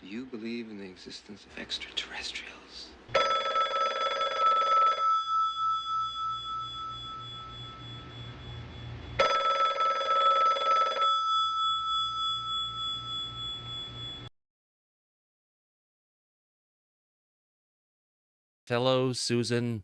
Do you believe in the existence of extraterrestrials? Hello, Susan.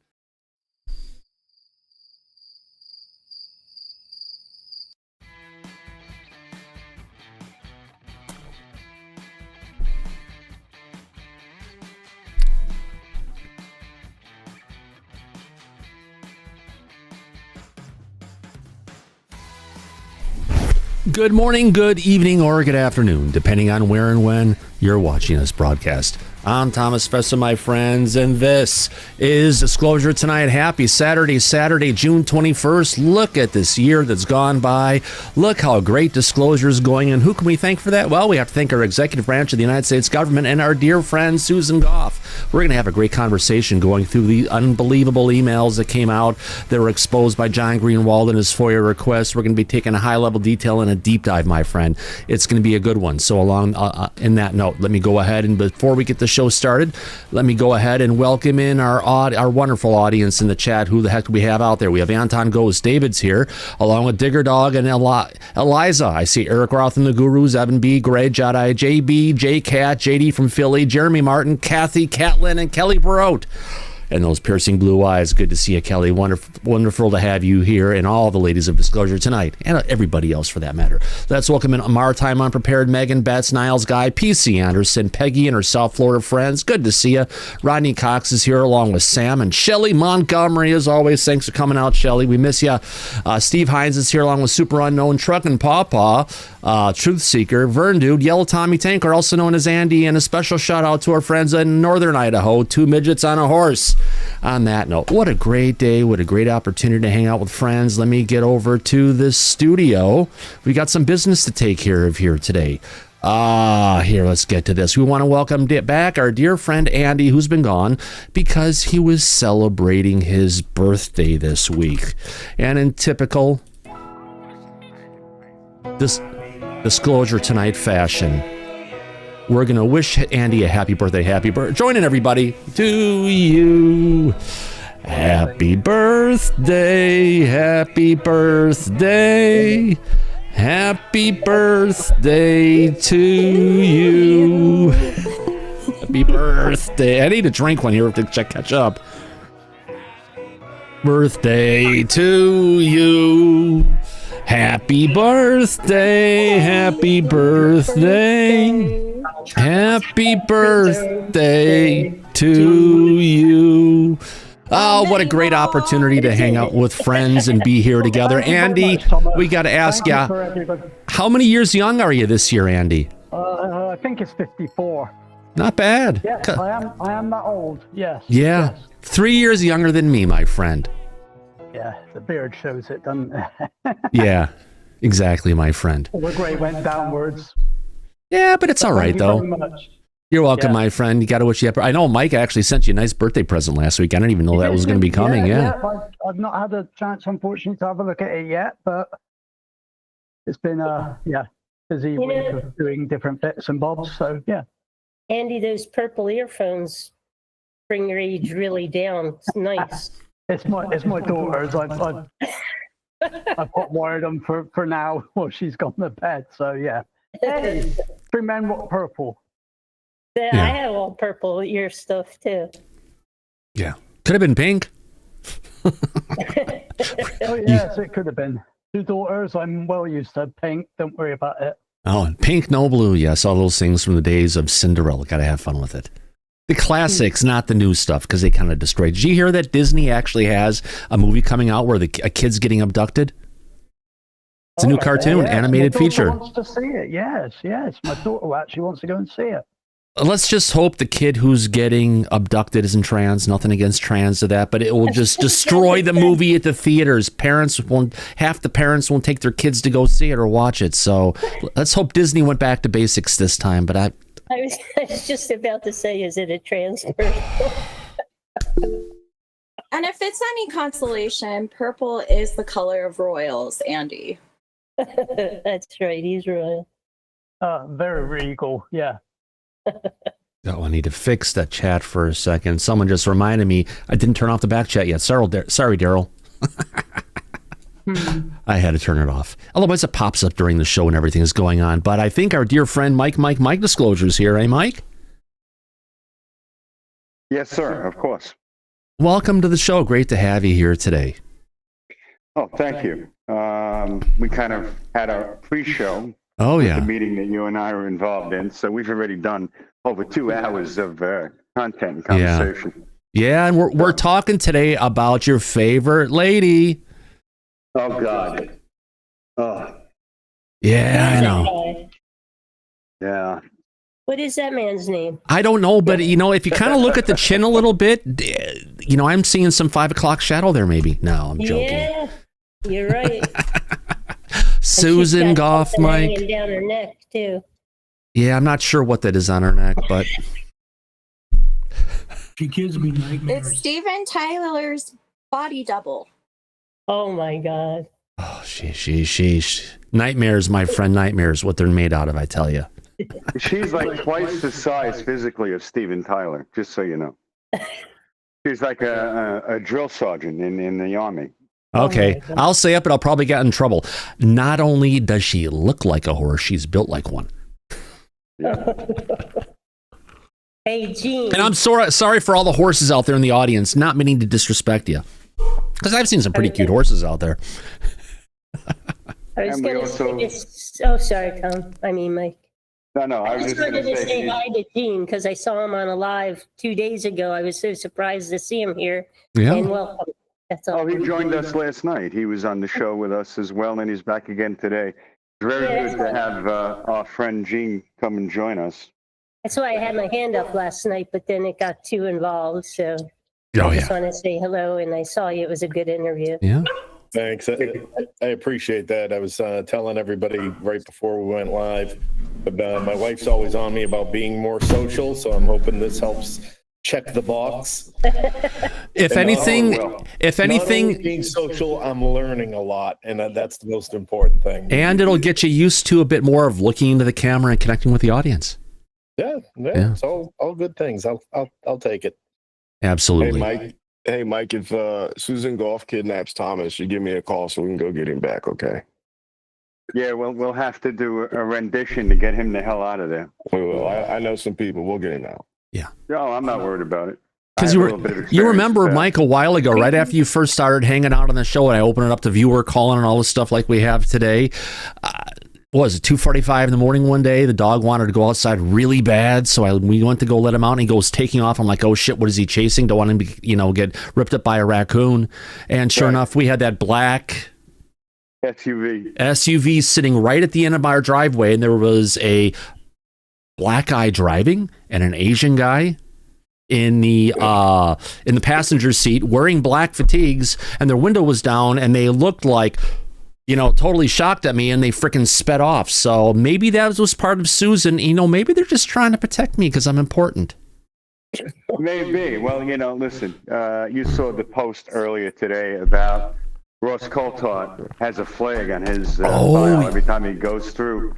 Good morning, good evening, or good afternoon, depending on where and when you're watching this broadcast. I'm Thomas Fessler, my friends, and this is Disclosure Tonight. Happy Saturday, June 21st. Look at this year that's gone by. Look how great Disclosure is going, and who can we thank for that? Well, we have to thank our executive branch of the United States government and our dear friend, Susan Gough. We're going to have a great conversation going through the unbelievable emails that came out that were exposed by John Greenwald and his FOIA requests. We're going to be taking a high-level detail and a deep dive, my friend. It's going to be a good one. So along in that note, let me go ahead and before we get the show started, let me go ahead and welcome in our wonderful audience in the chat. Who the heck do we have out there? We have Anton Goes, David's here, along with Digger Dog and Eliza. I see Eric Roth and the Gurus, Evan B, Greg, Jedi, JB, J-Cat, JD from Philly, Jeremy Martin, Kathy, Catlin, and Kelly Barote. And those piercing blue eyes. Good to see you, Kelly. Wonderful to have you here, and all the ladies of Disclosure Tonight, and everybody else for that matter. Let's welcome in Maritime Unprepared, Megan, Betts, Niles, Guy, PC Anderson, Peggy, and her South Florida friends. Good to see you. Rodney Cox is here along with Sam and Shelly Montgomery, as always. Thanks for coming out, Shelly. We miss you. Steve Hines is here along with Super Unknown, Truck and Pawpaw, Truth Seeker, Vern Dude, Yellow Tommy Tanker, also known as Andy, and a special shout out to our friends in Northern Idaho, Two Midgets on a Horse. On that note, what a great day, what a great opportunity to hang out with friends. Let me get over to the studio. We got some business to take care of here today. Here, let's get to this. We want to welcome back our dear friend Andy, who's been gone because he was celebrating his birthday this week. And in typical Disclosure Tonight fashion, we're going to wish Andy a happy birthday. Join in, everybody, to you. Happy birthday, happy birthday, happy birthday to you. Happy birthday. I need to drink one here to catch up. Birthday to you. Happy birthday, happy birthday. Happy birthday to you. Oh, what a great opportunity to hang out with friends and be here together. Andy, we got to ask you, how many years young are you this year, Andy? I think it's 54. Not bad. Yes, I am that old, yes. Yeah, yes. 3 years younger than me, my friend. Yeah, the beard shows it, doesn't it? Yeah, exactly, my friend. The grey went downwards. Yeah, but it's all right, though. You're welcome, my friend. You got to wish you happy. I know Mike actually sent you a nice birthday present last week. I didn't even know that was going to be coming. Yeah. I've not had a chance, unfortunately, to have a look at it yet, but it's been busy week of doing different bits and bobs. So yeah. Andy, those purple earphones bring your age really down. It's nice. It's my daughter's. I've got wired them for now while she's gone to bed. So yeah. Hey, three men want purple. Yeah. I have all purple ear stuff too. Yeah. Could have been pink. Oh yes, it could have been. Two daughters, I'm well used to pink. Don't worry about it. Oh, and pink, no blue. Yes, all those things from the days of Cinderella. Got to have fun with it. The classics, not the new stuff, because they kind of destroyed. Did you hear that Disney actually has a movie coming out where a kid's getting abducted? It's a new cartoon, animated feature. My daughter wants to see it. Yes. My daughter actually wants to go and see it. Let's just hope the kid who's getting abducted isn't trans. Nothing against trans to that, but it will just destroy the movie at the theaters. Half the parents won't take their kids to go see it or watch it. So let's hope Disney went back to basics this time. But I was just about to say, is it a trans person? And if it's any consolation, purple is the color of royals, Andy. That's right, he's royal. Very regal, yeah. Oh, I need to fix that chat for a second. Someone just reminded me I didn't turn off the back chat yet. Sorry, Daryl. I had to turn it off. Otherwise, it pops up during the show and everything is going on. But I think our dear friend Mike Disclosure's here, eh, Mike? Yes, sir. Of course. Welcome to the show. Great to have you here today. Oh, thank you. We kind of had a pre-show. Oh, yeah. The meeting that you and I were involved in. So we've already done over 2 hours of content and conversation. Yeah, and we're talking today about your favorite lady. Oh, God. Oh. Yeah, I know. Yeah. What is that man's name? I don't know, but, if you kind of look at the chin a little bit, I'm seeing some 5 o'clock shadow there, maybe. No, I'm joking. Yeah, you're right. Susan Gough, Mike. Hanging down her neck, too. Yeah, I'm not sure what that is on her neck, but... She gives me nightmares. It's Steven Tyler's body double. Oh, my God. Oh, sheesh. Nightmares, my friend, nightmares, what they're made out of, I tell you. She's like twice the size physically of Steven Tyler, just so you know. She's like a drill sergeant in the Army. Okay, I'll say it, but I'll probably get in trouble. Not only does she look like a horse, she's built like one. Yeah. Hey, Gene. And I'm sorry for all the horses out there in the audience, not meaning to disrespect you. Because I've seen some pretty cute horses out there. I was And we going to also- say this. Oh, sorry, Tom. I mean, Mike. No, I I was just just wanted going to to say say, hi to Gene because I saw him on a live 2 days ago. I was so surprised to see him here. Yeah. And welcome. That's all. oh, he joined us last night. He was on the show with us as well, and he's back again today. Very good to have our friend Gene come and join us. That's why I had my hand up last night, but then it got too involved. So Oh, I just yeah. want to say hello, and I saw you. It was a good interview. Yeah. Thanks. I appreciate that. I was telling everybody right before we went live, but my wife's always on me about being more social, so I'm hoping this helps check the box. If anything, Not only being social, I'm learning a lot, and that's the most important thing. and it'll get you used to a bit more of looking into the camera and connecting with the audience. Yeah. It's all good things. I'll take it. Absolutely. Hey, Mike, if Susan Gough kidnaps Thomas, you give me a call so we can go get him back, okay? Yeah, we'll have to do a rendition to get him the hell out of there. We will. I know some people. We'll get him out. No, I'm not worried about it. Because you remember, Mike, a while ago, right after you first started hanging out on the show, and I opened it up to viewer calling and all this stuff like we have today. What was it, 2:45 in the morning one day? The dog wanted to go outside really bad, so we went to go let him out, and he goes taking off. I'm like, oh shit, what is he chasing? Don't want him to, get ripped up by a raccoon. And sure enough, we had that black SUV sitting right at the end of our driveway, and there was a black guy driving and an Asian guy in the passenger seat wearing black fatigues, and their window was down, and they looked like, totally shocked at me, and they freaking sped off. So maybe that was part of Susan. Maybe they're just trying to protect me because I'm important. Maybe. Well, listen, you saw the post earlier today about Ross Coulthart has a flag on his file every time he goes through.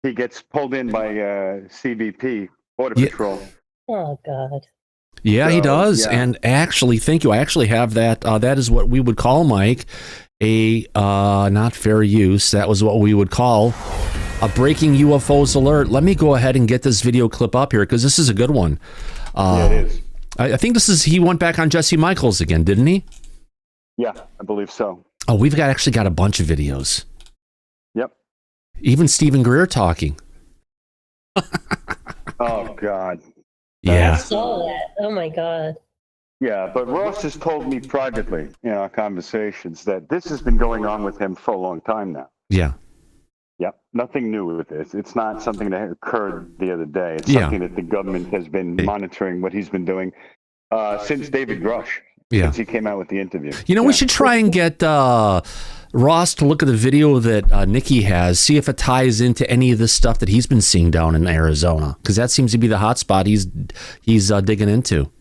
He gets pulled in by CBP, Border Patrol. Oh, God. Yeah, he does. Yeah. And actually, thank you. I actually have that. That is what we would call, Mike, a not fair use. That was what we would call a breaking UFOs alert. Let me go ahead and get this video clip up here because this is a good one. Yeah, it is. I think he went back on Jesse Michaels again, didn't he? Yeah, I believe so. Oh, we've actually got a bunch of videos. Yep. Even Stephen Greer talking. Oh, God. Yeah. I saw that. Oh, my God. Yeah, but Ross has told me privately in our conversations that this has been going on with him for a long time now. Yeah. Yep, nothing new with this. It's not something that occurred the other day. It's Yeah. something that the government has been monitoring what he's been doing since David Grush, Yeah. since he came out with the interview. We should try and get Ross to look at the video that Nikki has, see if it ties into any of the stuff that he's been seeing down in Arizona, because that seems to be the hot spot he's digging into.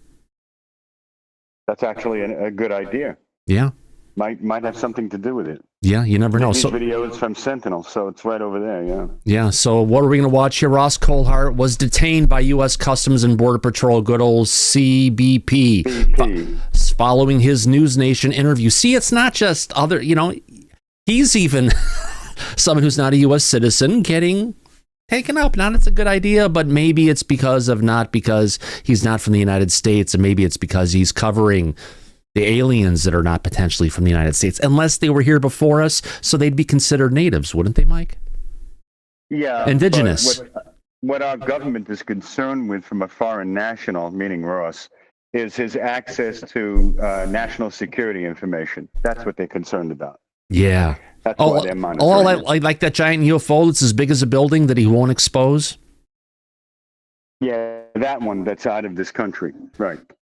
That's actually a good idea. Yeah. Might have something to do with it. Yeah, you never know. These So videos from Sentinel, so it's right over there. Yeah. yeah. So what are we going to watch here? Ross Coulthart was detained by U.S. Customs and Border Patrol, good old CBP, following his News Nation interview. See, it's not just other. He's even someone who's not a U.S. citizen getting taken up. Not it's a good idea, but maybe it's not because he's not from the United States, and maybe it's because he's covering the aliens that are not potentially from the United States, unless they were here before us, so they'd be considered natives, wouldn't they, Mike? Yeah. Indigenous. What our government is concerned with from a foreign national, meaning Ross, is his access to national security information. That's what they're concerned about. Yeah. That's why they're monitoring it. Like that giant UFO that's as big as a building that he won't expose? Yeah, that one that's out of this country. Right.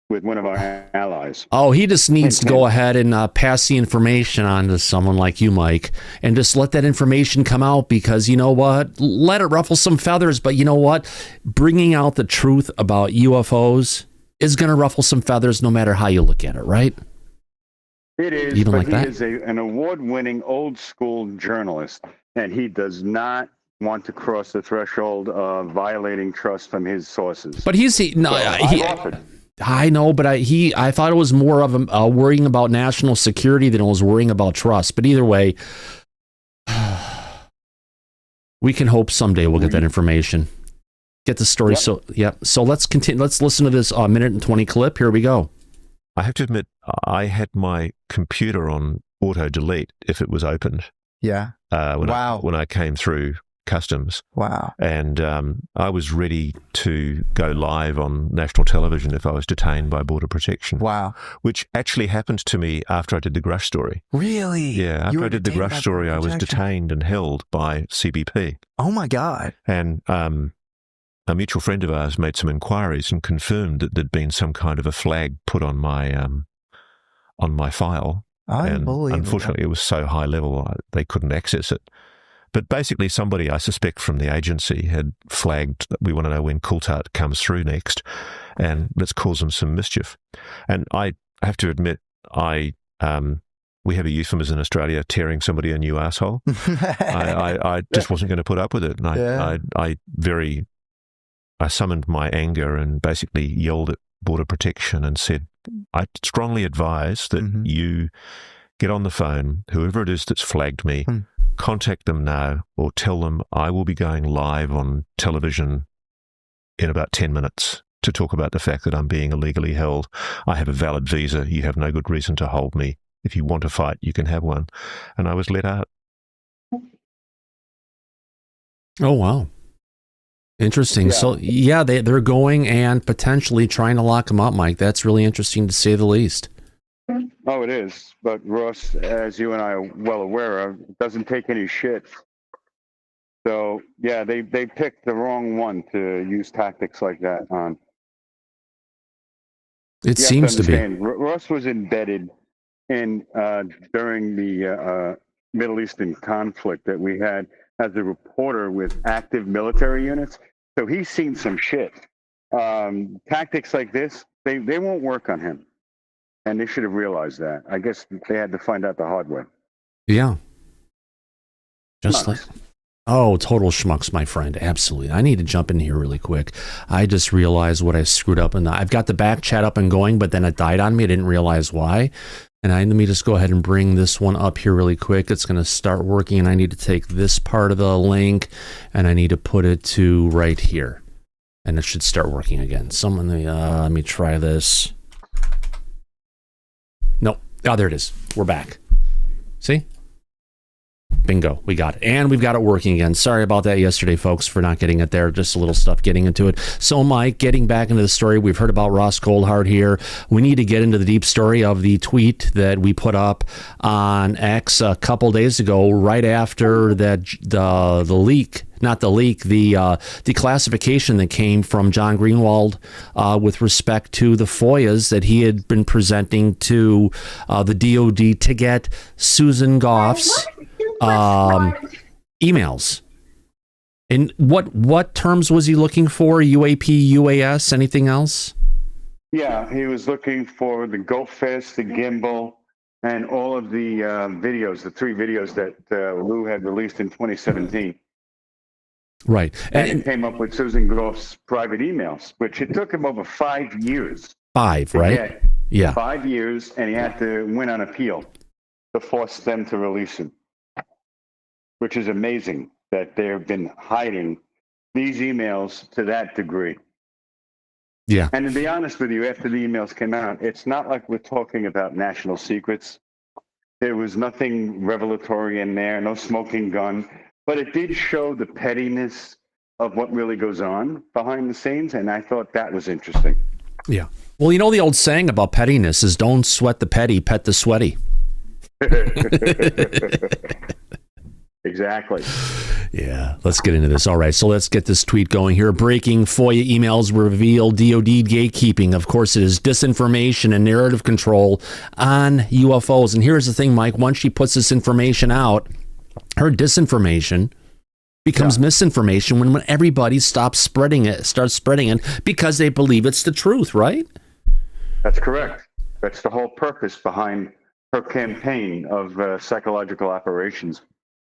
With one of our allies. Oh, he just needs to go ahead and pass the information on to someone like you, Mike, and just let that information come out, because you know what? Let it ruffle some feathers, but you know what? Bringing out the truth about UFOs is going to ruffle some feathers no matter how you look at it, right? It is, You don't but like he that? is an award-winning old-school journalist, and he does not want to cross the threshold of violating trust from his sources. But offered. I know, but I thought it was more of a worrying about national security than it was worrying about trust. But either way, we can hope someday we'll get that information. Get the story. Yep. So let's continue. Let's listen to this minute and 20 clip. Here we go. I have to admit, I had my computer on auto delete if it was opened. Yeah. When I came through customs. Wow. And I was ready to go live on national television if I was detained by Border Protection. Wow. Which actually happened to me after I did the Grush story. Really? Yeah. After I did the Grush story, I was detained and held by CBP. Oh, my God. And a mutual friend of ours made some inquiries and confirmed that there'd been some kind of a flag put on my file. And unfortunately, it was so high level, they couldn't access it. But basically, somebody, I suspect from the agency, had flagged that we want to know when Coulthart comes through next, and let's cause him some mischief. And I have to admit, we have a euphemism in Australia, tearing somebody a new asshole. I just wasn't going to put up with it. And I summoned my anger and basically yelled at Border Protection and said, I strongly advise that you get on the phone, whoever it is that's flagged me, contact them now or tell them I will be going live on television in about 10 minutes to talk about the fact that I'm being illegally held. I have a valid visa. You have no good reason to hold me. If you want to fight, you can have one. And I was let out. Oh, wow. Interesting. Yeah. So, yeah, they're going and potentially trying to lock him up, Mike. That's really interesting to say the least. Oh, it is. But Ross, as you and I are well aware of, doesn't take any shit. So, yeah, they picked the wrong one to use tactics like that on. It seems to be. Ross was embedded in during the Middle Eastern conflict that we had as a reporter with active military units. So he's seen some shit. Tactics like this, they won't work on him. And they should have realized that. I guess they had to find out the hard way. Yeah. Just like, oh, total schmucks, my friend. Absolutely. I need to jump in here really quick. I just realized what I screwed up. And I've got the back chat up and going, but then it died on me. I didn't realize why. And let me just go ahead and bring this one up here really quick. It's going to start working, and I need to take this part of the link, and I need to put it to right here. And it should start working again. Let me try this. Nope. Oh, there it is. We're back. See? Bingo. We got it. And we've got it working again. Sorry about that yesterday, folks, for not getting it there. Just a little stuff getting into it. So, Mike, getting back into the story, we've heard about Ross Coulthart here. We need to get into the deep story of the tweet that we put up on X a couple days ago, right after that the leak. Not the leak, the declassification that came from John Greenwald with respect to the FOIAs that he had been presenting to the DOD to get Susan Gough's emails. And what terms was he looking for? UAP, UAS, anything else? Yeah, he was looking for the GOUGH'S, the gimbal, and all of the videos, the 3 videos that Lou had released in 2017. Right. And he came up with Susan Gough's private emails, which it took him over 5 years. 5, right? Yeah. 5 years, and he had to win on appeal to force them to release him, which is amazing that they've been hiding these emails to that degree. Yeah. And to be honest with you, after the emails came out, it's not like we're talking about national secrets. There was nothing revelatory in there, no smoking gun, but it did show the pettiness of what really goes on behind the scenes, and I thought that was interesting. Yeah. Well, you know, the old saying about pettiness is don't sweat the petty, pet the sweaty. Exactly. Yeah, let's get into this. All right, so let's get this tweet going here. Breaking FOIA emails reveal DOD gatekeeping. Of course, it is disinformation and narrative control on UFOs. And here's the thing, Mike. Once she puts this information out, her disinformation becomes misinformation when everybody starts spreading it because they believe it's the truth, right? That's correct. That's the whole purpose behind her campaign of psychological operations,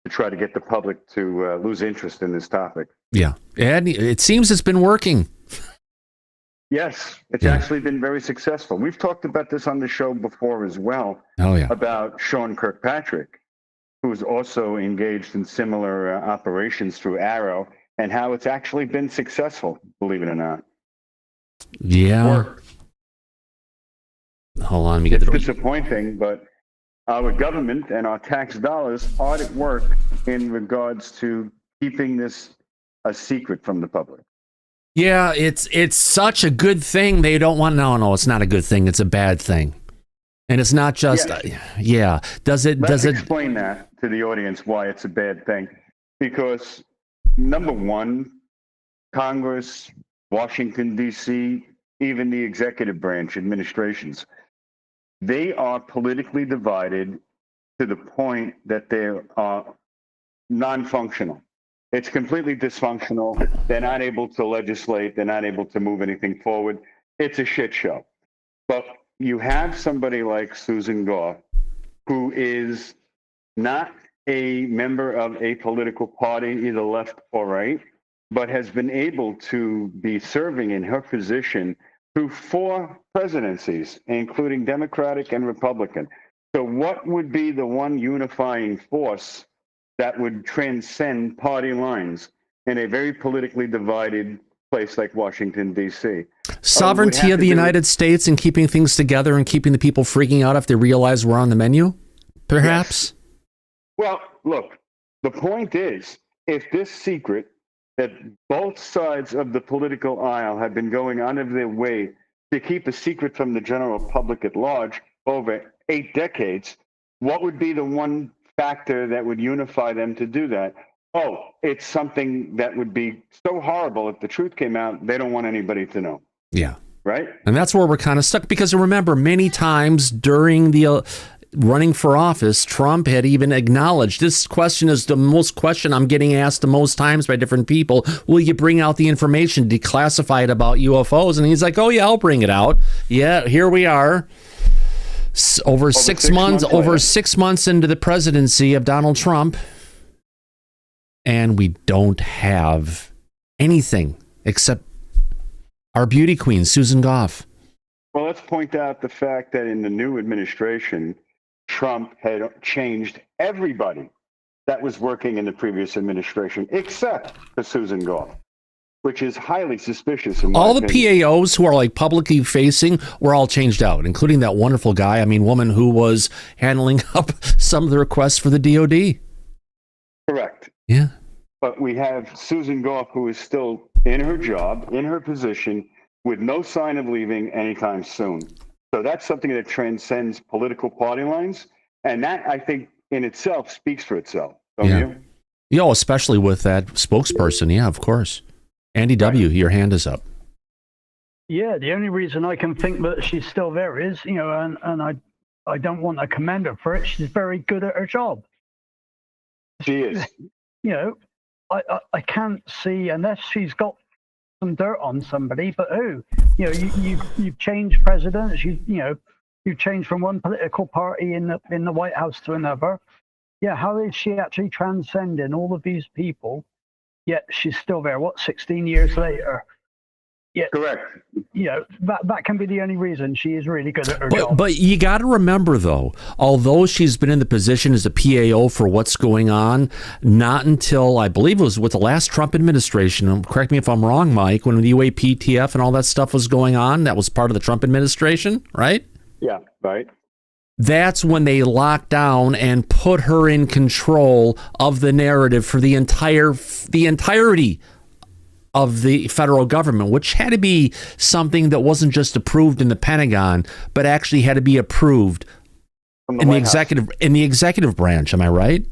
to try to get the public to lose interest in this topic. Yeah. And it seems it's been working. Yes, it's actually been very successful. We've talked about this on the show before as well. Oh, yeah. About Sean Kirkpatrick, who's also engaged in similar operations through Arrow, and how it's actually been successful, believe it or not. Yeah. Hold on, let me get It's the disappointing, but our government and our tax dollars are at work in regards to keeping this a secret from the public. Yeah, it's such a good thing. They don't want. No, it's not a good thing. It's a bad thing, and it's not just. Does it? Let's explain that to the audience why it's a bad thing? Because number one, Congress, Washington D.C., even the executive branch administrations, they are politically divided to the point that they are non-functional. It's completely dysfunctional. They're not able to legislate. They're not able to move anything forward. It's a shit show. But you have somebody like Susan Gough, who is not a member of a political party, either left or right, but has been able to be serving in her position through 4 presidencies, including Democratic and Republican. So what would be the one unifying force that would transcend party lines in a very politically divided place like Washington, D.C.? Sovereignty of the United States and keeping things together and keeping the people freaking out if they realize we're on the menu, perhaps? Yes. Well, look, the point is, if this secret that both sides of the political aisle have been going out of their way to keep a secret from the general public at large over 8 decades, what would be the one factor that would unify them to do that? Oh, it's something that would be so horrible if the truth came out, they don't want anybody to know. Yeah. Right? And that's where we're kind of stuck, because remember, many times during the running for office, Trump had even acknowledged, this question is the most question I'm getting asked the most times by different people. Will you bring out the information declassified about UFOs? And he's like, oh yeah, I'll bring it out. Yeah, here we are. Over 6 months, over 6 months into the presidency of Donald Trump, and we don't have anything except our beauty queen, Susan Gough. Well, let's point out the fact that in the new administration, Trump had changed everybody that was working in the previous administration, except for Susan Gough, which is highly suspicious. All the PAOs who are like publicly facing were all changed out, including that wonderful woman who was handling up some of the requests for the DOD. Correct. Yeah. But we have Susan Gough, who is still in her job, in her position, with no sign of leaving anytime soon. So that's something that transcends political party lines. And that, I think, in itself speaks for itself. Don't you? Yeah, especially with that spokesperson. Yeah, of course. Andy W., your hand is up. Yeah, the only reason I can think that she's still there is, and I don't want to commend her for it. She's very good at her job. She is. I can't see, unless she's got some dirt on somebody, but who? You've changed presidents. You change from one political party in the White House to another. Yeah, how is she actually transcending all of these people? Yet she's still there. What, 16 years later? Yeah, correct. That can be the only reason she is really good at her job. But you got to remember, though, although she's been in the position as a PAO for what's going on, not until I believe it was with the last Trump administration. Correct me if I'm wrong, Mike. When the UAPTF and all that stuff was going on, that was part of the Trump administration, right? Yeah, right. That's when they locked down and put her in control of the narrative for the entirety of the federal government, which had to be something that wasn't just approved in the Pentagon, but actually had to be approved in the executive branch. Am I right?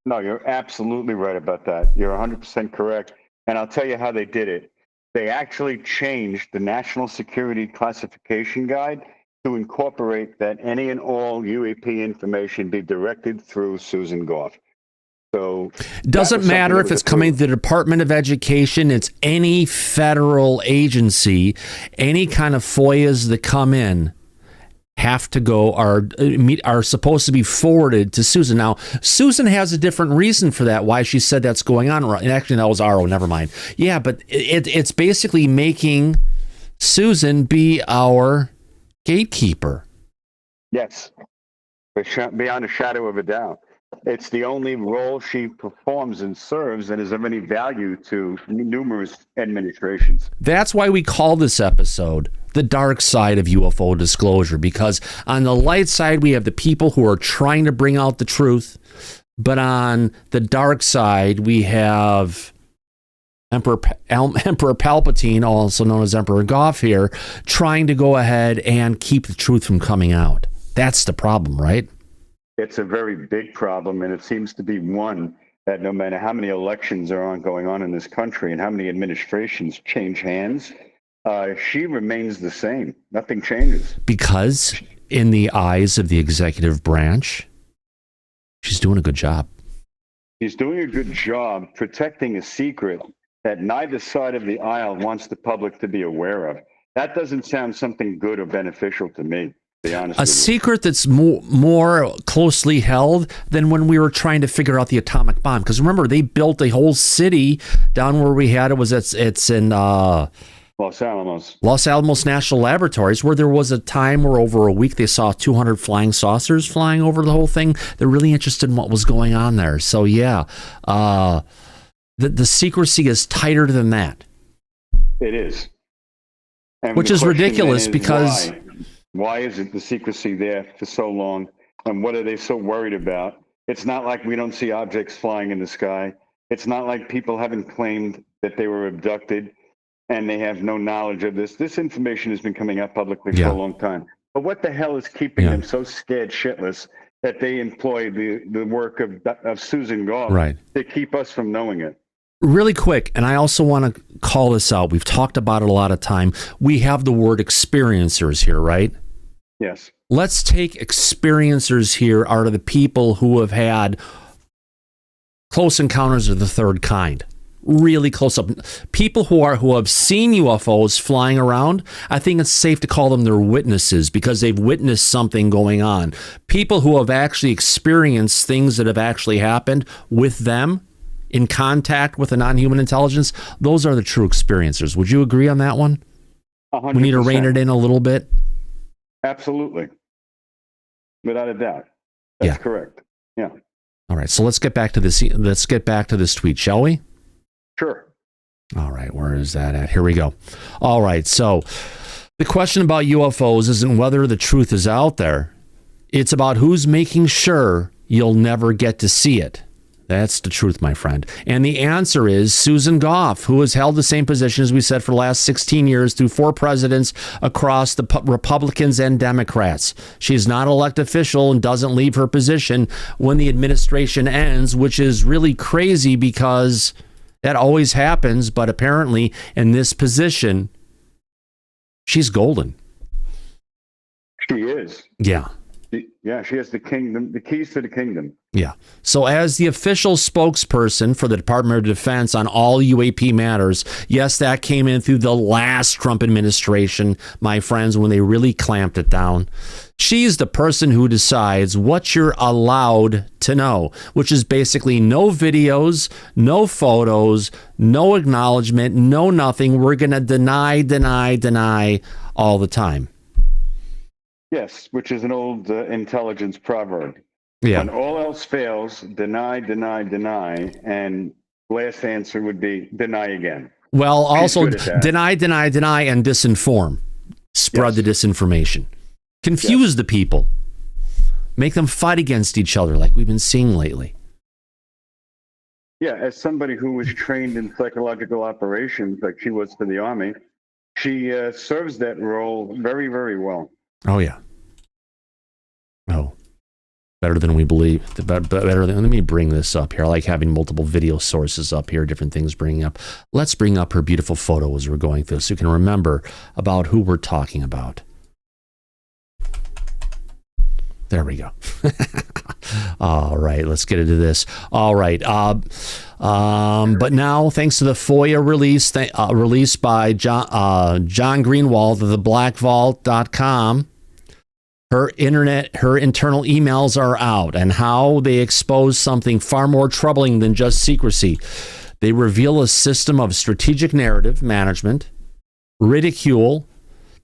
No, you're absolutely right about that. You're 100% correct. And I'll tell you how they did it. They actually changed the National Security Classification Guide to incorporate that any and all UAP information be directed through Susan Gough. So doesn't matter if it's coming to the Department of Education, it's any federal agency, any kind of FOIAs that come in have to go, are supposed to be forwarded to Susan. Now, Susan has a different reason for that, why she said that's going on. And actually, that was RO, never mind. Yeah, but it's basically making Susan be our gatekeeper. Yes, beyond a shadow of a doubt. It's the only role she performs and serves that is of any value to numerous administrations. That's why we call this episode The Dark Side of UFO Disclosure, because on the light side, we have the people who are trying to bring out the truth. But on the dark side, we have Emperor Palpatine, also known as Emperor Gough here, trying to go ahead and keep the truth from coming out. That's the problem, right? It's a very big problem, and it seems to be one that no matter how many elections are going on in this country and how many administrations change hands, she remains the same. Nothing changes. Because in the eyes of the executive branch, she's doing a good job. She's doing a good job protecting a secret that neither side of the aisle wants the public to be aware of. That doesn't sound something good or beneficial to me. A secret that's more closely held than when we were trying to figure out the atomic bomb. Because remember, they built a whole city down where we had it. It's in Los Alamos National Laboratories, where there was a time where over a week they saw 200 flying saucers flying over the whole thing. They're really interested in what was going on there. So yeah, the secrecy is tighter than that. It is. And which is ridiculous because... Why isn't the secrecy there for so long? And what are they so worried about? It's not like we don't see objects flying in the sky. It's not like people haven't claimed that they were abducted and they have no knowledge of this. This information has been coming out publicly for a long time. But what the hell is keeping them so scared shitless that they employ the work of Susan Gough to keep us from knowing it? Really quick, and I also want to call this out. We've talked about it a lot of time. We have the word experiencers here, right? Yes. Let's take experiencers here out of the people who have had close encounters of the third kind. Really close up. People who have seen UFOs flying around, I think it's safe to call them their witnesses because they've witnessed something going on. People who have actually experienced things that have actually happened with them in contact with a non-human intelligence, those are the true experiencers. Would you agree on that one? 100%. We need to rein it in a little bit. Absolutely. Without a doubt. That's correct. Yeah. All right. So let's get back to this. Let's get back to this tweet, shall we? Sure. All right. Where is that at? Here we go. All right. So the question about UFOs isn't whether the truth is out there. It's about who's making sure you'll never get to see it. That's the truth, my friend. And the answer is Susan Gough, who has held the same position, as we said, for the last 16 years through 4 presidents across the Republicans and Democrats. She's not an elected official and doesn't leave her position when the administration ends, which is really crazy because that always happens. But apparently in this position, she's golden. She is. Yeah. Yeah, she has the keys to the kingdom. Yeah. So as the official spokesperson for the Department of Defense on all UAP matters, yes, that came in through the last Trump administration, my friends, when they really clamped it down. She's the person who decides what you're allowed to know, which is basically no videos, no photos, no acknowledgement, no nothing. We're going to deny all the time. Yes, which is an old intelligence proverb. Yeah. When all else fails, deny, and last answer would be deny again. Well, also good at that. deny, and disinform. Spread the disinformation. Confuse the people. Make them fight against each other like we've been seeing lately. Yeah, as somebody who was trained in psychological operations, like she was for the Army, she serves that role very, very well. Oh, yeah. Oh, better than we believe. Better than, let me bring this up here. I like having multiple video sources up here, different things bringing up. Let's bring up her beautiful photo as we're going through so you can remember about who we're talking about. There we go. All right, let's get into this. All right. But now, thanks to the FOIA release, released by John Greenwald of theblackvault.com, her internal emails are out, and how they expose something far more troubling than just secrecy. They reveal a system of strategic narrative management, ridicule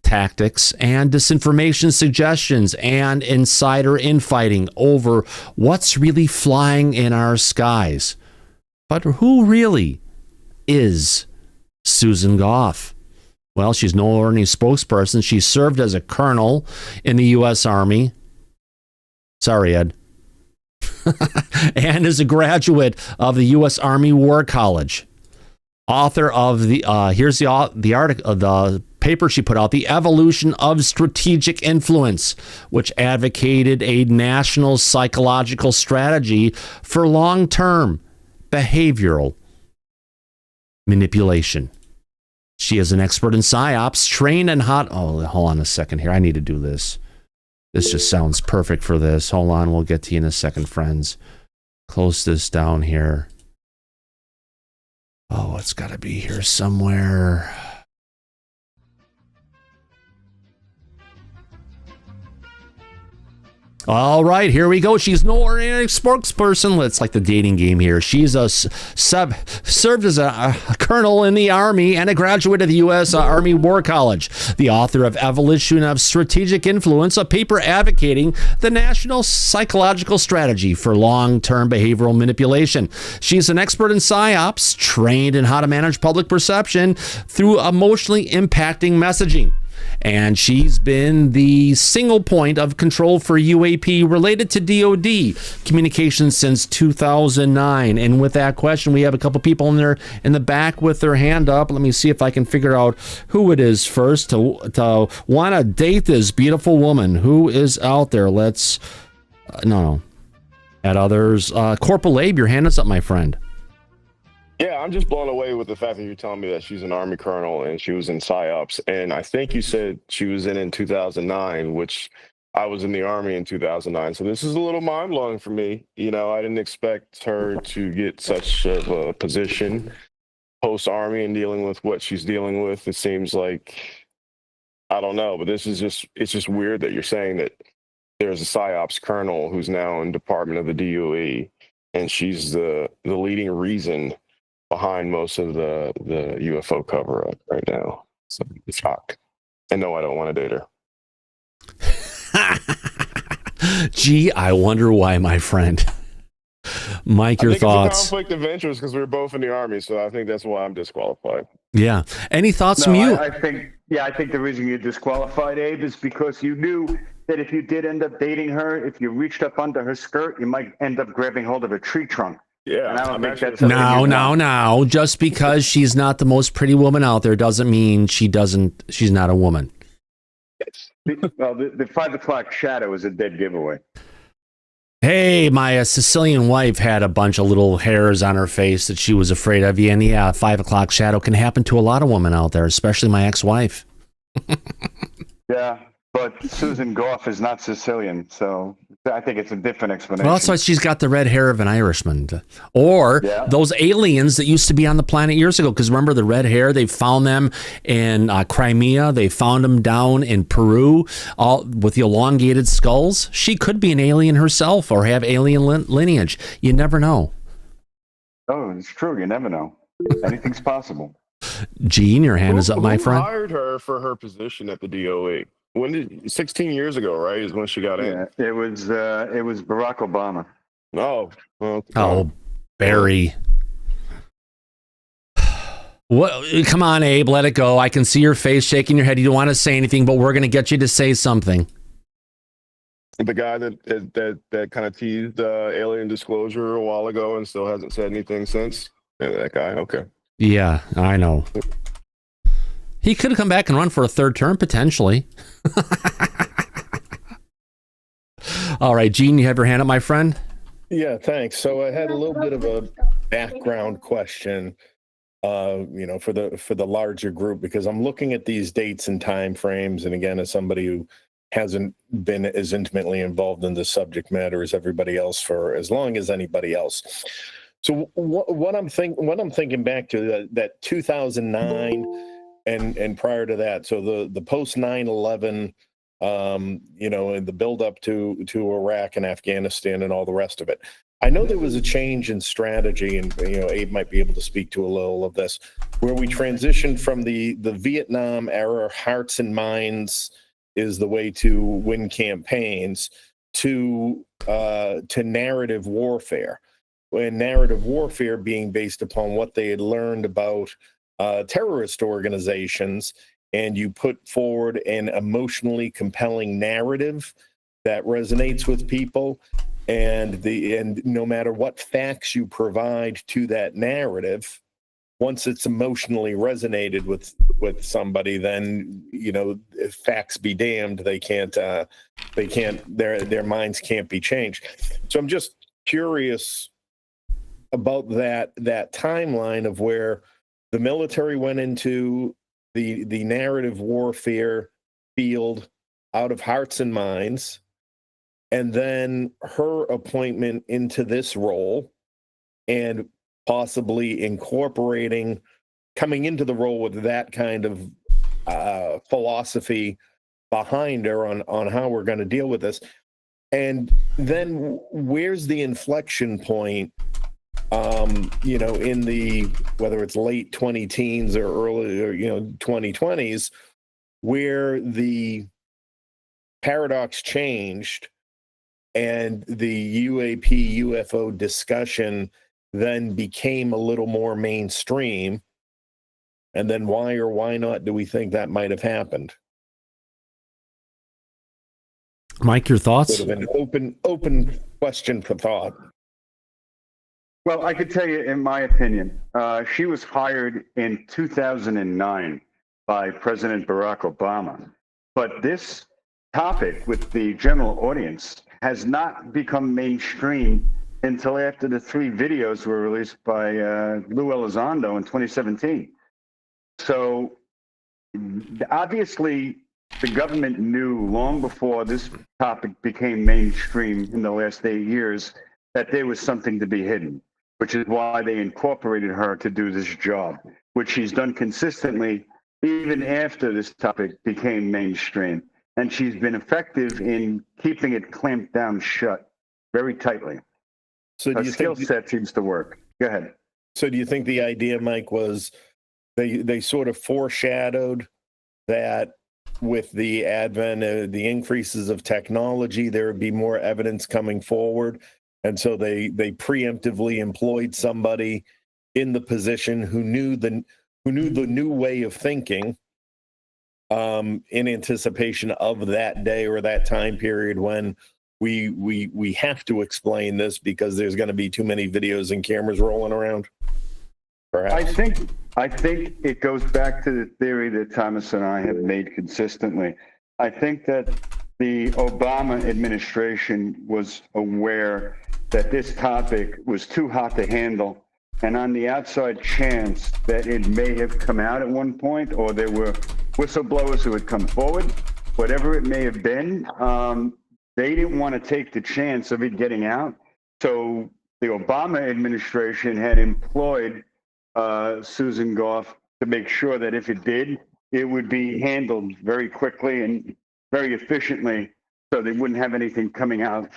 tactics, and disinformation suggestions, and insider infighting over what's really flying in our skies. But who really is Susan Gough? Well, she's no ordinary spokesperson. She served as a colonel in the U.S. Army. Sorry, Ed. And is a graduate of the U.S. Army War College. Author of here's the article, the paper she put out, The Evolution of Strategic Influence, which advocated a national psychological strategy for long-term behavioral manipulation. She is an expert in psyops, trained in hold on a second here. I need to do this. This just sounds perfect for this. Hold on, we'll get to you in a second, friends. Close this down here. Oh, it's got to be here somewhere. All right, here we go. She's no ordinary spokesperson. It's like the dating game here. She's served as a colonel in the Army and a graduate of the U.S. Army War College. The author of Evolution of Strategic Influence, a paper advocating the national psychological strategy for long-term behavioral manipulation. She's an expert in psyops, trained in how to manage public perception through emotionally impacting messaging. And she's been the single point of control for UAP related to DOD communications since 2009. And with that question, we have a couple people in the back with their hand up. Let me see if I can figure out who it is first to want to date this beautiful woman. Who is out there? Let's no. At others, Corporal Abe, your hand is up, my friend. Yeah, I'm just blown away with the fact that you're telling me that she's an Army colonel and she was in PSYOPs. And I think you said she was in 2009, which I was in the Army in 2009. So this is a little mind-blowing for me. You know, I didn't expect her to get such a position post-Army and dealing with what she's dealing with. It seems like, I don't know, but it's just weird that you're saying that there's a PSYOPs colonel who's now in Department of the DOE, and she's the leading reason behind most of the UFO cover-up right now. So it's shock. And no, I don't want to date her. Gee, I wonder why, my friend. Mike, your thoughts? It's a conflict of interest because we were both in the Army, so I think that's why I'm disqualified. Yeah. Any thoughts from you? I think the reason you're disqualified, Abe, is because you knew that if you did end up dating her, if you reached up under her skirt, you might end up grabbing hold of a tree trunk. Yeah, and I don't think that's now. Just because she's not the most pretty woman out there doesn't mean she's not a woman. Well, the 5 o'clock shadow is a dead giveaway. Hey, my Sicilian wife had a bunch of little hairs on her face that she was afraid of. And yeah, 5 o'clock shadow can happen to a lot of women out there, especially my ex-wife. Yeah. But Susan Gough is not Sicilian, so I think it's a different explanation. Well, that's why she's got the red hair of an Irishman. Or those aliens that used to be on the planet years ago. Because remember the red hair? They found them in Crimea. They found them down in Peru, all with the elongated skulls. She could be an alien herself or have alien lineage. You never know. Oh, it's true. You never know. Anything's possible. Gene, your hand is up, my friend. Who hired her for her position at the DOE? 16 years ago, right, is when she got in? Yeah, it was Barack Obama. Oh. Well, oh, Barry. What? Come on, Abe, let it go. I can see your face shaking your head. You don't want to say anything, but we're going to get you to say something. The guy that kind of teased alien disclosure a while ago and still hasn't said anything since? Yeah, that guy, okay. Yeah, I know. He could come back and run for a third term, potentially. All right, Gene, you have your hand up, my friend? Yeah, thanks. So I had a little bit of a background question, for the larger group, because I'm looking at these dates and time frames. And again, as somebody who hasn't been as intimately involved in the subject matter as everybody else for as long as anybody else. So what I'm thinking back to that 2009 and prior to that, so the post 9/11, and the build up to Iraq and Afghanistan and all the rest of it. I know there was a change in strategy, and Abe might be able to speak to a little of this, where we transitioned from the Vietnam era, hearts and minds is the way to win campaigns, to narrative warfare. And narrative warfare being based upon what they had learned about terrorist organizations, and you put forward an emotionally compelling narrative that resonates with people, and no matter what facts you provide to that narrative, once it's emotionally resonated with somebody, then if facts be damned, their minds can't be changed. So I'm just curious about that timeline of where the military went into the narrative warfare field out of hearts and minds, and then her appointment into this role and possibly coming into the role with that kind of philosophy behind her on how we're going to deal with this. And then where's the inflection point, in the, whether it's late 20-teens or early, 2020s, where the paradox changed and the UAP UFO discussion then became a little more mainstream. And then why or why not do we think that might have happened? Mike, your thoughts? Sort of an open question for thought. Well, I could tell you, in my opinion, she was hired in 2009 by President Barack Obama. But this topic with the general audience has not become mainstream until after the 3 videos were released by Lou Elizondo in 2017. So obviously, the government knew long before this topic became mainstream in the last 8 years that there was something to be hidden, which is why they incorporated her to do this job, which she's done consistently even after this topic became mainstream. And she's been effective in keeping it clamped down shut very tightly. So her skill set seems to work. Go ahead. So do you think the idea, Mike, was they sort of foreshadowed that with the advent of the increases of technology, there would be more evidence coming forward? And so they preemptively employed somebody in the position who knew the new way of thinking, in anticipation of that day or that time period when we have to explain this because there's going to be too many videos and cameras rolling around. Perhaps. I think it goes back to the theory that Thomas and I have made consistently. I think that the Obama administration was aware that this topic was too hot to handle, and on the outside chance that it may have come out at one point, or there were whistleblowers who had come forward, whatever it may have been, they didn't want to take the chance of it getting out. So the Obama administration had employed Susan Gough to make sure that if it did, it would be handled very quickly and very efficiently, so they wouldn't have anything coming out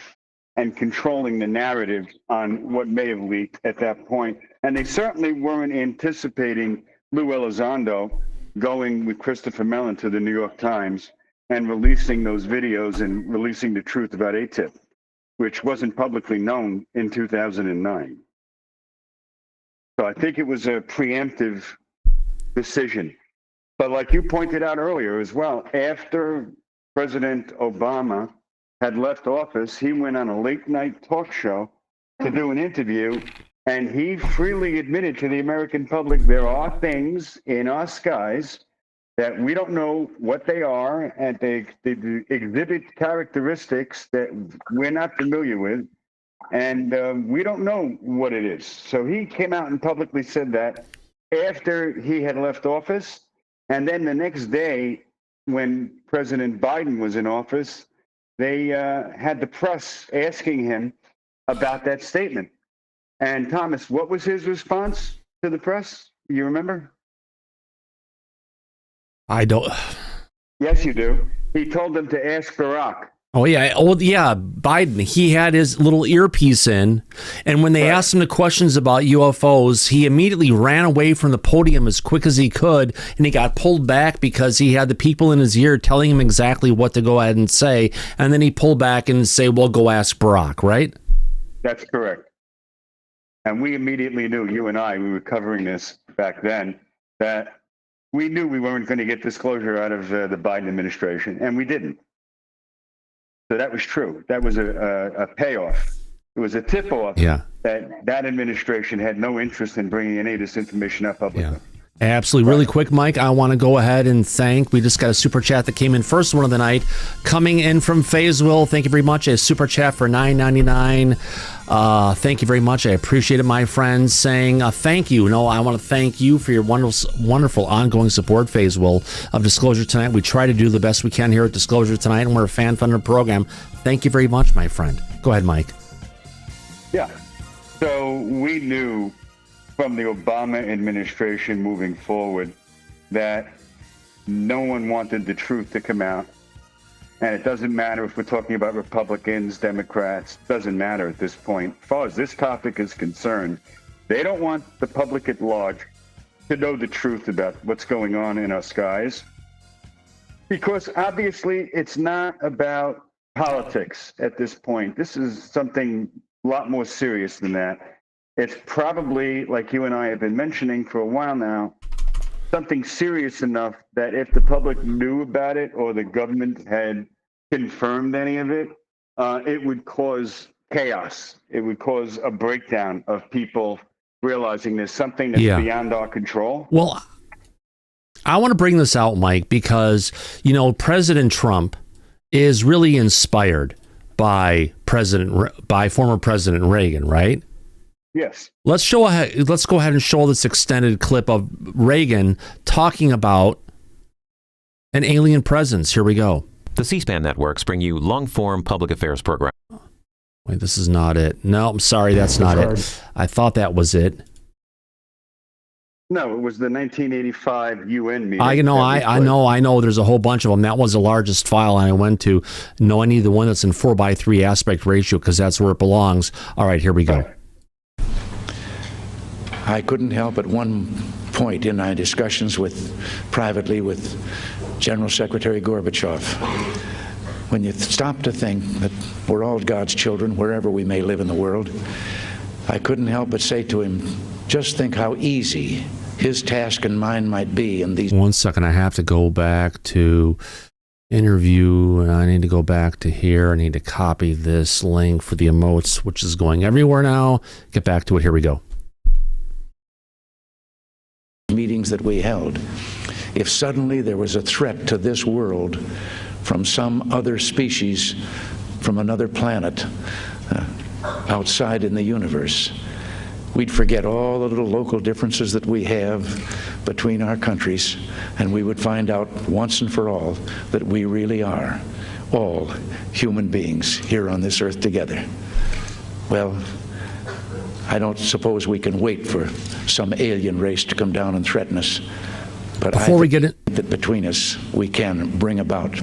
and controlling the narrative on what may have leaked at that point. And they certainly weren't anticipating Lou Elizondo going with Christopher Mellon to the New York Times and releasing those videos and releasing the truth about ATIP, which wasn't publicly known in 2009. So I think it was a preemptive decision. But like you pointed out earlier as well, after President Obama had left office, he went on a late night talk show to do an interview, and he freely admitted to the American public there are things in our skies that we don't know what they are, and they exhibit characteristics that we're not familiar with, and we don't know what it is. So he came out and publicly said that after he had left office, and then the next day when President Biden was in office, they had the press asking him about that statement. And Thomas, what was his response to the press? You remember? I don't. Yes, you do. He told them to ask Barack. Oh, yeah. Oh, yeah. Biden, he had his little earpiece in. And when they asked him the questions about UFOs, he immediately ran away from the podium as quick as he could. And he got pulled back because he had the people in his ear telling him exactly what to go ahead and say. And then he pulled back and say, well, go ask Barack, right? That's correct. And we immediately knew, you and I, we were covering this back then, that we knew we weren't going to get disclosure out of the Biden administration. And we didn't. So that was true. That was a payoff. It was a tip-off that administration had no interest in bringing any of this information up publicly. Yeah. Absolutely. Really quick, Mike, I want to go ahead and we just got a super chat that came in first one of the night, coming in from Fayetteville. Thank you very much. A super chat for $9.99. Thank you very much. I appreciate it, my friends, saying thank you. No, I want to thank you for your wonderful ongoing support, Fayetteville, of Disclosure Tonight. We try to do the best we can here at Disclosure Tonight, and we're a fan-funded program. Thank you very much, my friend. Go ahead, Mike. Yeah. So we knew from the Obama administration moving forward that no one wanted the truth to come out. And it doesn't matter if we're talking about Republicans, Democrats, doesn't matter at this point. As far as this topic is concerned, they don't want the public at large to know the truth about what's going on in our skies. Because obviously it's not about politics at this point. This is something a lot more serious than that. It's probably, like you and I have been mentioning for a while now, something serious enough that if the public knew about it or the government had confirmed any of it, it would cause chaos. It would cause a breakdown of people realizing there's something that's beyond our control. Well, I want to bring this out, Mike, because, President Trump is really inspired by former President Reagan, right? Yes. Let's go ahead and show this extended clip of Reagan talking about an alien presence. Here we go. The C-SPAN networks bring you long-form public affairs program. Wait, this is not it. No, I'm sorry, that's not it. I thought that was it. No, it was the 1985 UN meeting. I know. There's a whole bunch of them. That was the largest file I went to. No, I need the one that's in 4:3 aspect ratio because that's where it belongs. All right, here we go. I couldn't help at one point in my discussions privately with General Secretary Gorbachev, when you stop to think that we're all God's children wherever we may live in the world, I couldn't help but say to him, just think how easy his task and mine might be in these... One second, I have to go back to interview, and I need to go back to here. I need to copy this link for the emotes, which is going everywhere now. Get back to it. Here we go. Meetings that we held, if suddenly there was a threat to this world from some other species, from another planet outside in the universe, we'd forget all the little local differences that we have between our countries, and we would find out once and for all that we really are all human beings here on this earth together. Well, I don't suppose we can wait for some alien race to come down and threaten us, but Before we get it, that between us we can bring about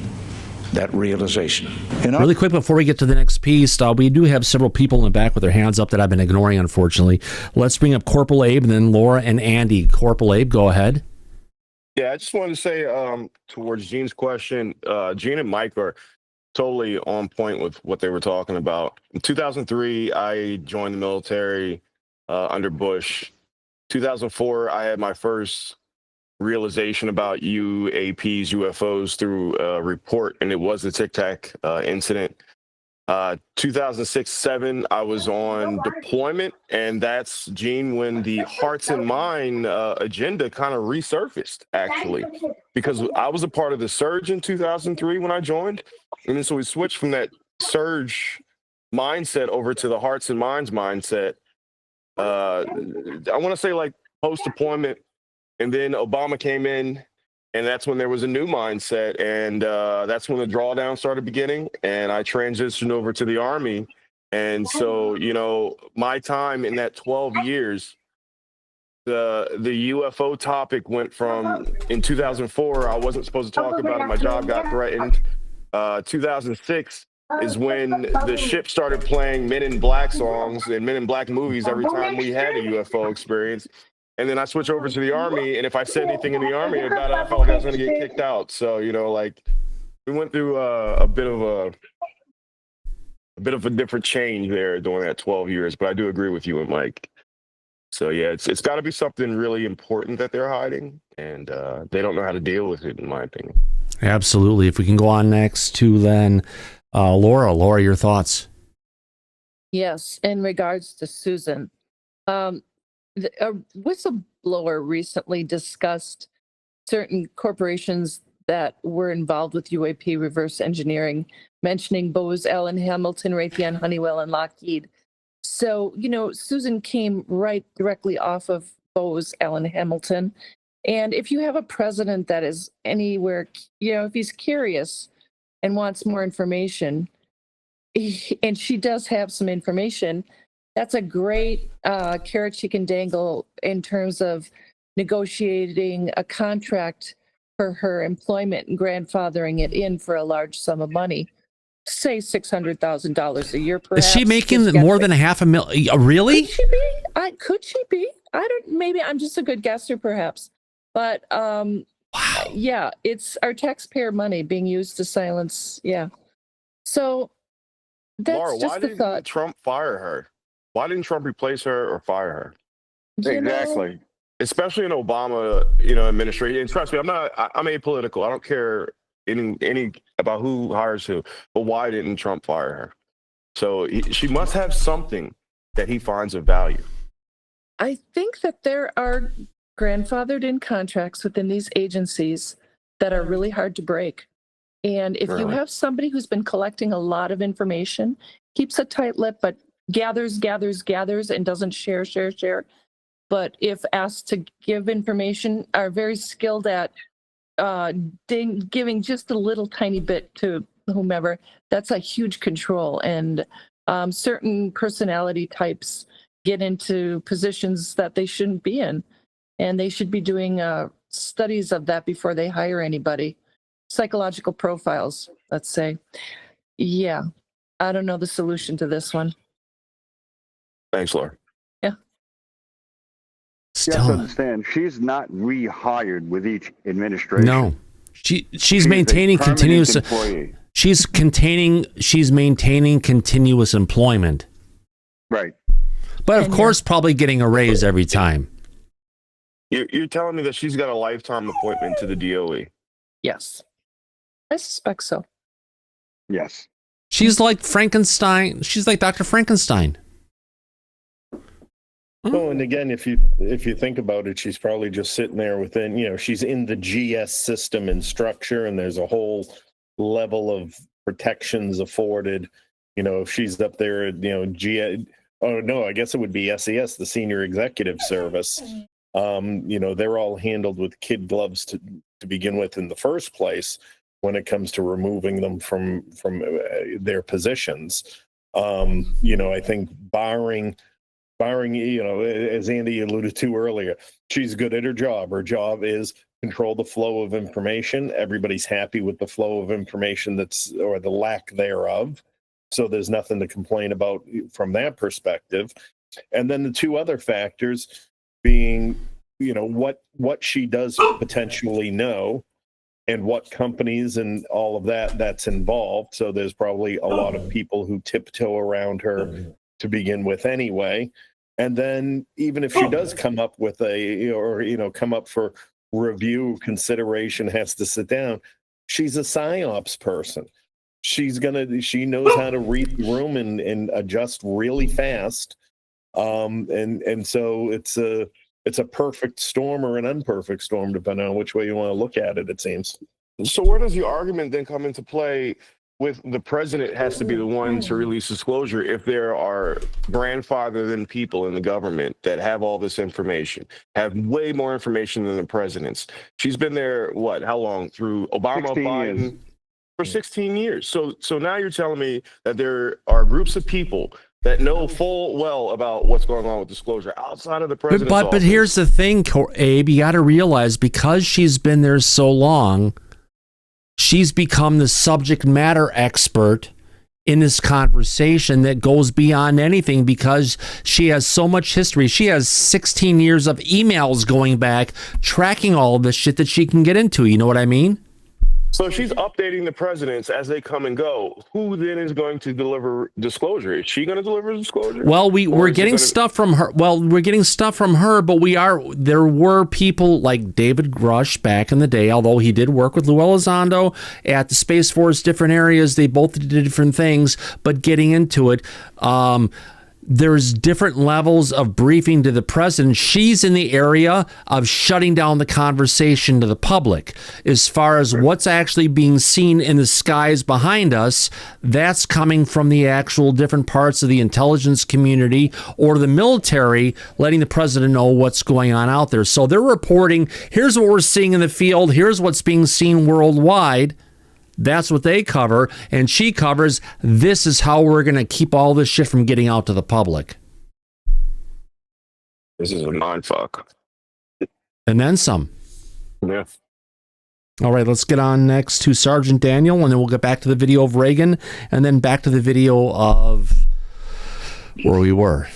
that realization. Really quick before we get to the next piece, we do have several people in the back with their hands up that I've been ignoring, unfortunately. Let's bring up Corporal Abe and then Laura and Andy. Corporal Abe, go ahead. Yeah, I just wanted to say towards Gene's question, Gene and Mike are totally on point with what they were talking about. In 2003, I joined the military under Bush. 2004, I had my first realization about UAPs, UFOs through a report, and it was the Tic Tac incident. 2006-07, I was on deployment, and that's, Gene, when the Hearts and Mind agenda kind of resurfaced, actually, because I was a part of the surge in 2003 when I joined, and then so we switched from that surge mindset over to the Hearts and Minds mindset. I want to say like post-deployment, and then Obama came in, and that's when there was a new mindset, and that's when the drawdown started beginning, and I transitioned over to the Army. And so, you know, my time in that 12 years, the UFO topic went from, in 2004, I wasn't supposed to talk about it, my job got threatened. 2006 is when the ship started playing Men in Black songs and Men in Black movies every time we had a UFO experience. And then I switched over to the Army, and if I said anything in the Army about it, I felt like I was going to get kicked out. So, you know, like, we went through a bit of a different change there during that 12 years. But I do agree with you and Mike. So yeah, it's got to be something really important that they're hiding, and they don't know how to deal with it, in my opinion. Absolutely. If we can go on next to then Laura. Laura, your thoughts? Yes, in regards to Susan. A whistleblower recently discussed certain corporations that were involved with UAP reverse engineering, mentioning Bose, Allen Hamilton, Raytheon, Honeywell, and Lockheed. So, you know, Susan came right directly off of Bose, Allen Hamilton. And if you have a president that is anywhere, you know, if he's curious and wants more information, and she does have some information, that's a great carrot she can dangle in terms of negotiating a contract for her employment and grandfathering it in for a large sum of money. Say $600,000 a year, perhaps. Is she making more than $500,000? Really? Could she be? Could she be? I don't. Maybe I'm just a good guesser, perhaps. But wow. Yeah, it's our taxpayer money being used to silence. Yeah. So that's Laura, just the thought. Why didn't Trump fire her? Why didn't Trump replace her or fire her? Exactly. Especially in Obama, you know, administration. And trust me, I'm apolitical. I don't care any about who hires who. But why didn't Trump fire her? So she must have something that he finds of value. I think that there are grandfathered in contracts within these agencies that are really hard to break. And if you have somebody who's been collecting a lot of information, keeps a tight lip, but gathers, and doesn't share. But if asked to give information, are very skilled at giving just a little tiny bit to whomever, that's a huge control. And certain personality types get into positions that they shouldn't be in. And they should be doing studies of that before they hire anybody. Psychological profiles, let's say. Yeah, I don't know the solution to this one. Thanks, Laura. Yeah. You have to understand, she's not rehired with each administration. No, she's maintaining continuous. Employee. She's maintaining continuous employment. Right. But of course, probably getting a raise every time. You're telling me that she's got a lifetime appointment to the DOE? Yes, I suspect so. Yes. She's like Frankenstein. She's like Dr. Frankenstein. Oh, and again, if you think about it, she's probably just sitting there within, you know, she's in the GS system and structure, and there's a whole level of protections afforded. You know, if she's up there, you know, Oh, no, I guess it would be SES, the Senior Executive Service. They're all handled with kid gloves to begin with in the first place when it comes to removing them from their positions. I think barring, as Andy alluded to earlier, she's good at her job. Her job is control the flow of information. Everybody's happy with the flow of information or the lack thereof. So there's nothing to complain about from that perspective. And then the two other factors being, what she does potentially know and what companies and all of that's involved. So there's probably a lot of people who tiptoe around her to begin with anyway. And then even if she does come up with come up for review, consideration, has to sit down, she's a psyops person. She knows how to read the room and adjust really fast. And so it's a perfect storm or an imperfect storm, depending on which way you want to look at it, it seems. So where does the argument then come into play with the president has to be the one to release disclosure if there are grandfathered in people in the government that have all this information, have way more information than the president's? She's been there, how long? Through Obama, Biden? Years. For 16 years. So now you're telling me that there are groups of people that know full well about what's going on with disclosure outside of the president's office. But here's the thing, Abe, you got to realize because she's been there so long, she's become the subject matter expert in this conversation that goes beyond anything because she has so much history. She has 16 years of emails going back, tracking all of this shit that she can get into. You know what I mean? So she's updating the presidents as they come and go. Who then is going to deliver disclosure? Is she going to deliver disclosure? Well, we're getting stuff from her. Well, we're getting stuff from her, but there were people like David Grush back in the day, although he did work with Lou Elizondo at the Space Force, different areas. They both did different things, but getting into it, there's different levels of briefing to the president. She's in the area of shutting down the conversation to the public. As far as what's actually being seen in the skies behind us, that's coming from the actual different parts of the intelligence community or the military, letting the president know what's going on out there. So they're reporting, here's what we're seeing in the field, here's what's being seen worldwide. That's what they cover, and she covers, this is how we're going to keep all this shit from getting out to the public. This is a mindfuck. And then some. Yeah. All right, let's get on next to Sergeant Daniel, and then we'll get back to the video of Reagan, and then back to the video of where we were.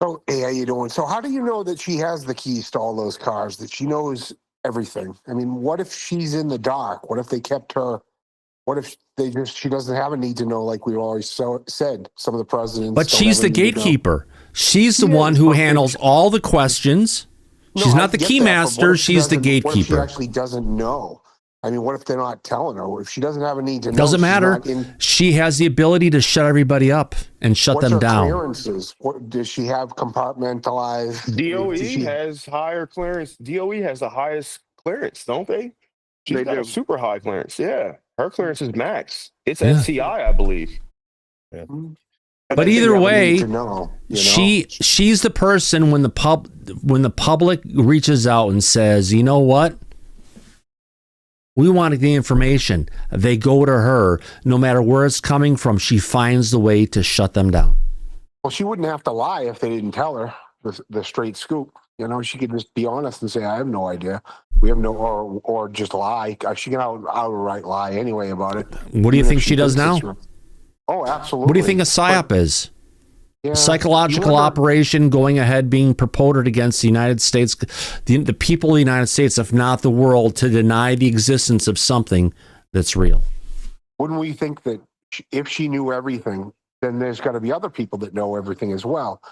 Oh, hey, how you doing? So how do you know that she has the keys to all those cars, that she knows everything? I mean, what if she's in the dark? What if they kept her... What if she doesn't have a need to know, like we always said, some of the presidents. But she's the gatekeeper. She's the one who handles all the questions. She's not the key master. She's the gatekeeper. What if she actually doesn't know? I mean, what if they're not telling her? If she doesn't have a need to know? Doesn't matter. She has the ability to shut everybody up and shut them down. Clearances? Does she have compartmentalized? DOE has higher clearance. DOE has the highest clearance, don't they? She's got a super high clearance. Yeah. Her clearance is max. It's SCI, I believe. Yeah. But either way, she's the person when the public reaches out and says, you know what? We wanted the information. They go to her. No matter where it's coming from, she finds the way to shut them down. Well, she wouldn't have to lie if they didn't tell her the straight scoop. You know, she could just be honest and say, I have no idea. We have no, or just lie. She can outright lie anyway about it. What do you think she does now? Oh, absolutely. What do you think a PSYOP is? Yeah, psychological operation going ahead being purported against the United States, the people of the United States, if not the world, to deny the existence of something that's real. Wouldn't we think that if she knew everything, then there's got to be other people that know everything as well?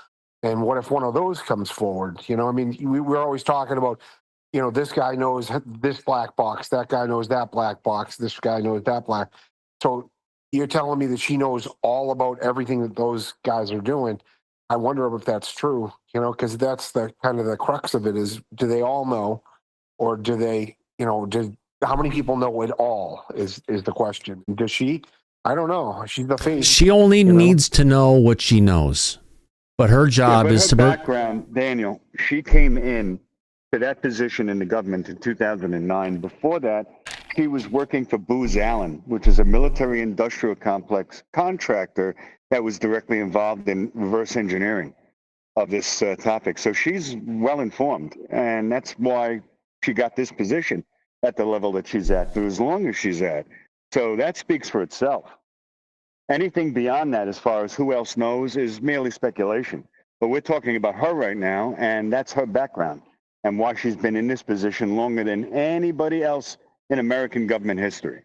And what if one of those comes forward? You know, I mean, we're always talking about, you know, this guy knows this black box, that guy knows that black box, this guy knows that black. So you're telling me that she knows all about everything that those guys are doing. I wonder if that's true, you know, because that's the kind of the crux of it is, do they all know, or do they, you know, how many people know it all is the question. Does she? I don't know. She's the face. She only needs to know what she knows. But her job but is her to background, Daniel, she came in to that position in the government in 2009. Before that, she was working for Booz Allen, which is a military industrial complex contractor that was directly involved in reverse engineering of this topic. So she's well informed, and that's why she got this position at the level that she's at for as long as she's at. So that speaks for itself. Anything beyond that, as far as who else knows, is merely speculation. But we're talking about her right now, and that's her background and why she's been in this position longer than anybody else in American government history.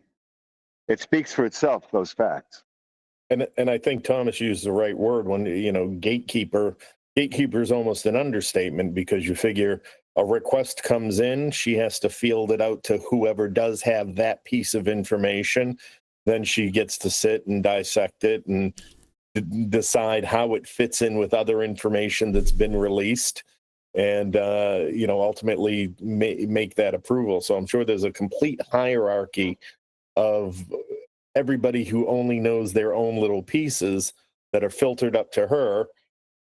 It speaks for itself, those facts. And I think Thomas used the right word when, gatekeeper. Gatekeeper is almost an understatement, because you figure a request comes in, she has to field it out to whoever does have that piece of information. Then she gets to sit and dissect it and decide how it fits in with other information that's been released, and ultimately make that approval. So I'm sure there's a complete hierarchy of everybody who only knows their own little pieces that are filtered up to her.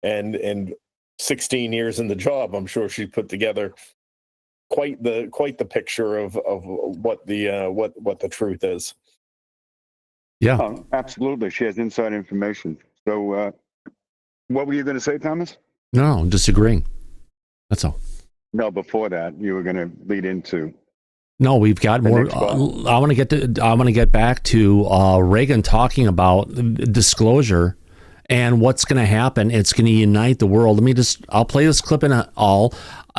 And 16 years in the job, I'm sure she put together quite the picture of what the truth is. Yeah, absolutely. She has inside information. So, what were you going to say, Thomas? No, I'm disagreeing. That's all. No, before that, you were going to lead into. No, we've got more. I want to get back to Reagan talking about disclosure and what's going to happen. It's going to unite the world. I'll play this clip in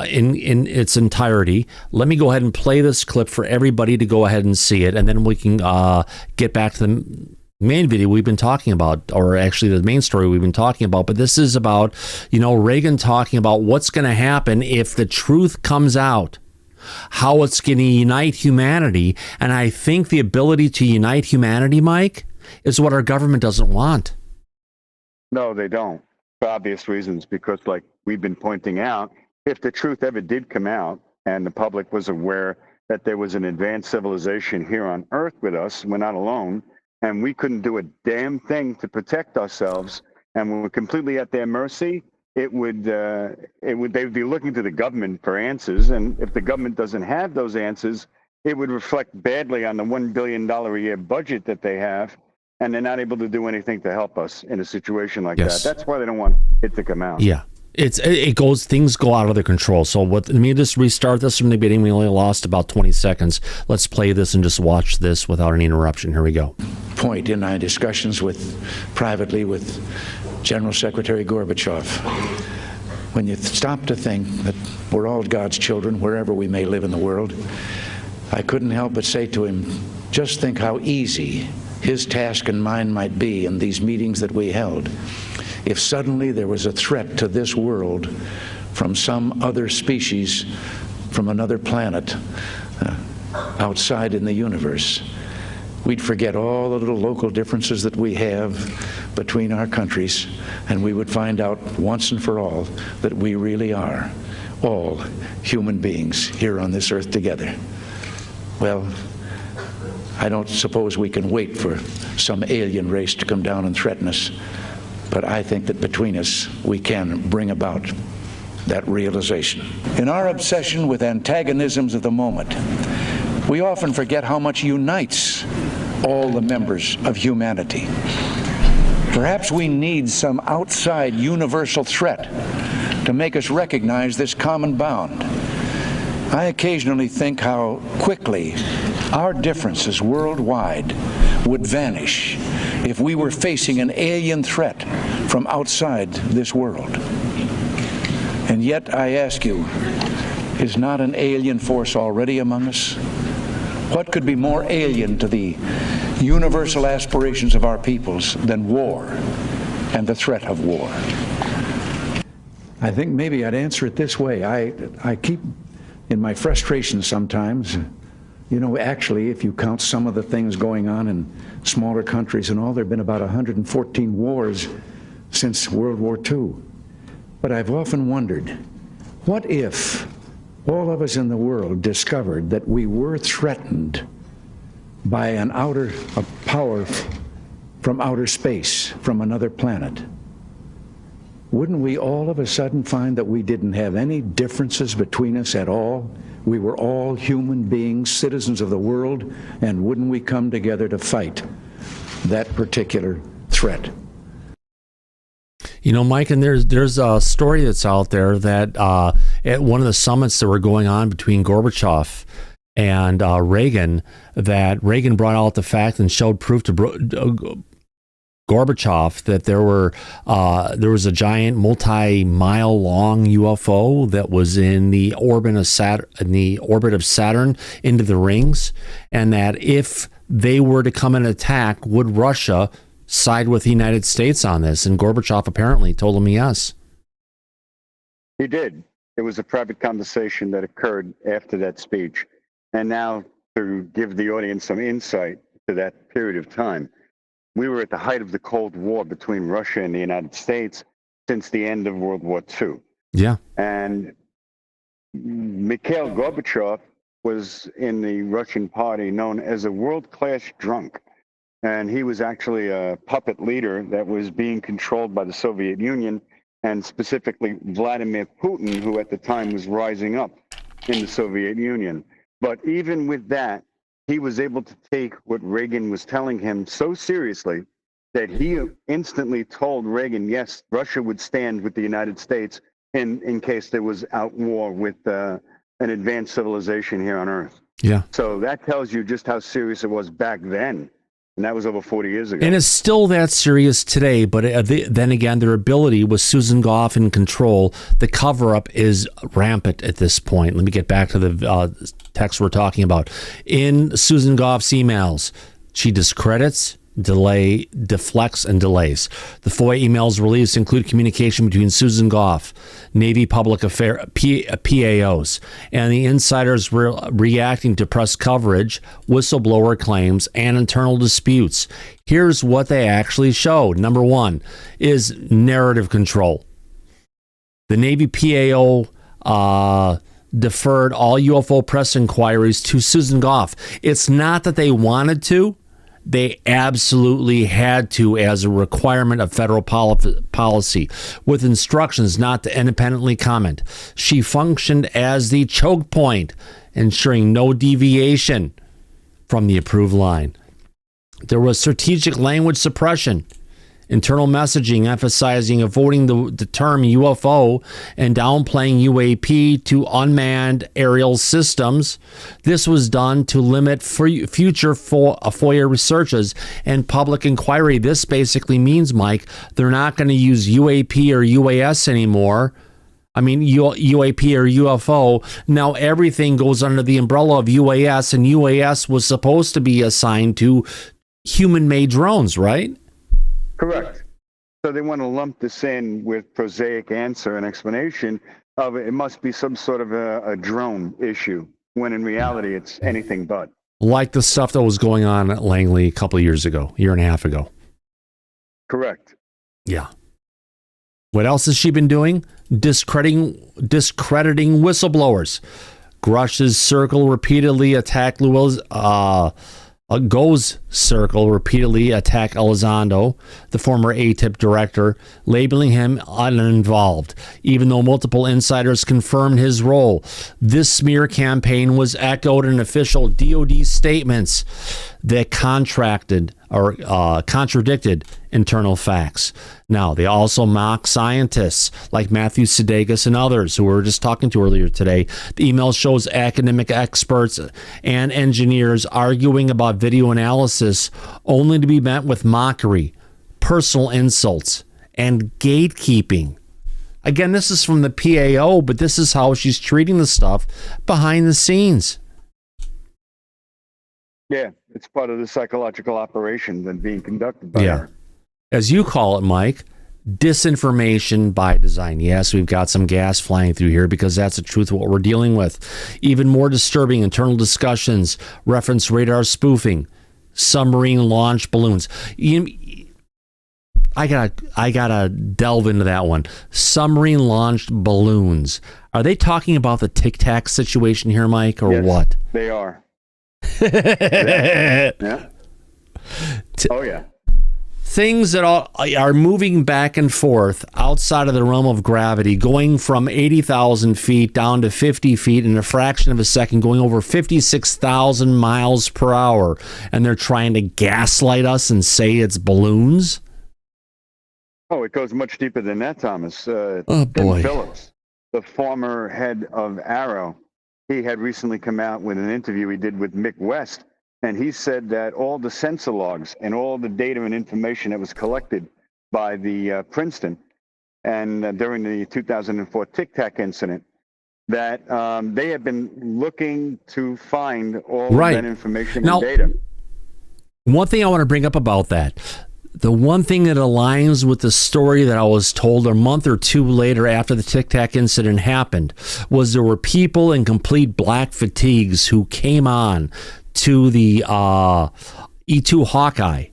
its entirety. Let me go ahead and play this clip for everybody to go ahead and see it, and then we can get back to the main video we've been talking about, or actually the main story we've been talking about. But this is about, Reagan talking about what's going to happen if the truth comes out, how it's going to unite humanity. And I think the ability to unite humanity, Mike, is what our government doesn't want. No, they don't, for obvious reasons, because like we've been pointing out, if the truth ever did come out and the public was aware that there was an advanced civilization here on Earth with us, we're not alone, and we couldn't do a damn thing to protect ourselves, and we were completely at their mercy, they would be looking to the government for answers, and if the government doesn't have those answers, it would reflect badly on the $1 billion a year budget that they have, and they're not able to do anything to help us in a situation like that. That's why they don't want it to come out. Yeah. Things go out of their control. So let me just restart this from the beginning. We only lost about 20 seconds. Let's play this and just watch this without any interruption. Here we go. Point in my discussions privately with General Secretary Gorbachev, when you stop to think that we're all God's children wherever we may live in the world, I couldn't help but say to him, just think how easy his task and mine might be in these meetings that we held if suddenly there was a threat to this world from some other species, from another planet, outside in the universe. We'd forget all the little local differences that we have between our countries, and we would find out once and for all that we really are all human beings here on this earth together. Well, I don't suppose we can wait for some alien race to come down and threaten us, but I think that between us we can bring about that realization. In our obsession with antagonisms of the moment, we often forget how much unites all the members of humanity. Perhaps we need some outside universal threat to make us recognize this common bound. I occasionally think how quickly our differences worldwide would vanish if we were facing an alien threat from outside this world. And yet, I ask you, is not an alien force already among us? What could be more alien to the universal aspirations of our peoples than war and the threat of war? I think maybe I'd answer it this way. I keep, in my frustration sometimes, actually, if you count some of the things going on in smaller countries and all, there have been about 114 wars since World War II. But I've often wondered, what if all of us in the world discovered that we were threatened by a power from outer space, from another planet? wouldn't we all of a sudden find that we didn't have any differences between us at all? We were all human beings, citizens of the world, and wouldn't we come together to fight that particular threat? You know, Mike, and there's a story that's out there that at one of the summits that were going on between Gorbachev and Reagan, that Reagan brought out the fact and showed proof to Gorbachev that there was a giant multi-mile long UFO that was in the orbit of Saturn into the rings, and that if they were to come and attack, would Russia side with the United States on this? And Gorbachev apparently told him yes. He did. It was a private conversation that occurred after that speech. And now, to give the audience some insight to that period of time, we were at the height of the Cold War between Russia and the United States since the end of World War II. Yeah. And Mikhail Gorbachev was in the Russian party known as a world-class drunk. And he was actually a puppet leader that was being controlled by the Soviet Union, and specifically Vladimir Putin, who at the time was rising up in the Soviet Union. But even with that, he was able to take what Reagan was telling him so seriously that he instantly told Reagan, yes, Russia would stand with the United States in case there was out war with an advanced civilization here on Earth. Yeah. So that tells you just how serious it was back then. And that was over 40 years ago. And it's still that serious today, but then again, their ability with Susan Gough in control, the cover-up is rampant at this point. Let me get back to the text we're talking about. In Susan Gough's emails, she discredits, deflects, and delays. The FOIA emails released include communication between Susan Gough, Navy Public Affairs PAOs, and the insiders reacting to press coverage, whistleblower claims, and internal disputes. Here's what they actually showed. Number one is narrative control. The Navy PAO deferred all UFO press inquiries to Susan Gough. It's not that they wanted to. They absolutely had to, as a requirement of federal policy, with instructions not to independently comment. She functioned as the choke point, ensuring no deviation from the approved line. There was strategic language suppression, internal messaging emphasizing avoiding the term UFO and downplaying UAP to unmanned aerial systems. This was done to limit future FOIA researches and public inquiry. This basically means, Mike, they're not going to use UAP or UAS anymore. I mean, UAP or UFO. Now everything goes under the umbrella of UAS, and UAS was supposed to be assigned to human-made drones, right? Correct. So they want to lump this in with prosaic answer and explanation of it must be some sort of a drone issue, when in reality it's anything but. Like the stuff that was going on at Langley a couple of years ago, year and a half ago. Correct. Yeah. What else has she been doing? Discrediting whistleblowers. Grush's circle repeatedly attacked GOUGH'S circle repeatedly attacked Elizondo, the former ATIP director, labeling him uninvolved, even though multiple insiders confirmed his role. This smear campaign was echoed in official DoD statements that contradicted internal facts. Now, they also mock scientists like Matthew Sudeikis and others who we were just talking to earlier today. The email shows academic experts and engineers arguing about video analysis only to be met with mockery, personal insults, and gatekeeping. Again, this is from the PAO, but this is how she's treating the stuff behind the scenes. Yeah, it's part of the psychological operation that's being conducted by her. As you call it, Mike, disinformation by design. Yes, we've got some gas flying through here because that's the truth of what we're dealing with. Even more disturbing, internal discussions reference radar spoofing, submarine launch balloons. I gotta delve into that one. Submarine launched balloons. Are they talking about the Tic Tac situation here, Mike, or what? They are. Yeah. Oh, yeah. things that are moving back and forth outside of the realm of gravity, going from 80,000 feet down to 50 feet in a fraction of a second, going over 56,000 miles per hour, and they're trying to gaslight us and say it's balloons? Oh, it goes much deeper than that, Thomas. Oh, Tim boy. Phillips, the former head of Arrow, he had recently come out with an interview he did with Mick West, and he said that all the sensor logs and all the data and information that was collected by the Princeton and during the 2004 Tic Tac incident, that they have been looking to find all of that information and data. One thing I want to bring up about that, the one thing that aligns with the story that I was told a month or two later after the Tic Tac incident happened, was there were people in complete black fatigues who came on to the E2 Hawkeye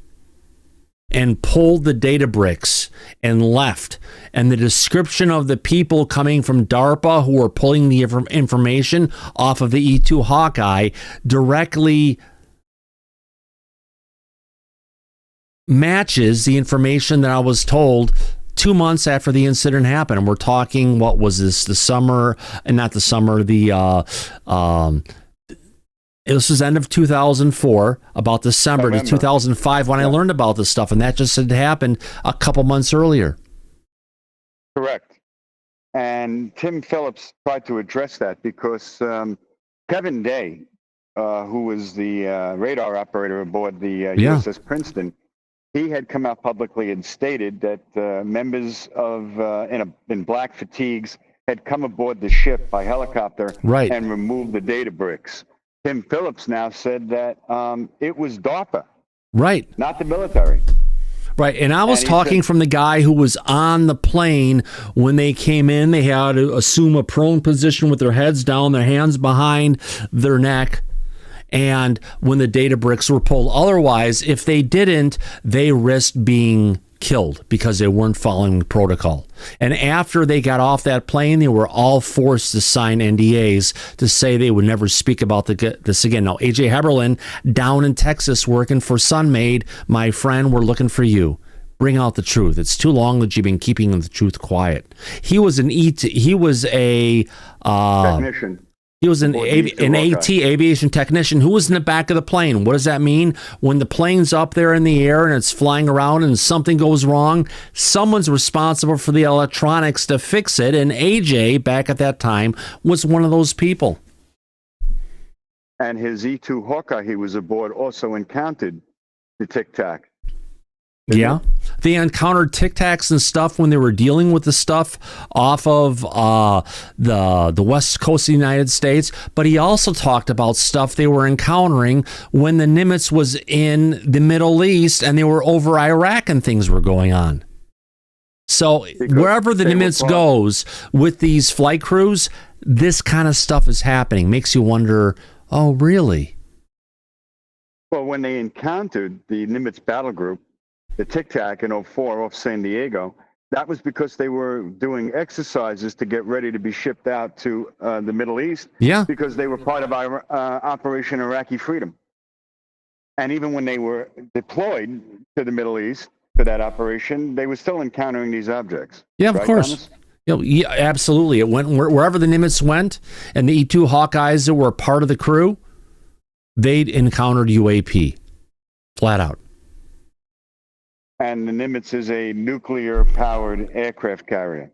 and pulled the data bricks and left. And the description of the people coming from DARPA who were pulling the information off of the E2 Hawkeye directly matches the information that I was told 2 months after the incident happened. And we're talking, what was this, the summer, and not the summer, this was end of 2004, about December to 2005 when I learned about this stuff, and that just had happened a couple months earlier. Correct. And Tim Phillips tried to address that because Kevin Day, who was the radar operator aboard the USS Princeton, he had come out publicly and stated that members of in black fatigues had come aboard the ship by helicopter and removed the data bricks. Tim Phillips now said that it was DARPA, not the military. Right, and I was talking from the guy who was on the plane when they came in. They had to assume a prone position with their heads down, their hands behind their neck, and when the data bricks were pulled. Otherwise, if they didn't, they risked being killed because they weren't following the protocol. And after they got off that plane, they were all forced to sign NDAs to say they would never speak about this again. Now, AJ Heberlin down in Texas working for Sunmade, my friend, we're looking for you. Bring out the truth. It's too long that you've been keeping the truth quiet. He was a technician. He was an AT, aviation technician, who was in the back of the plane. What does that mean? When the plane's up there in the air and it's flying around and something goes wrong, someone's responsible for the electronics to fix it. And AJ, back at that time, was one of those people. And his E2 Hawkeye he was aboard also encountered the Tic Tac. Yeah. They encountered Tic Tacs and stuff when they were dealing with the stuff off of the west coast of the United States. But he also talked about stuff they were encountering when the Nimitz was in the Middle East and they were over Iraq and things were going on. So wherever the Nimitz goes with these flight crews, this kind of stuff is happening. Makes you wonder, oh, really? Well, when they encountered the Nimitz battle group, the Tic Tac in 04 off San Diego, that was because they were doing exercises to get ready to be shipped out to the Middle East. Yeah. Because they were part of Operation Iraqi Freedom. And even when they were deployed to the Middle East for that operation, they were still encountering these objects. Yeah, of course. Yeah, absolutely. It went wherever the Nimitz went, and the E2 Hawkeyes that were part of the crew, they encountered UAP, flat out. And the Nimitz is a nuclear-powered aircraft carrier.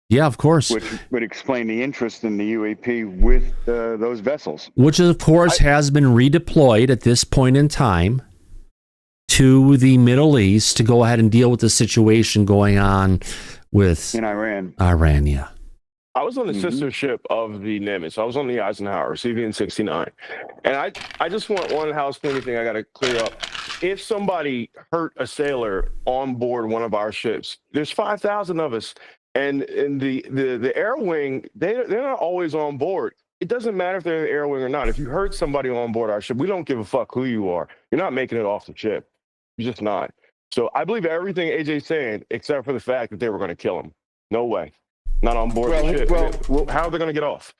Yeah, of course. Which would explain the interest in the UAP with those vessels. Which, of course, has been redeployed at this point in time to the Middle East to go ahead and deal with the situation going on with... in Iran. Iran, yeah. I was on the sister ship of the Nimitz. I was on the Eisenhower, CVN 69. And I just want one house cleaning thing I got to clear up. If somebody hurt a sailor on board one of our ships, there's 5,000 of us. And in the air wing, they're not always on board. It doesn't matter if they're in the air wing or not. If you hurt somebody on board our ship, we don't give a fuck who you are. You're not making it off the ship. You're just not. So I believe everything AJ's saying, except for the fact that they were going to kill him. No way. Not on board the ship. Well, how are they going to get off?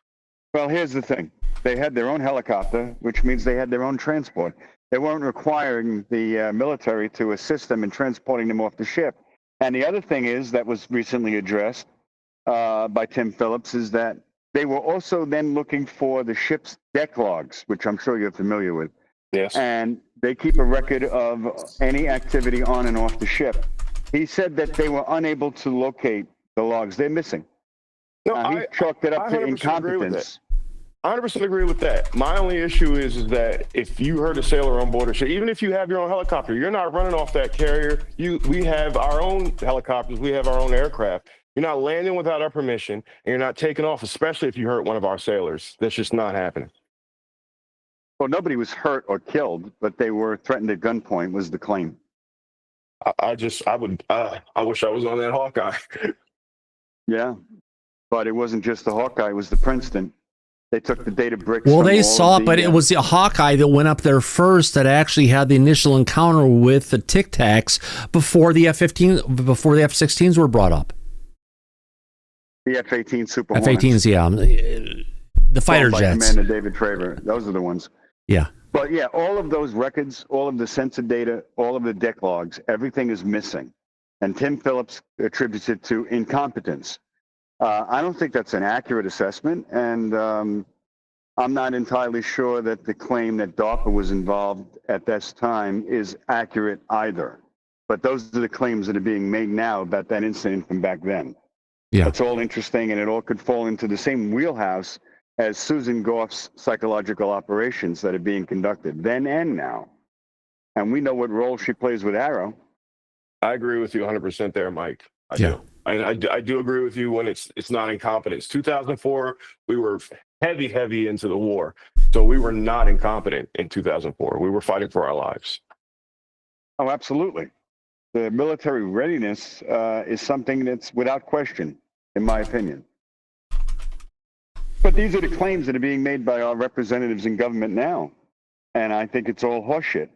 Well, here's the thing. They had their own helicopter, which means they had their own transport. They weren't requiring the military to assist them in transporting them off the ship. And the other thing is that was recently addressed by Tim Phillips is that they were also then looking for the ship's deck logs, which I'm sure you're familiar with. Yes. And they keep a record of any activity on and off the ship. He said that they were unable to locate the logs. They're missing. No, he chalked it up to 100% incompetence. I 100% agree with that. My only issue is that if you hurt a sailor on board a ship, even if you have your own helicopter, you're not running off that carrier. We have our own helicopters. We have our own aircraft. You're not landing without our permission, and you're not taking off, especially if you hurt one of our sailors. That's just not happening. Well, nobody was hurt or killed, but they were threatened at gunpoint was the claim. I wish I was on that Hawkeye. Yeah, but it wasn't just the Hawkeye, it was the Princeton. They took the data bricks. Well, they saw it, but it was the Hawkeye that went up there first that actually had the initial encounter with the Tic Tacs before the F-16s were brought up. The F-18 Super F-18s, yeah. The fighter jets. Commander David Traver. Those are the ones. Yeah. But yeah, all of those records, all of the sensor data, all of the deck logs, everything is missing. And Tim Phillips attributes it to incompetence. I don't think that's an accurate assessment, and I'm not entirely sure that the claim that DARPA was involved at this time is accurate either. But those are the claims that are being made now about that incident from back then. Yeah. It's all interesting, and it all could fall into the same wheelhouse as Susan Gough's psychological operations that are being conducted then and now. And we know what role she plays with Arrow. I agree with you 100% there, Mike. I do. I do agree with you when it's not incompetence. 2004, we were heavy into the war. So we were not incompetent in 2004. We were fighting for our lives. Oh, absolutely. The military readiness is something that's without question, in my opinion. But these are the claims that are being made by our representatives in government now. And I think it's all horseshit.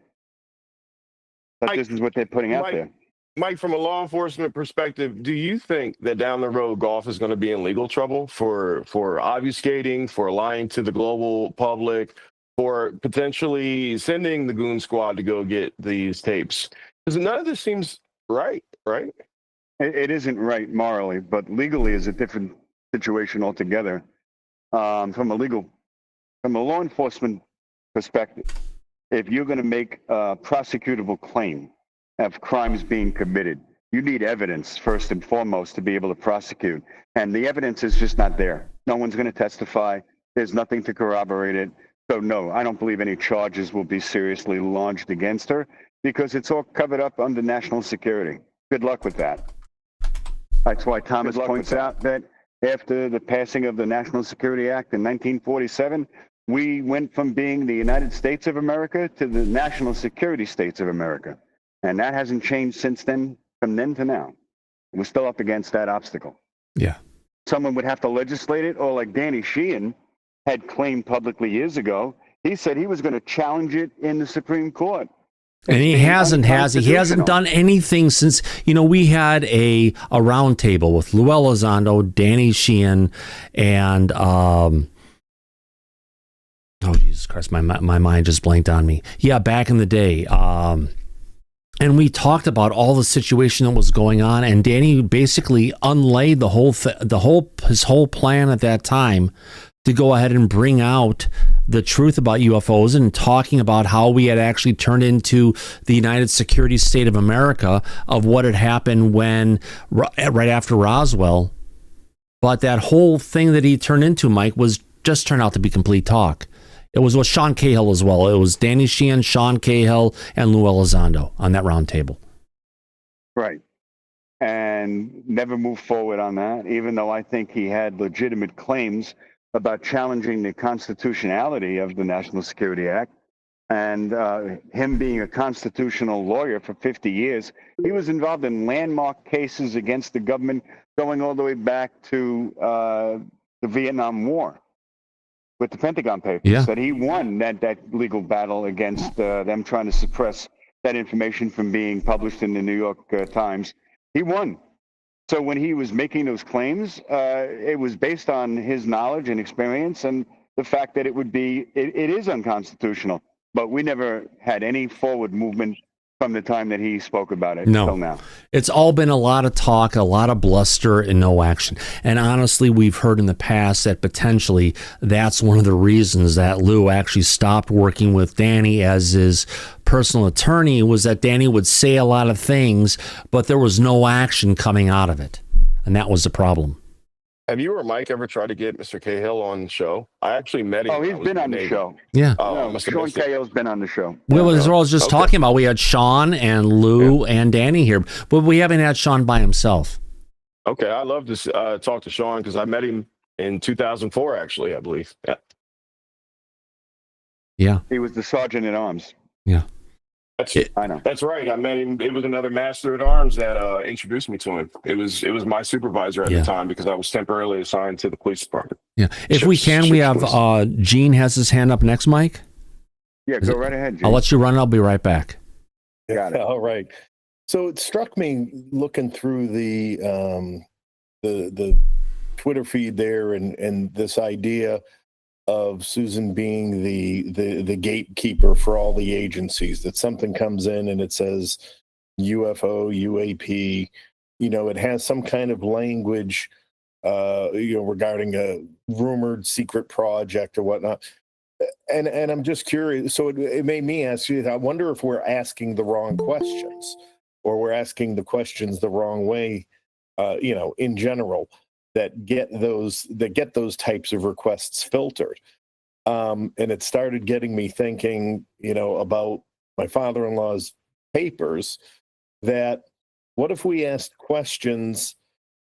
But this is what they're putting out there. Mike, from a law enforcement perspective, do you think that down the road Gough is going to be in legal trouble for obfuscating, for lying to the global public, for potentially sending the goon squad to go get these tapes? Because none of this seems right? It isn't right morally, but legally is a different situation altogether. From a law enforcement perspective, if you're going to make a prosecutable claim of crimes being committed, you need evidence first and foremost to be able to prosecute. And the evidence is just not there. No one's going to testify. There's nothing to corroborate it. So no, I don't believe any charges will be seriously launched against her because it's all covered up under national security. Good luck with that. That's why Thomas points out that after the passing of the National Security Act in 1947, we went from being the United States of America to the National Security States of America. And that hasn't changed since then, from then to now. We're still up against that obstacle. Yeah. Someone would have to legislate it, or like Danny Sheehan had claimed publicly years ago, he said he was going to challenge it in the Supreme Court. And he hasn't, has he? He hasn't done anything since, we had a round table with Lou Elizondo, Danny Sheehan, and, oh, Jesus Christ, my mind just blanked on me. Yeah, back in the day. And we talked about all the situation that was going on, and Danny basically unlaid his whole plan at that time to go ahead and bring out the truth about UFOs and talking about how we had actually turned into the United Security State of America of what had happened when right after Roswell. But that whole thing that he turned into, Mike, was just turned out to be complete talk. It was with Sean Cahill as well. It was Danny Sheehan, Sean Cahill, and Lou Elizondo on that round table. Right. And never moved forward on that, even though I think he had legitimate claims about challenging the constitutionality of the National Security Act. And him being a constitutional lawyer for 50 years, he was involved in landmark cases against the government going all the way back to the Vietnam War. With the Pentagon Papers, that he won that legal battle against them trying to suppress that information from being published in the New York Times. He won. So when he was making those claims, it was based on his knowledge and experience, and the fact that it is unconstitutional. But we never had any forward movement from the time that he spoke about it No. till now. It's all been a lot of talk, a lot of bluster, and no action. And honestly, we've heard in the past that potentially that's one of the reasons that Lou actually stopped working with Danny as his personal attorney, was that Danny would say a lot of things, but there was no action coming out of it. And that was the problem. Have you or Mike ever tried to get Mr. Cahill on the show? I actually met him. Oh, he's been on the show. Yeah. Oh, No, Sean Cahill's been on the show. Well, that's what I was just talking about. We had Sean and Lou and Danny here, but we haven't had Sean by himself. Okay, I'd love to talk to Sean because I met him in 2004, actually, I believe. Yeah. Yeah. He was the sergeant at arms. Yeah. I know. That's right. I met him. It was another master at arms that introduced me to him. It was my supervisor at the time because I was temporarily assigned to the police department. Yeah. If we can, we have Gene has his hand up next, Mike. Yeah, go right ahead, Gene. I'll let you run. I'll be right back. Got it. All right. So it struck me looking through the Twitter feed there and this idea of Susan being the gatekeeper for all the agencies, that something comes in and it says UFO, UAP, it has some kind of language, regarding a rumored secret project or whatnot. And I'm just curious. So it made me ask you, I wonder if we're asking the wrong questions or we're asking the questions the wrong way, in general, that get those types of requests filtered. And it started getting me thinking, about my father-in-law's papers, that what if we asked questions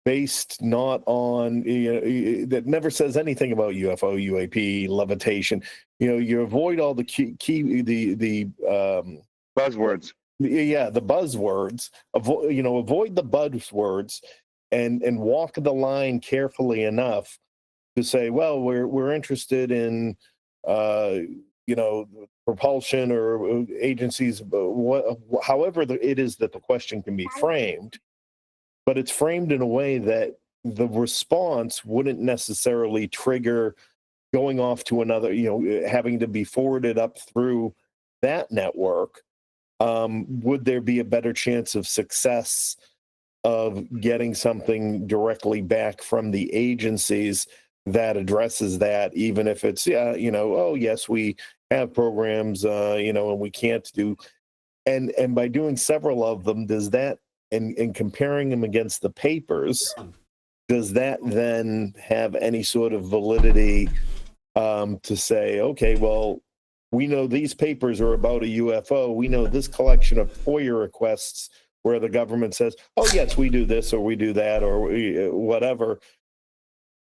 based not on, that never says anything about UFO, UAP, levitation. You avoid all the buzzwords. Yeah, the buzzwords. Avoid the buzzwords and walk the line carefully enough to say, well, we're interested in propulsion or agencies, however it is that the question can be framed. But it's framed in a way that the response wouldn't necessarily trigger going off to another, having to be forwarded up through that network. Would there be a better chance of success of getting something directly back from the agencies that addresses that, even if it's, oh, yes, we have programs, and we can't do. And by doing several of them, does that, and comparing them against the papers, does that then have any sort of validity to say, okay, well, we know these papers are about a UFO. We know this collection of FOIA requests where the government says, oh, yes, we do this or we do that or whatever.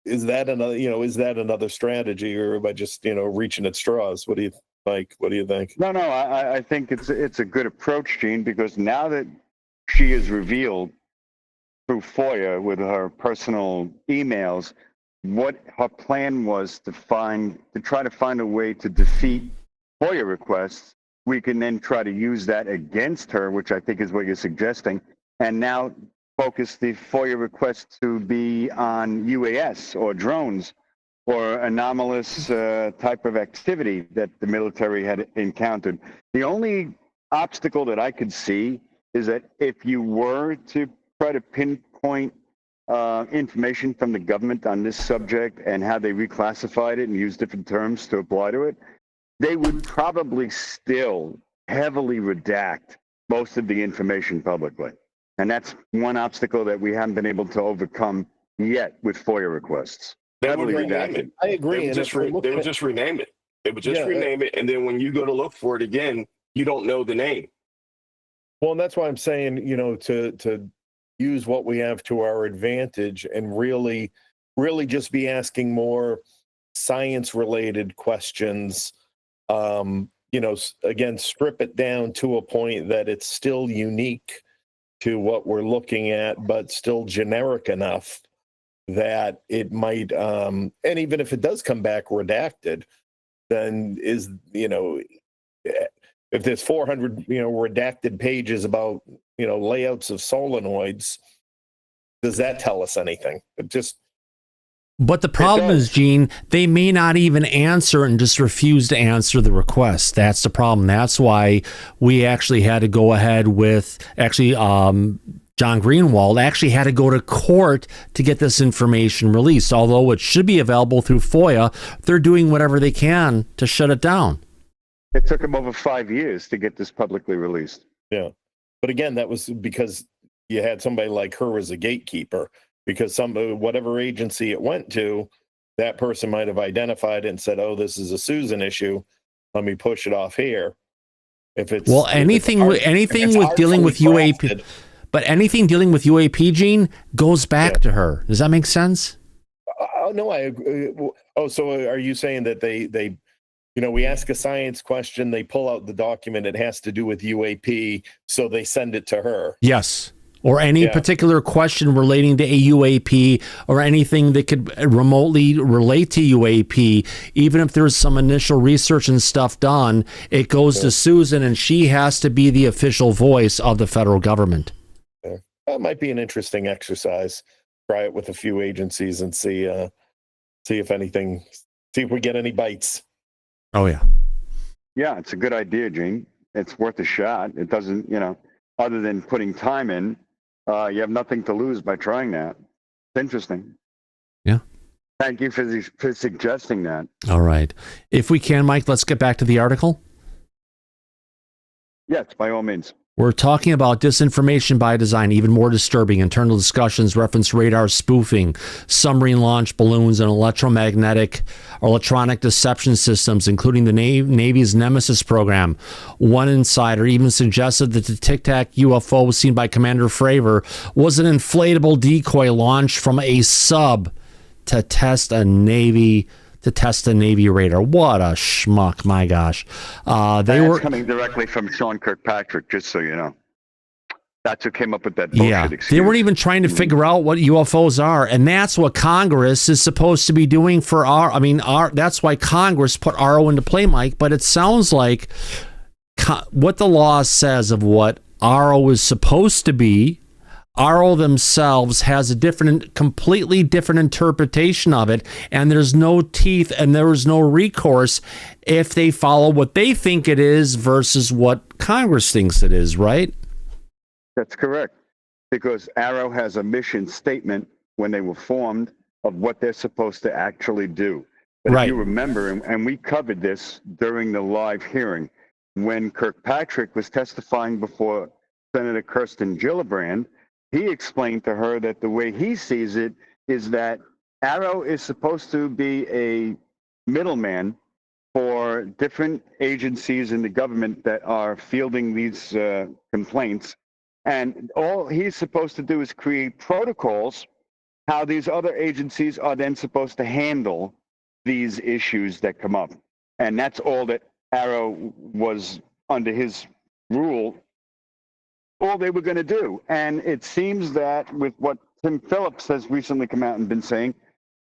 Is that another strategy, or am I just, reaching at straws? What do you like? What do you think? No, I think it's a good approach, Gene, because now that she is revealed through FOIA with her personal emails what her plan was to try to find a way to defeat FOIA requests. We can then try to use that against her, which I think is what you're suggesting, and now focus the FOIA requests to be on UAS or drones or anomalous type of activity that the military had encountered. The only obstacle that I could see is that if you were to try to pinpoint information from the government on this subject and how they reclassified it and use different terms to apply to it, they would probably still heavily redact most of the information publicly. And that's one obstacle that we haven't been able to overcome yet with FOIA requests. They would rename it. I agree. They would just rename it. They would just rename it. And then when you go to look for it again, you don't know the name. Well, and that's why I'm saying, to use what we have to our advantage and really just be asking more science-related questions. Again, strip it down to a point that it's still unique to what we're looking at, but still generic enough that it might, and even if it does come back redacted, then if there's 400, redacted pages about, layouts of solenoids, does that tell us anything? But the problem is, Gene, they may not even answer and just refuse to answer the request. That's the problem. That's why we actually had to go ahead with John Greenwald actually had to go to court to get this information released. Although it should be available through FOIA, they're doing whatever they can to shut it down. It took him over 5 years to get this publicly released. Yeah. But again, that was because you had somebody like her as a gatekeeper, because whatever agency it went to, that person might have identified it and said, oh, this is a Susan issue. Let me push it off here. If it's anything with dealing with UAP, but anything dealing with UAP, Gene, goes back to her. Does that make sense? Oh, no, I agree. Oh, so are you saying that they we ask a science question, they pull out the document, it has to do with UAP, so they send it to her? Yes. Or any particular question relating to a UAP or anything that could remotely relate to UAP, even if there's some initial research and stuff done, it goes to Susan, and she has to be the official voice of the federal government. Yeah. That might be an interesting exercise. Try it with a few agencies and see if we get any bites. Oh, yeah. Yeah, it's a good idea, Gene. It's worth a shot. It doesn't, other than putting time in, you have nothing to lose by trying that. It's interesting. Yeah. Thank you for suggesting that. All right. If we can, Mike, let's get back to the article. Yes, by all means. We're talking about disinformation by design. Even more disturbing, internal discussions reference radar spoofing, submarine launch balloons, and electronic deception systems, including the Navy's Nemesis program. One insider even suggested that the Tic Tac UFO seen by Commander Fravor was an inflatable decoy launched from a sub to test a Navy radar. What a schmuck, my gosh. They were coming directly from Sean Kirkpatrick, just so you know. That's who came up with that bullshit excuse. They weren't even trying to figure out what UFOs are, and that's what Congress is supposed to be doing for that's why Congress put RO into play, Mike, but it sounds like what the law says of what RO is supposed to be, RO themselves has a completely different interpretation of it, and there's no teeth and there's no recourse if they follow what they think it is versus what Congress thinks it is, right? That's correct, because Arrow has a mission statement when they were formed of what they're supposed to actually do. But if you remember, and we covered this during the live hearing, when Kirkpatrick was testifying before Senator Kirsten Gillibrand, he explained to her that the way he sees it is that Arrow is supposed to be a middleman for different agencies in the government that are fielding these complaints. And all he's supposed to do is create protocols, how these other agencies are then supposed to handle these issues that come up. And that's all that Arrow was under his rule, all they were going to do. And it seems that with what Tim Phillips has recently come out and been saying,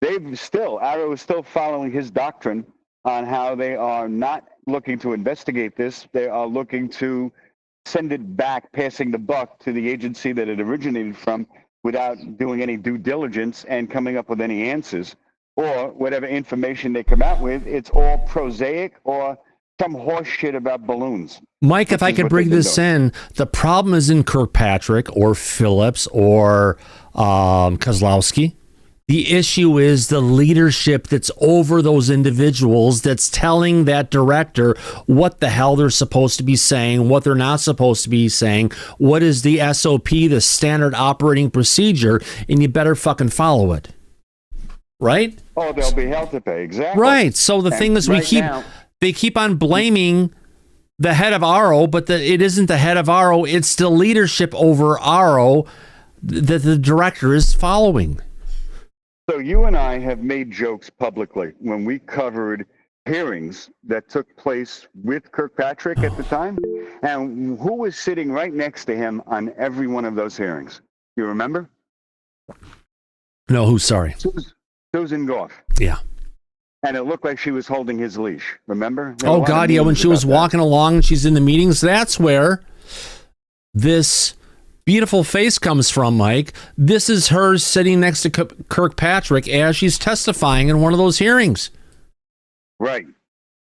Arrow is still following his doctrine on how they are not looking to investigate this. They are looking to send it back, passing the buck to the agency that it originated from without doing any due diligence and coming up with any answers. Or whatever information they come out with, it's all prosaic or some horse shit about balloons. Mike, if I could bring this in, the problem is in Kirkpatrick or Phillips or Kozlowski. The issue is the leadership that's over those individuals that's telling that director what the hell they're supposed to be saying, what they're not supposed to be saying, what is the SOP, the standard operating procedure, and you better fucking follow it. Right? Oh, they'll be held to pay. Exactly. Right. So the thing is, they keep on blaming the head of RO, but it isn't the head of RO. It's the leadership over RO that the director is following. So you and I have made jokes publicly when we covered hearings that took place with Kirkpatrick at the time. And who was sitting right next to him on every one of those hearings? You remember? No, who's sorry? Susan Gough. Yeah. And it looked like she was holding his leash. Remember? Oh, God, yeah. When she was walking along and she's in the meetings, that's where this beautiful face comes from, Mike. This is her sitting next to Kirkpatrick as she's testifying in one of those hearings. Right.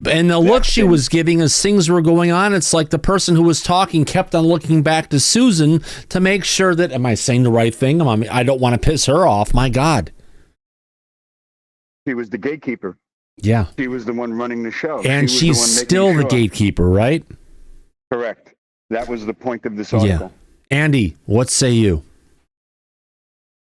And the look she was giving as things were going on, it's like the person who was talking kept on looking back to Susan to make sure that, am I saying the right thing? I don't want to piss her off. My God. She was the gatekeeper. Yeah. She was the one running the show. And she's still the gatekeeper, right? Correct. That was the point of this article. Yeah. Andy, what say you?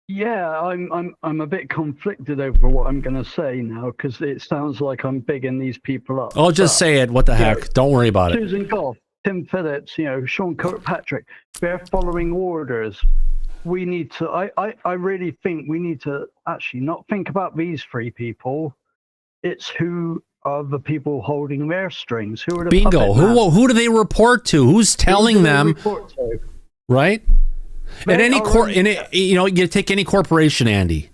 Yeah, I'm a bit conflicted over what I'm going to say now because it sounds like I'm bigging these people up. Oh, just say it. What the heck? Don't worry about it. Susan Gough, Tim Phillips, Sean Kirkpatrick, they're following orders. We need to. I really think we need to actually not think about these three people. It's who are the people holding their strings. Who are the bingo? Who do they report to? Who's telling them? Right. At any you take any corporation, Andy.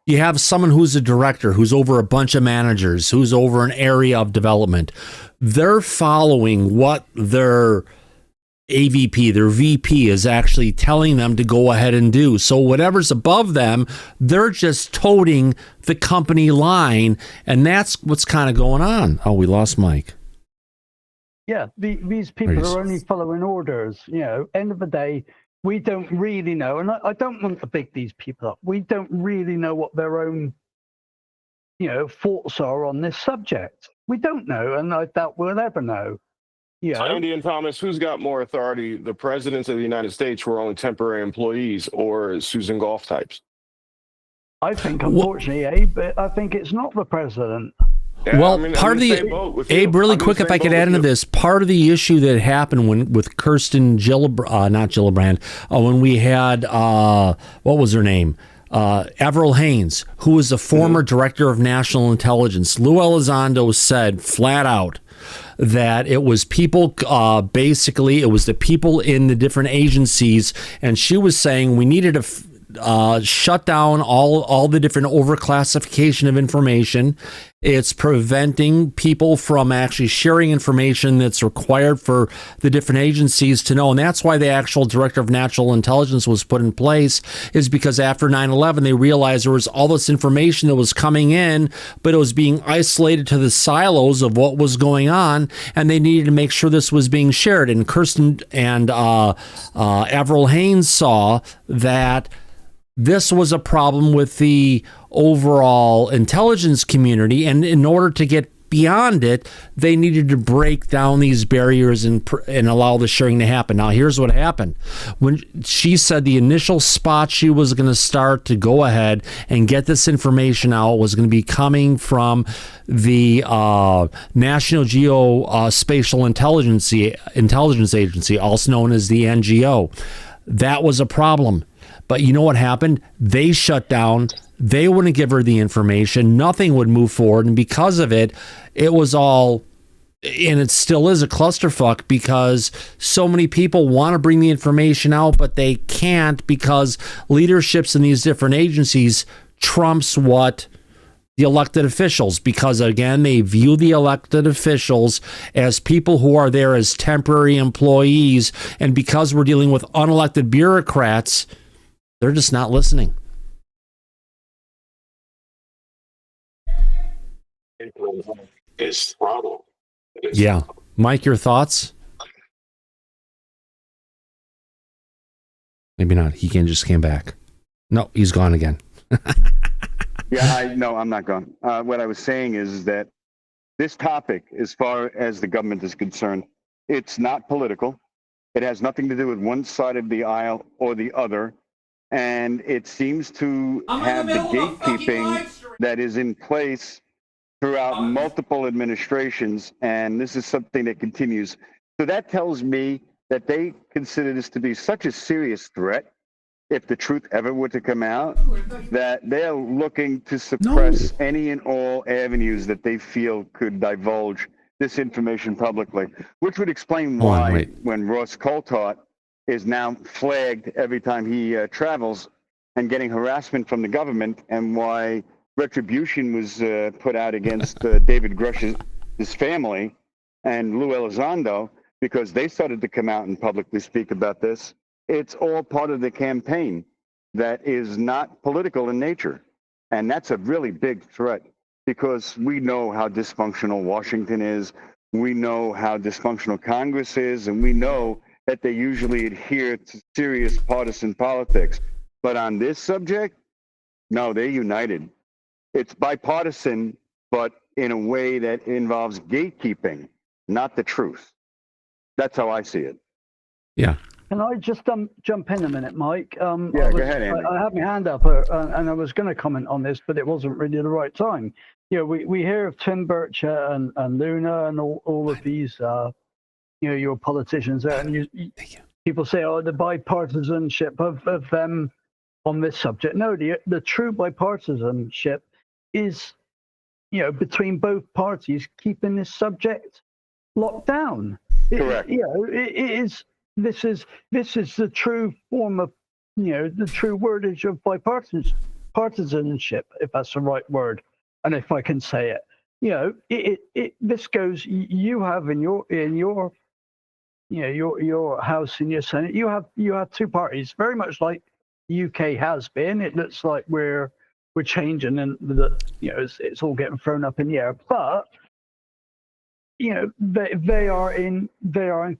You have someone who's a director, who's over a bunch of managers, who's over an area of development. They're following what their AVP, their VP is actually telling them to go ahead and do. So whatever's above them, they're just toting the company line, and that's what's kind of going on. Oh, we lost Mike. Yeah, these people are only following orders. End of the day, we don't really know, and I don't want to big these people up. We don't really know what their own, thoughts are on this subject. We don't know, and I doubt we'll ever know. So Andy and Thomas, who's got more authority? The presidents of the United States, who are only temporary employees, or Susan Gough types? I think, unfortunately, Abe, I think it's not the president. Yeah, well, part of the Abe, really quick, if I could add into this, part of the issue that happened with Kirsten Gillibrand, when we had what was her name? Avril Haines, who was the former director of national intelligence. Lou Elizondo said flat out that it was people, basically, it was the people in the different agencies, and she was saying we needed to shut down all the different overclassification of information. It's preventing people from actually sharing information that's required for the different agencies to know. And that's why the actual director of national intelligence was put in place, is because after 9/11, they realized there was all this information that was coming in, but it was being isolated to the silos of what was going on. And they needed to make sure this was being shared. And Kirsten and Avril Haines saw that this was a problem with the overall intelligence community, and in order to get beyond it, they needed to break down these barriers and allow the sharing to happen. Now, here's what happened. When she said the initial spot she was going to start to go ahead and get this information out was going to be coming from the National Geospatial Intelligence Agency, also known as the NGO. That was a problem. But you know what happened? They shut down. They wouldn't give her the information. Nothing would move forward. And because of it, it was all, and it still is, a clusterfuck, because so many people want to bring the information out, but they can't because leaderships in these different agencies trumps what the elected officials, because again, they view the elected officials as people who are there as temporary employees. And because we're dealing with unelected bureaucrats, they're just not listening. It's problem. Yeah. Mike, your thoughts? Maybe not. He just came back. No, he's gone again. No, I'm not gone. What I was saying is that this topic, as far as the government is concerned, it's not political. It has nothing to do with one side of the aisle or the other. And it seems to have the gatekeeping that is in place throughout multiple administrations. And this is something that continues. So that tells me that they consider this to be such a serious threat, if the truth ever were to come out, that they're looking to suppress any and all avenues that they feel could divulge this information publicly, which would explain why when Ross Coulthart is now flagged every time he travels and getting harassment from the government, and why retribution was put out against David Grush's family and Lou Elizondo, because they started to come out and publicly speak about this. it's all part of the campaign that is not political in nature. And that's a really big threat because we know how dysfunctional Washington is. We know how dysfunctional Congress is, and we know that they usually adhere to serious partisan politics. But on this subject, no, they're united. It's bipartisan, but in a way that involves gatekeeping, not the truth. That's how I see it. Yeah. Can I just jump in a minute, Mike? Yeah, go ahead, Andy. I had my hand up, and I was going to comment on this, but it wasn't really the right time. You know, we hear of Tim Burchett and Luna and all of these, you know, your politicians there, and people say, oh, the bipartisanship of them on this subject. No, the true bipartisanship is, you know, between both parties keeping this subject locked down. Correct. You know, it is. This is the true form of, you know, the true wordage of bipartisanship, if that's the right word, and if I can say it. You know, this goes. You have in your you know, your House and your Senate. You have two parties, very much like the UK has been. It looks like we're changing, and you know, it's all getting thrown up in the air, but. You know, they are in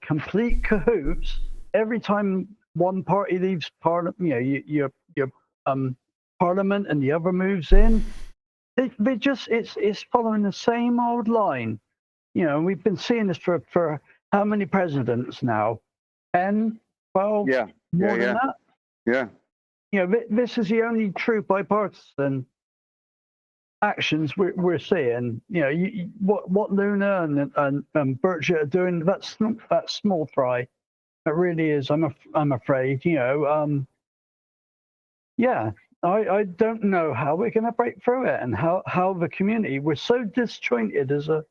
complete cahoots. Every time one party leaves parliament, you know, your parliament, and the other moves in, they just it's following the same old line. You know, and we've been seeing this for how many presidents now? 10, 12, more than that. Yeah. You know, this is the only true bipartisan actions we're seeing. You know, what Luna and Burchett are doing, that's small fry. It really is. I'm afraid. You know, yeah. I don't know how we're going to break through it, and how the community, we're so disjointed as a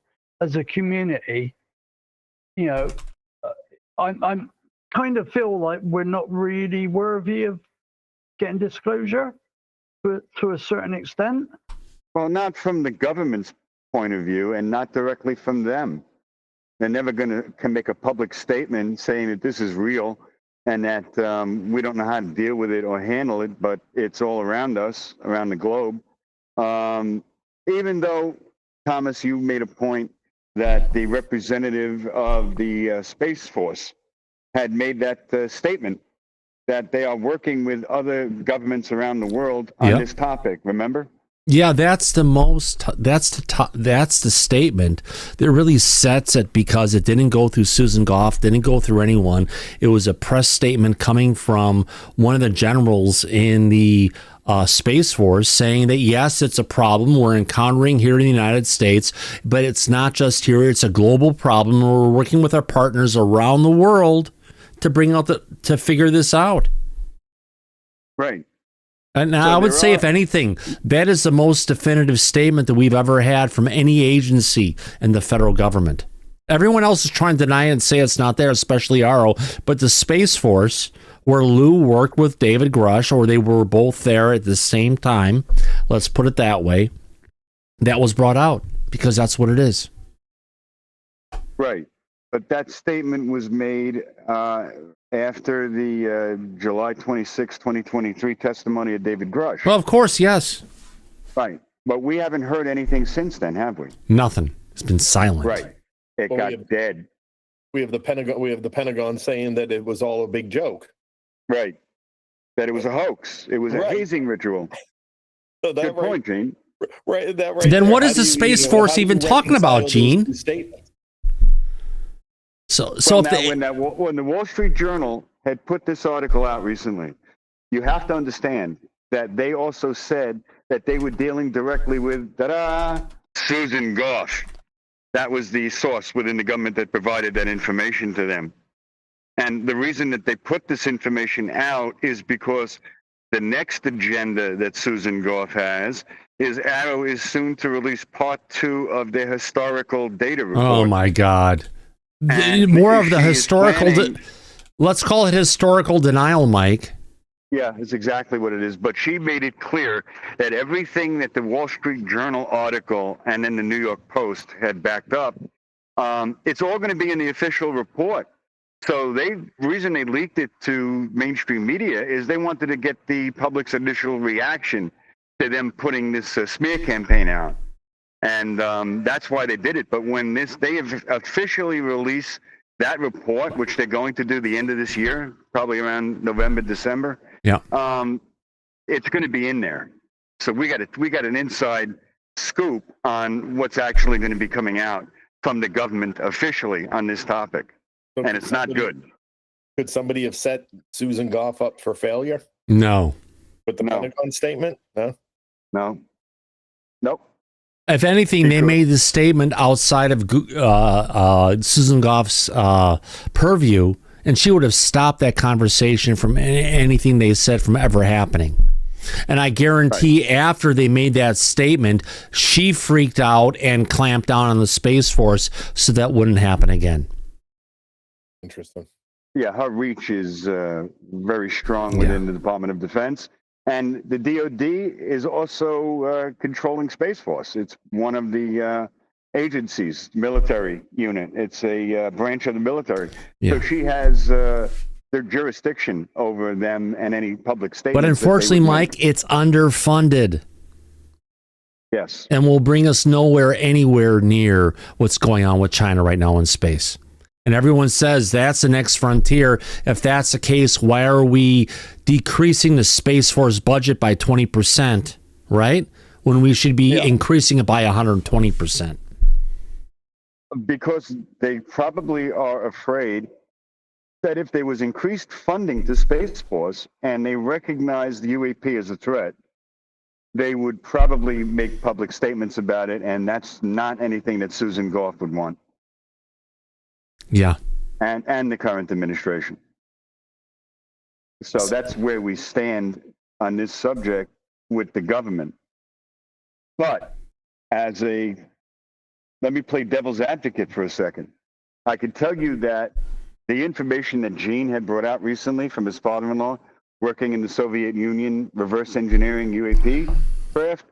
community. You know, I'm kind of feel like we're not really worthy of getting disclosure to a certain extent. Well, not from the government's point of view, and not directly from them. They're never going to make a public statement saying that this is real and that we don't know how to deal with it or handle it, but it's all around us, around the globe. Even though, Thomas, you made a point that the representative of the Space Force had made that statement that they are working with other governments around the world on this topic, remember? Yeah, that's the statement that really sets it, because it didn't go through Susan Gough, didn't go through anyone. It was a press statement coming from one of the generals in the Space Force saying that, yes, it's a problem we're encountering here in the United States, but it's not just here, it's a global problem. We're working with our partners around the world to bring out to figure this out. Right. And I would say, if anything, that is the most definitive statement that we've ever had from any agency in the federal government. Everyone else is trying to deny it and say it's not there, especially ARO. But the Space Force, where Lou worked with David Grush, or they were both there at the same time, let's put it that way, that was brought out, because that's what it is. Right. But that statement was made after the July 26, 2023 testimony of David Grush. Well, of course, yes. Right. But we haven't heard anything since then, have we? Nothing. It's been silent. Right. It got dead. We have the Pentagon saying that it was all a big joke. Right. That it was a hoax. It was a hazing ritual. So good point, Gene. Right. Then what is the Space Force even talking about, Gene? When the Wall Street Journal had put this article out recently, you have to understand that they also said that they were dealing directly with Susan Gough. That was the source within the government that provided that information to them. And the reason that they put this information out is because the next agenda that Susan Gough has is ARO is soon to release part 2 of their historical data report. Oh my God. More of the historical, let's call it historical denial, Mike. Yeah, it's exactly what it is. But she made it clear that everything that the Wall Street Journal article and then the New York Post had backed up, it's all going to be in the official report. So reason they leaked it to mainstream media is they wanted to get the public's initial reaction to them putting this smear campaign out. And that's why they did it. But when they have officially released that report, which they're going to do the end of this year, probably around November, December, yeah, it's going to be in there. So we got an inside scoop on what's actually going to be coming out from the government officially on this topic. So and it's not good. Could somebody have set Susan Gough up for failure No. with the Pentagon statement? No. No. Nope. If anything, they made the statement outside of Susan Gough's purview, and she would have stopped that conversation from anything they said from ever happening. And I guarantee after they made that statement, she freaked out and clamped down on the Space Force so that wouldn't happen again. Interesting. Yeah, her reach is very strong within the Department of Defense. And the DOD is also controlling Space Force. It's one of the agencies, military unit. It's a branch of the military. Yeah. So she has their jurisdiction over them and any public statements. But unfortunately, Mike, it's underfunded. Yes. And will bring us anywhere near what's going on with China right now in space. And everyone says that's the next frontier. If that's the case, why are we decreasing the Space Force budget by 20%, right? When we should be increasing it by 120%. Because they probably are afraid that if there was increased funding to Space Force and they recognized the UAP as a threat, they would probably make public statements about it, and that's not anything that Susan Gough would want. Yeah. And the current administration. So that's where we stand on this subject with the government. But let me play devil's advocate for a second. I can tell you that the information that Gene had brought out recently from his father-in-law working in the Soviet Union, reverse engineering UAP craft,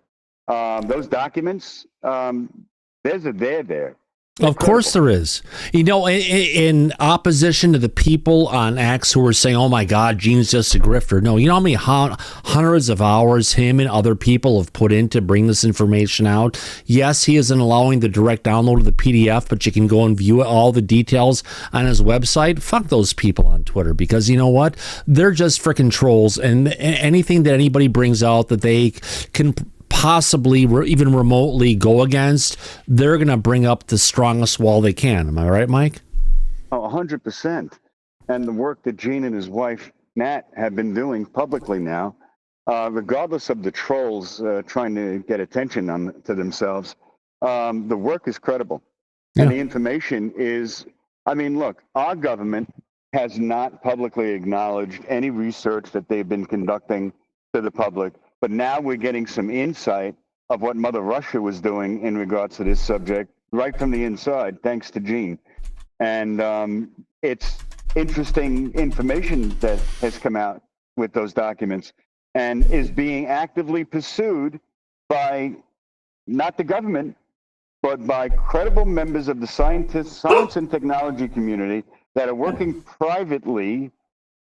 those documents, there's a there. Of course there is. You know, in opposition to the people on X who were saying, oh my God, Gene's just a grifter. No, you know how many hundreds of hours him and other people have put in to bring this information out? Yes, he isn't allowing the direct download of the PDF, but you can go and view all the details on his website. Fuck those people on Twitter, because you know what? They're just freaking trolls, and anything that anybody brings out that they can possibly even remotely go against, they're going to bring up the strongest wall they can. Am I right, Mike? Oh, 100%. And the work that Gene and his wife, Nat, have been doing publicly now, regardless of the trolls trying to get attention to themselves, the work is credible. Yeah. And the information is, look, our government has not publicly acknowledged any research that they've been conducting to the public. But now we're getting some insight of what Mother Russia was doing in regards to this subject right from the inside, thanks to Gene. And it's interesting information that has come out with those documents and is being actively pursued by not the government, but by credible members of the science and technology community that are working privately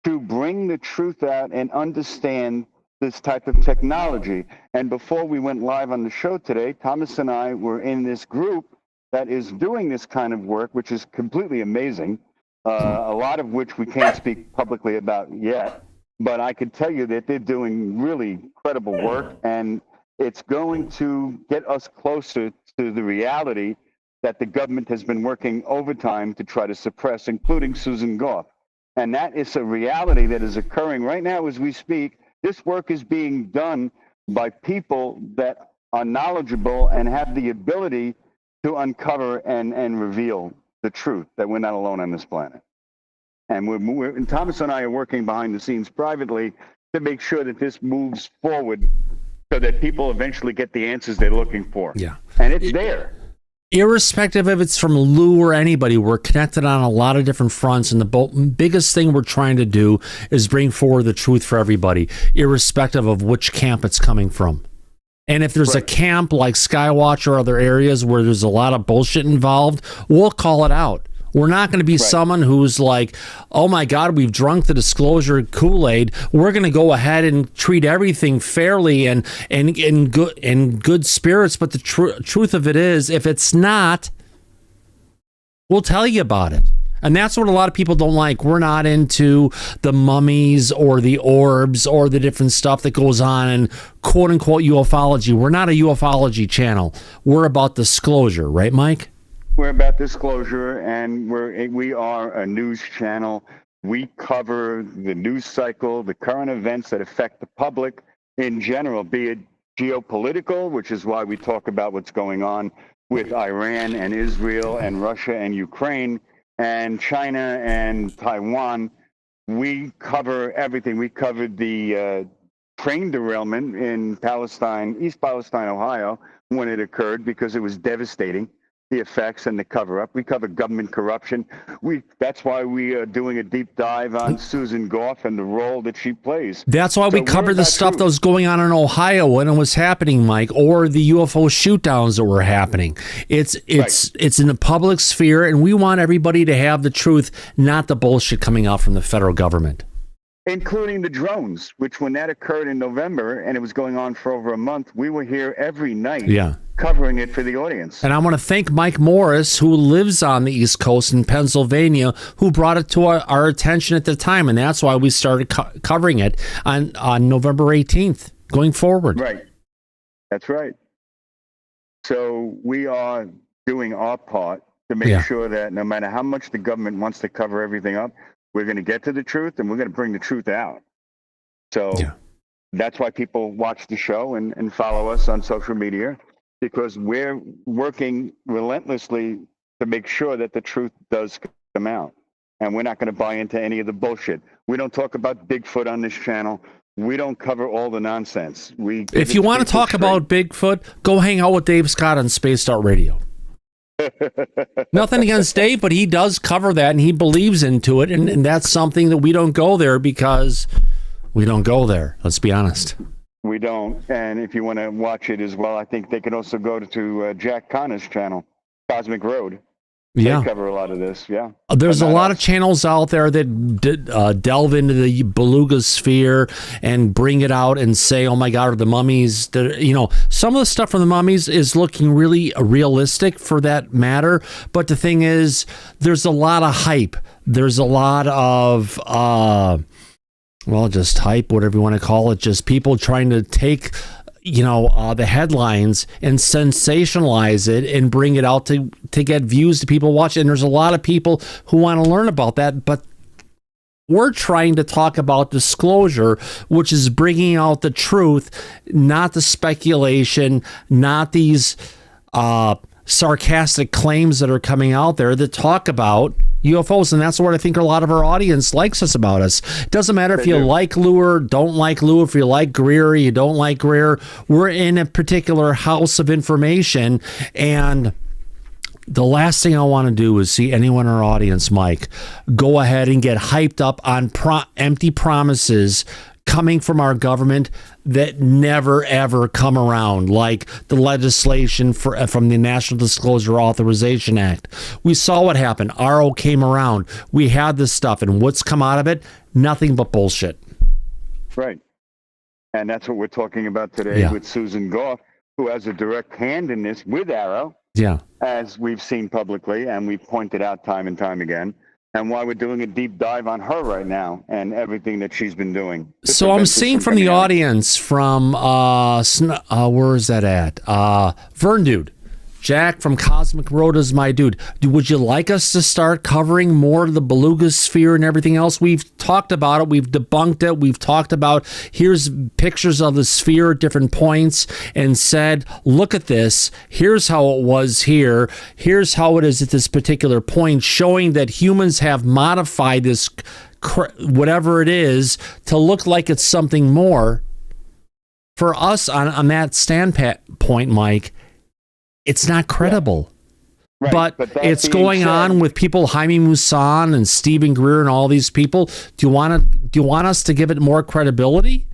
to bring the truth out and understand this type of technology. And before we went live on the show today, Thomas and I were in this group that is doing this kind of work, which is completely amazing, a lot of which we can't speak publicly about yet. But I can tell you that they're doing really credible work, and it's going to get us closer to the reality that the government has been working overtime to try to suppress, including Susan Gough. And that is a reality that is occurring right now as we speak. This work is being done by people that are knowledgeable and have the ability to uncover and reveal the truth that we're not alone on this planet. And and Thomas and I are working behind the scenes privately to make sure that this moves forward so that people eventually get the answers they're looking for. Yeah. And it's there. Irrespective if it's from Lou or anybody, we're connected on a lot of different fronts, and the biggest thing we're trying to do is bring forward the truth for everybody, irrespective of which camp it's coming from. And if there's a camp like Skywatch or other areas where there's a lot of bullshit involved, we'll call it out. We're not going to be someone who's like, oh my God, we've drunk the disclosure Kool-Aid. We're going to go ahead and treat everything fairly and in good spirits. But the truth of it is, if it's not, we'll tell you about it. And that's what a lot of people don't like. We're not into the mummies or the orbs or the different stuff that goes on in quote unquote ufology. We're not a ufology channel. We're about disclosure, right, Mike? We're about disclosure, and we are a news channel. We cover the news cycle, the current events that affect the public in general, be it geopolitical, which is why we talk about what's going on with Iran and Israel and Russia and Ukraine and China and Taiwan. We cover everything. We covered the train derailment in Palestine, East Palestine, Ohio, when it occurred, because it was devastating. The effects and the cover-up. We cover government corruption. That's why we are doing a deep dive on Susan Gough and the role that she plays. That's why we covered the stuff that was going on in Ohio when it was happening, Mike, or the UFO shootdowns that were happening. It's in the public sphere, and we want everybody to have the truth, not the bullshit coming out from the federal government. Including the drones, which when that occurred in November and it was going on for over a month, we were here every night covering it for the audience. And I want to thank Mike Morris, who lives on the East Coast in Pennsylvania, who brought it to our attention at the time. And that's why we started covering it on November 18th, going forward. Right. That's right. So we are doing our part to make sure that no matter how much the government wants to cover everything up, we're going to get to the truth, and we're going to bring the truth out. So that's why people watch the show and follow us on social media, because we're working relentlessly to make sure that the truth does come out. And we're not going to buy into any of the bullshit. We don't talk about Bigfoot on this channel. We don't cover all the nonsense. If you want to talk about Bigfoot, go hang out with Dave Scott on Spaced Out Radio. Nothing against Dave, but he does cover that, and he believes into it, and that's something that we don't go there because we don't go there. Let's be honest. We don't. And if you want to watch it as well, I think they can also go to Jack Connor's channel, Cosmic Road. They cover a lot of this, There's a lot of channels out there that delve into the beluga sphere and bring it out and say, oh my God, are the mummies, some of the stuff from the mummies is looking really realistic for that matter. But the thing is, there's a lot of hype. There's a lot of, just hype, whatever you want to call it. Just people trying to take the headlines and sensationalize it and bring it out to get views to people watch it. And there's a lot of people who want to learn about that, but we're trying to talk about disclosure, which is bringing out the truth, not the speculation, not these sarcastic claims that are coming out there that talk about UFOs. And that's what I think a lot of our audience likes us about us. It doesn't matter if you like Lou or don't like Lou, if you like Greer or you don't like Greer. We're in a particular house of information, and the last thing I want to do is see anyone in our audience, Mike, go ahead and get hyped up on empty promises coming from our government that never ever come around, like the legislation from the National Disclosure Authorization Act. We saw what happened. RO came around. We had this stuff, and what's come out of it? Nothing but bullshit. Right. And that's what we're talking about today with Susan Gough, who has a direct hand in this with Arrow. As we've seen publicly, and we've pointed out time and time again. And why we're doing a deep dive on her right now and everything that she's been doing. So I'm seeing from the audience from, where is that at? Vern Dude. Jack from Cosmic Road is my dude. Would you like us to start covering more of the beluga sphere and everything else? We've talked about it. We've debunked it. We've talked about here's pictures of the sphere at different points and said, look at this. Here's how it was here. Here's how it is at this particular point, showing that humans have modified this, whatever it is, to look like it's something more. For us on that standpoint, Mike, it's not credible. Right. But it's going on with people, Jaime Maussan and Stephen Greer and all these people. Do you want us to give it more credibility?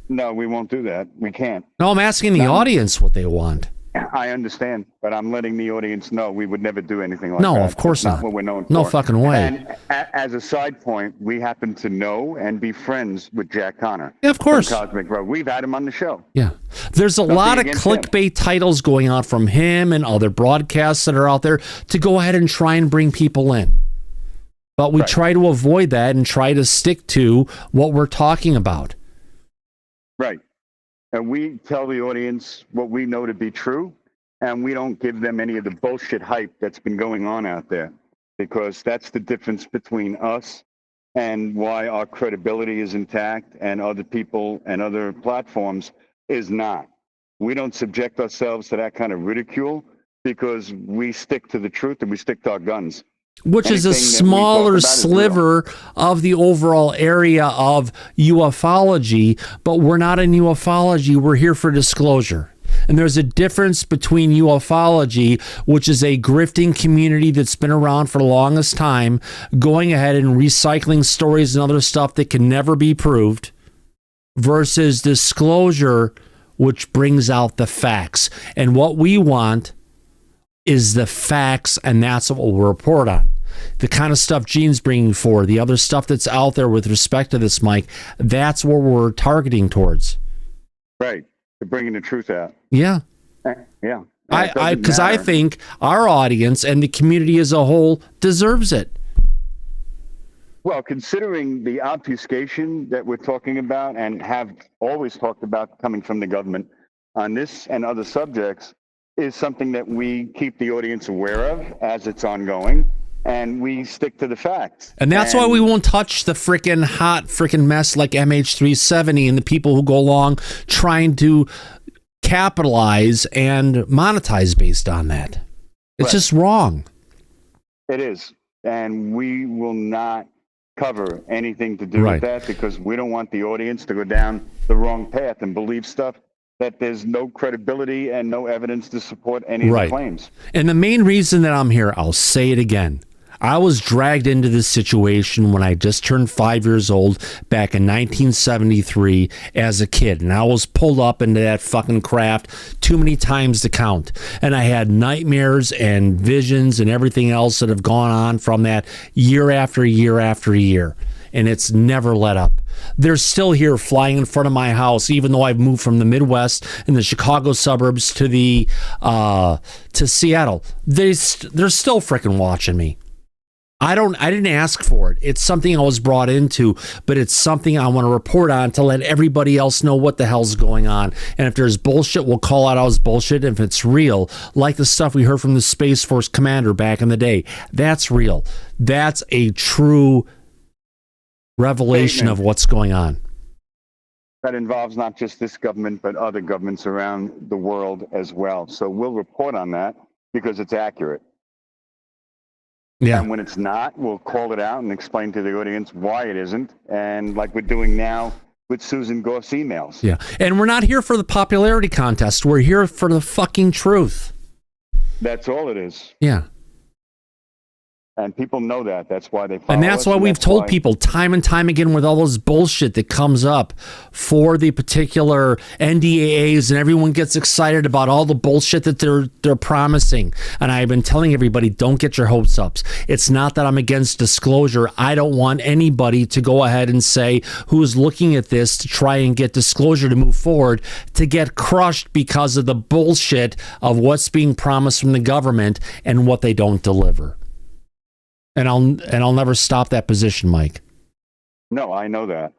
No, we won't do that. We can't. No, I'm asking the audience what they want. I understand, but I'm letting the audience know we would never do anything like that. No, of course That's not. what we're known No for. fucking way. And as a side point, we happen to know and be friends with Jack Connor. Yeah, of course. From Cosmic Road. We've had him on the show. Yeah. There's a lot of clickbait titles going on from him and other broadcasts that are out there to go ahead and try and bring people in. But we try to avoid that and try to stick to what we're talking about. Right. And we tell the audience what we know to be true, and we don't give them any of the bullshit hype that's been going on out there, because that's the difference between us and why our credibility is intact and other people and other platforms is not. We don't subject ourselves to that kind of ridicule because we stick to the truth and we stick to our guns. Which is a smaller sliver of the overall area of ufology, but we're not in ufology. We're here for disclosure. And there's a difference between ufology, which is a grifting community that's been around for the longest time, going ahead and recycling stories and other stuff that can never be proved, versus disclosure, which brings out the facts. And what we want is the facts, and that's what we'll report on. The kind of stuff Gene's bringing forward, the other stuff that's out there with respect to this, Mike, that's what we're targeting towards. Right. They're bringing the truth out. Yeah. Yeah. Because I think our audience and the community as a whole deserves it. Well, considering the obfuscation that we're talking about and have always talked about coming from the government on this and other subjects, is something that we keep the audience aware of as it's ongoing, and we stick to the facts. And that's why we won't touch the freaking hot freaking mess like MH370 and the people who go along trying to capitalize and monetize based on that. It's just wrong. It is. And we will not cover anything to do with that, because we don't want the audience to go down the wrong path and believe stuff that there's no credibility and no evidence to support any of the claims. And the main reason that I'm here, I'll say it again. I was dragged into this situation when I just turned 5 years old back in 1973 as a kid. And I was pulled up into that fucking craft too many times to count. And I had nightmares and visions and everything else that have gone on from that year after year after year. And it's never let up. They're still here flying in front of my house, even though I've moved from the Midwest and the Chicago suburbs to the to Seattle. They're still freaking watching me. I didn't ask for it. It's something I was brought into, but it's something I want to report on to let everybody else know what the hell's going on. And if there's bullshit, we'll call it out as bullshit. If it's real, like the stuff we heard from the Space Force commander back in the day, that's real. That's a true revelation of what's going on. That involves not just this government, but other governments around the world as well. So we'll report on that because it's accurate. Yeah. And when it's not, we'll call it out and explain to the audience why it isn't. And like we're doing now with Susan Gough's emails. Yeah. And we're not here for the popularity contest. We're here for the fucking truth. That's all it is. Yeah. And people know that. That's why they follow And that's us, why and we've that's told why- people time and time again with all those bullshit that comes up for the particular NDAAs, and everyone gets excited about all the bullshit that they're promising. And I've been telling everybody, don't get your hopes up. It's not that I'm against disclosure. I don't want anybody to go ahead and say who's looking at this to try and get disclosure to move forward to get crushed because of the bullshit of what's being promised from the government and what they don't deliver. And I'll never stop that position, Mike. No, I know that.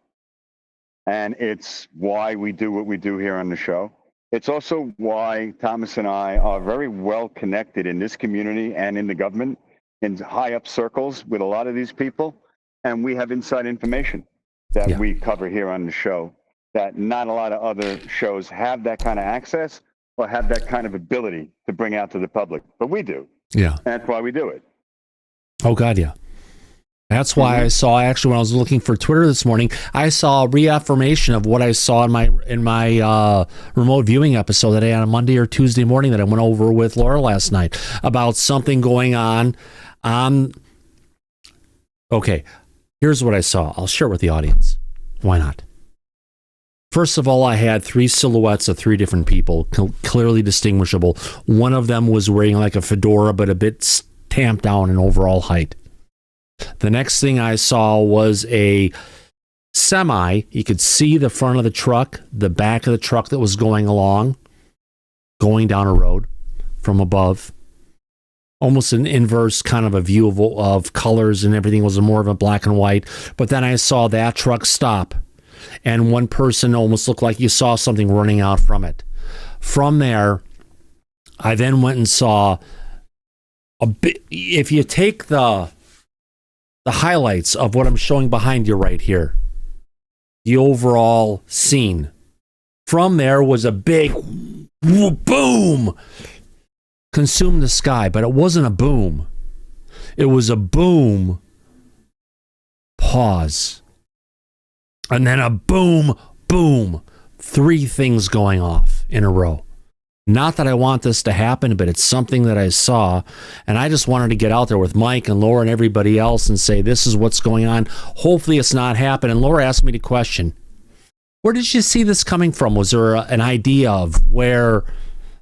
And it's why we do what we do here on the show. It's also why Thomas and I are very well connected in this community and in the government, in high up circles with a lot of these people. And we have inside information that we cover here on the show that not a lot of other shows have that kind of access or have that kind of ability to bring out to the public. But we do. Yeah. And that's why we do it. Oh, God, yeah. That's why I saw, actually, when I was looking for Twitter this morning, I saw a reaffirmation of what I saw in my remote viewing episode that I had on Monday or Tuesday morning that I went over with Laura last night about something going on. Okay, here's what I saw. I'll share with the audience. Why not? First of all, I had 3 silhouettes of 3 different people, clearly distinguishable. One of them was wearing like a fedora, but a bit tamped down in overall height. The next thing I saw was a semi. You could see the front of the truck, the back of the truck that was going down a road from above. Almost an inverse kind of a view of colors, and everything was more of a black and white. But then I saw that truck stop, and one person almost looked like you saw something running out from it. From there, I then went and saw a bit. If you take the highlights of what I'm showing behind you right here, the overall scene. From there was a big boom, consumed the sky, but it wasn't a boom. It was a boom, pause, and then a boom, boom. 3 things going off in a row. Not that I want this to happen, but it's something that I saw, and I just wanted to get out there with Mike and Laura and everybody else and say, this is what's going on. Hopefully it's not happening. And Laura asked me the question, where did you see this coming from? Was there an idea of where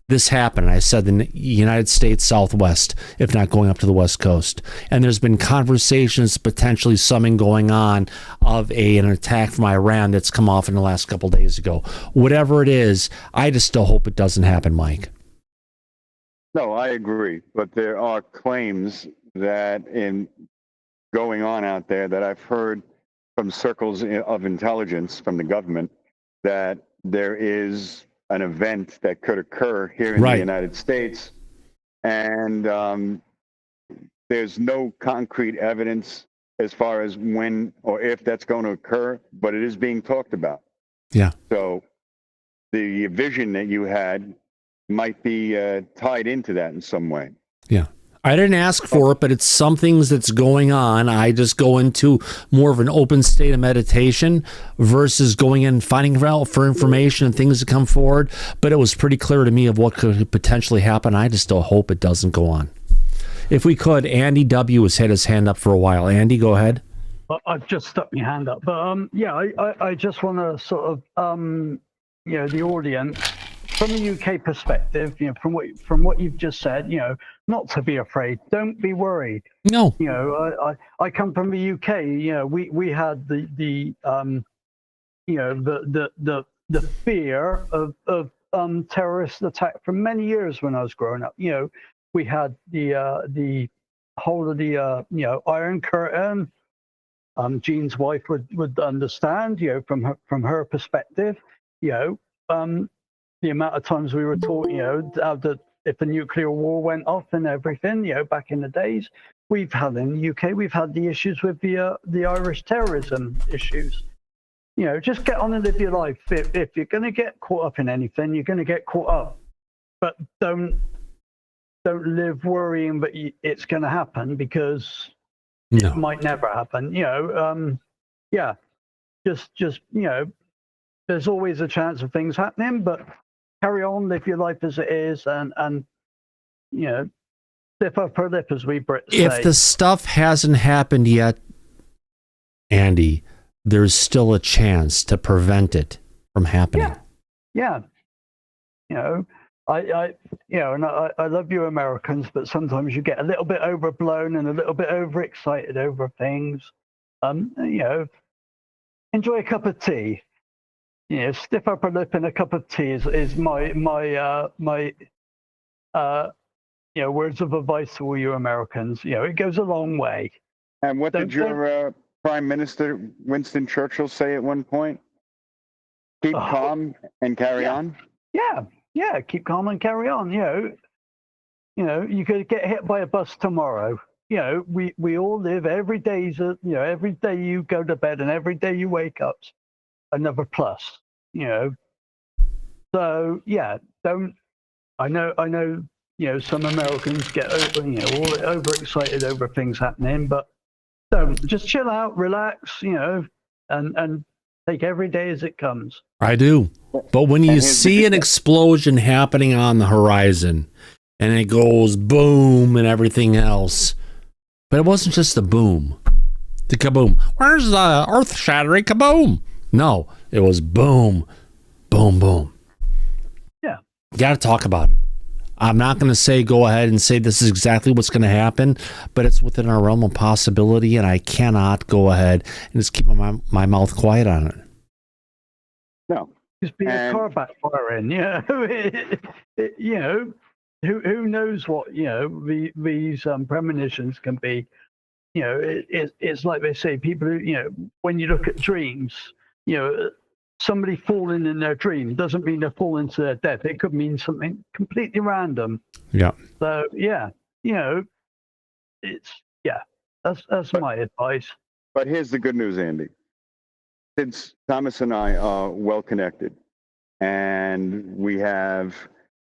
this happened? And I said the United States Southwest, if not going up to the West Coast. And there's been conversations, potentially something going on of an attack from Iran that's come off in the last couple of days ago. Whatever it is, I just still hope it doesn't happen, Mike. No, I agree. But there are claims that in going on out there that I've heard from circles of intelligence from the government that there is an event that could occur here in the United States, and there's no concrete evidence as far as when or if that's going to occur, but it is being talked about. Yeah. So the vision that you had might be tied into that in some way. Yeah. I didn't ask for it, but it's some things that's going on. I just go into more of an open state of meditation versus going in and finding out for information and things that come forward. But it was pretty clear to me of what could potentially happen. I just still hope it doesn't go on. If we could, Andy W. has had his hand up for a while. Andy, go ahead. I've just stuck my hand up. But I just want to sort of, the audience, from a UK perspective, from what you've just said, not to be afraid, don't be worried. No. I come from the UK. We had the fear of terrorist attack for many years when I was growing up. We had the whole of the Iron Curtain. Jean's wife would understand, from her perspective, the amount of times we were taught, that if the nuclear war went off and everything, back in the days, we've had in the UK, we've had the issues with the Irish terrorism issues. Just get on and live your life. If you're going to get caught up in anything, you're going to get caught up. But don't live worrying that it's going to happen, because it might never happen. Just there's always a chance of things happening, but carry on, live your life as it is, and stiff upper lip, as we Brits say. If the stuff hasn't happened yet, Andy, there's still a chance to prevent it from happening. Yeah. I love you Americans, but sometimes you get a little bit overblown and a little bit overexcited over things. Enjoy a cup of tea. Stiff upper lip and a cup of tea is my words of advice to all you Americans. It goes a long way. And what did your Prime Minister Winston Churchill say at one point? Keep calm and carry on. Yeah, keep calm and carry on. You could get hit by a bus tomorrow. We all live every day. Every day you go to bed and every day you wake up, another plus. So don't. I know. Some Americans get all overexcited over things happening, but don't. Just chill out, relax. And take every day as it comes. I do. But when you see an explosion happening on the horizon and it goes boom and everything else, but it wasn't just the boom, the kaboom. Where's the earth shattering kaboom? No, it was boom, boom, boom. Yeah. You got to talk about it. I'm not going to say go ahead and say this is exactly what's going to happen, but it's within our realm of possibility, and I cannot go ahead and just keep my mouth quiet on it. No. Just be a car backfiring, you know, who knows what, you know, these premonitions can be. You know, it's like they say, people who, you know, when you look at dreams, you know, somebody falling in their dream doesn't mean they're falling to their death. It could mean something completely random. Yeah. So, yeah, you know, that's my advice. But here's the good news, Andy. Since Thomas and I are well connected, and we have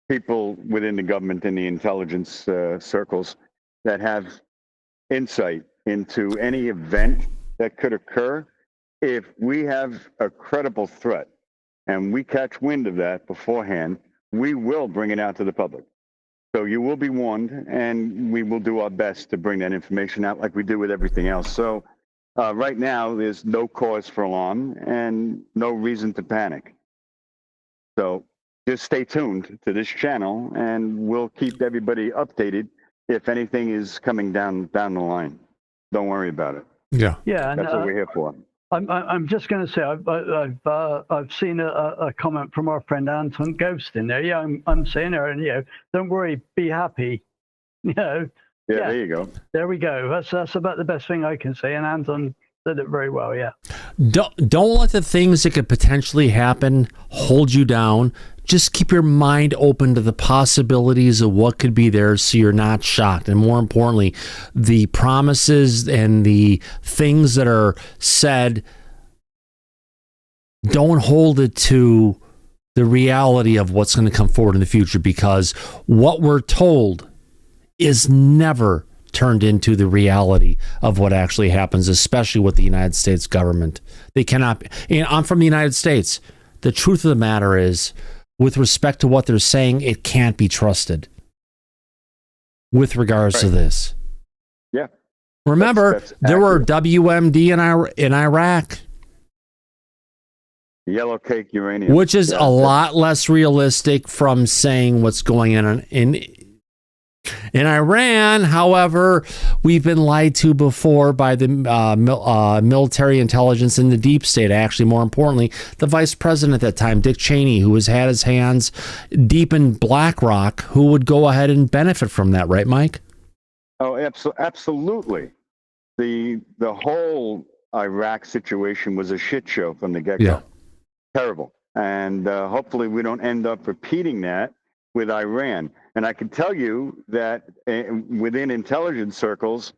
people within the government and the intelligence circles that have insight into any event that could occur, if we have a credible threat and we catch wind of that beforehand, we will bring it out to the public. So you will be warned, and we will do our best to bring that information out like we do with everything else. So right now, there's no cause for alarm and no reason to panic. So just stay tuned to this channel, and we'll keep everybody updated if anything is coming down the line. Don't worry about it. Yeah. Yeah. And, that's what we're here for. I'm just going to say I've seen a comment from our friend Anton Ghost in there. Yeah, I'm saying her, and you know, don't worry, be happy. You know. Yeah, there you go. There we go. That's about the best thing I can say, and Anton did it very well. Yeah. Don't let the things that could potentially happen hold you down. Just keep your mind open to the possibilities of what could be there, so you're not shocked. And more importantly, the promises and the things that are said, don't hold it to the reality of what's going to come forward in the future, because what we're told is never turned into the reality of what actually happens, especially with the United States government. They cannot. And I'm from the United States. The truth of the matter is, with respect to what they're saying, it can't be trusted with regards to this. Yeah. Remember, there were WMD in Iraq. Yellow cake uranium. Which is a lot less realistic from saying what's going on in Iran. However, we've been lied to before by the military intelligence and the deep state. Actually, more importantly, the vice president at that time, Dick Cheney, who has had his hands deep in BlackRock, who would go ahead and benefit from that, right, Mike? Oh, absolutely. The whole Iraq situation was a shit show from the get-go. Yeah. Terrible. And hopefully we don't end up repeating that with Iran. And I can tell you that within intelligence circles,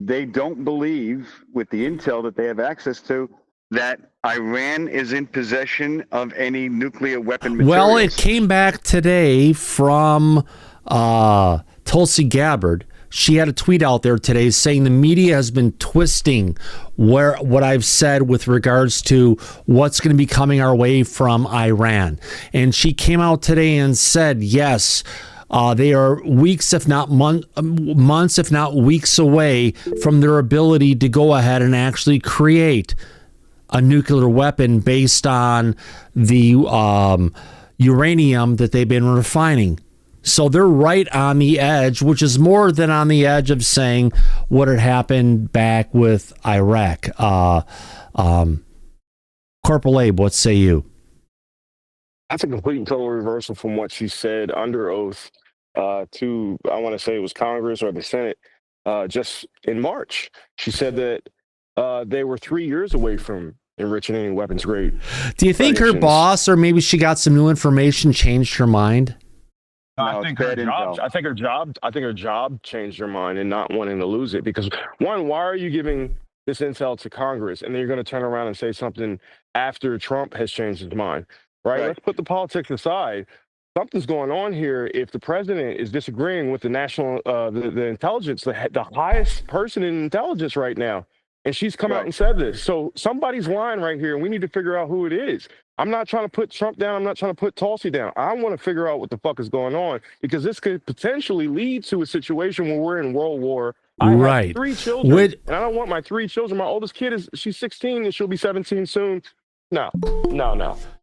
they don't believe, with the intel that they have access to, that Iran is in possession of any nuclear weapon materials. Well, it came back today from Tulsi Gabbard. She had a tweet out there today saying the media has been twisting what I've said with regards to what's going to be coming our way from Iran. And she came out today and said, yes, they are weeks, if not months, if not weeks away from their ability to go ahead and actually create a nuclear weapon based on the uranium that they've been refining. So they're right on the edge, which is more than on the edge of saying what had happened back with Iraq. Corporal Abe, what say you? That's a complete and total reversal from what she said under oath to, I want to say it was Congress or the Senate, just in March. She said that they were 3 years away from enriching any weapons grade. Do you think her boss, or maybe she got some new information, changed her mind? I think her job changed her mind and not wanting to lose it. Because one, why are you giving this intel to Congress and then you're going to turn around and say something after Trump has changed his mind? Right? Let's put the politics aside. Something's going on here. If the president is disagreeing with the national, the intelligence, the highest person in intelligence right now, and she's come out and said this. So somebody's lying right here, and we need to figure out who it is. I'm not trying to put Trump down. I'm not trying to put Tulsi down. I want to figure out what the fuck is going on, because this could potentially lead to a situation where we're in World War. I have 3 children, and I don't want my 3 children. My oldest kid she's 16, and she'll be 17 soon. No.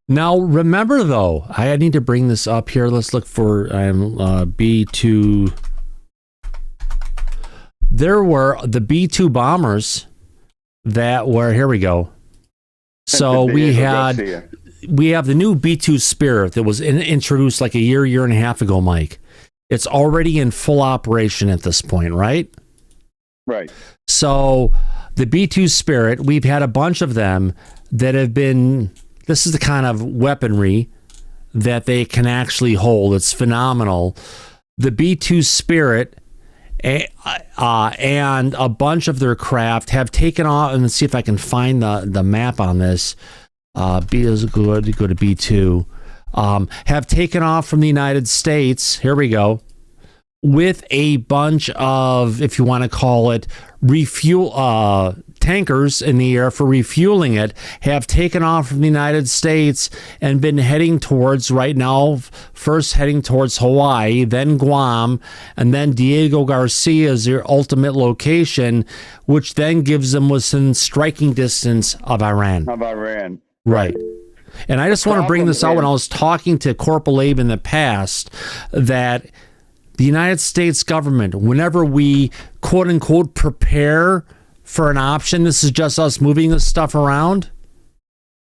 Now, remember, though, I need to bring this up here. Let's look for B-2. There were the B-2 bombers that were, here we go. So we have the new B-2 Spirit that was introduced like a year and a half ago, Mike. It's already in full operation at this point, right? Right. So the B-2 Spirit, we've had a bunch of them that have been, this is the kind of weaponry that they can actually hold. It's phenomenal. The B-2 Spirit and a bunch of their craft have taken off, and let's see if I can find the map on this. B is good, go to B2. Have taken off from the United States, here we go, with a bunch of, if you want to call it, refuel tankers in the air for refueling it, have taken off from the United States and been heading towards, right now, first heading towards Hawaii, then Guam, and then Diego Garcia is their ultimate location, which then gives them within striking distance of Iran. Right. And I just want to bring this out. When I was talking to Corporal Abe in the past, that the United States government, whenever we quote unquote prepare for an option, this is just us moving this stuff around.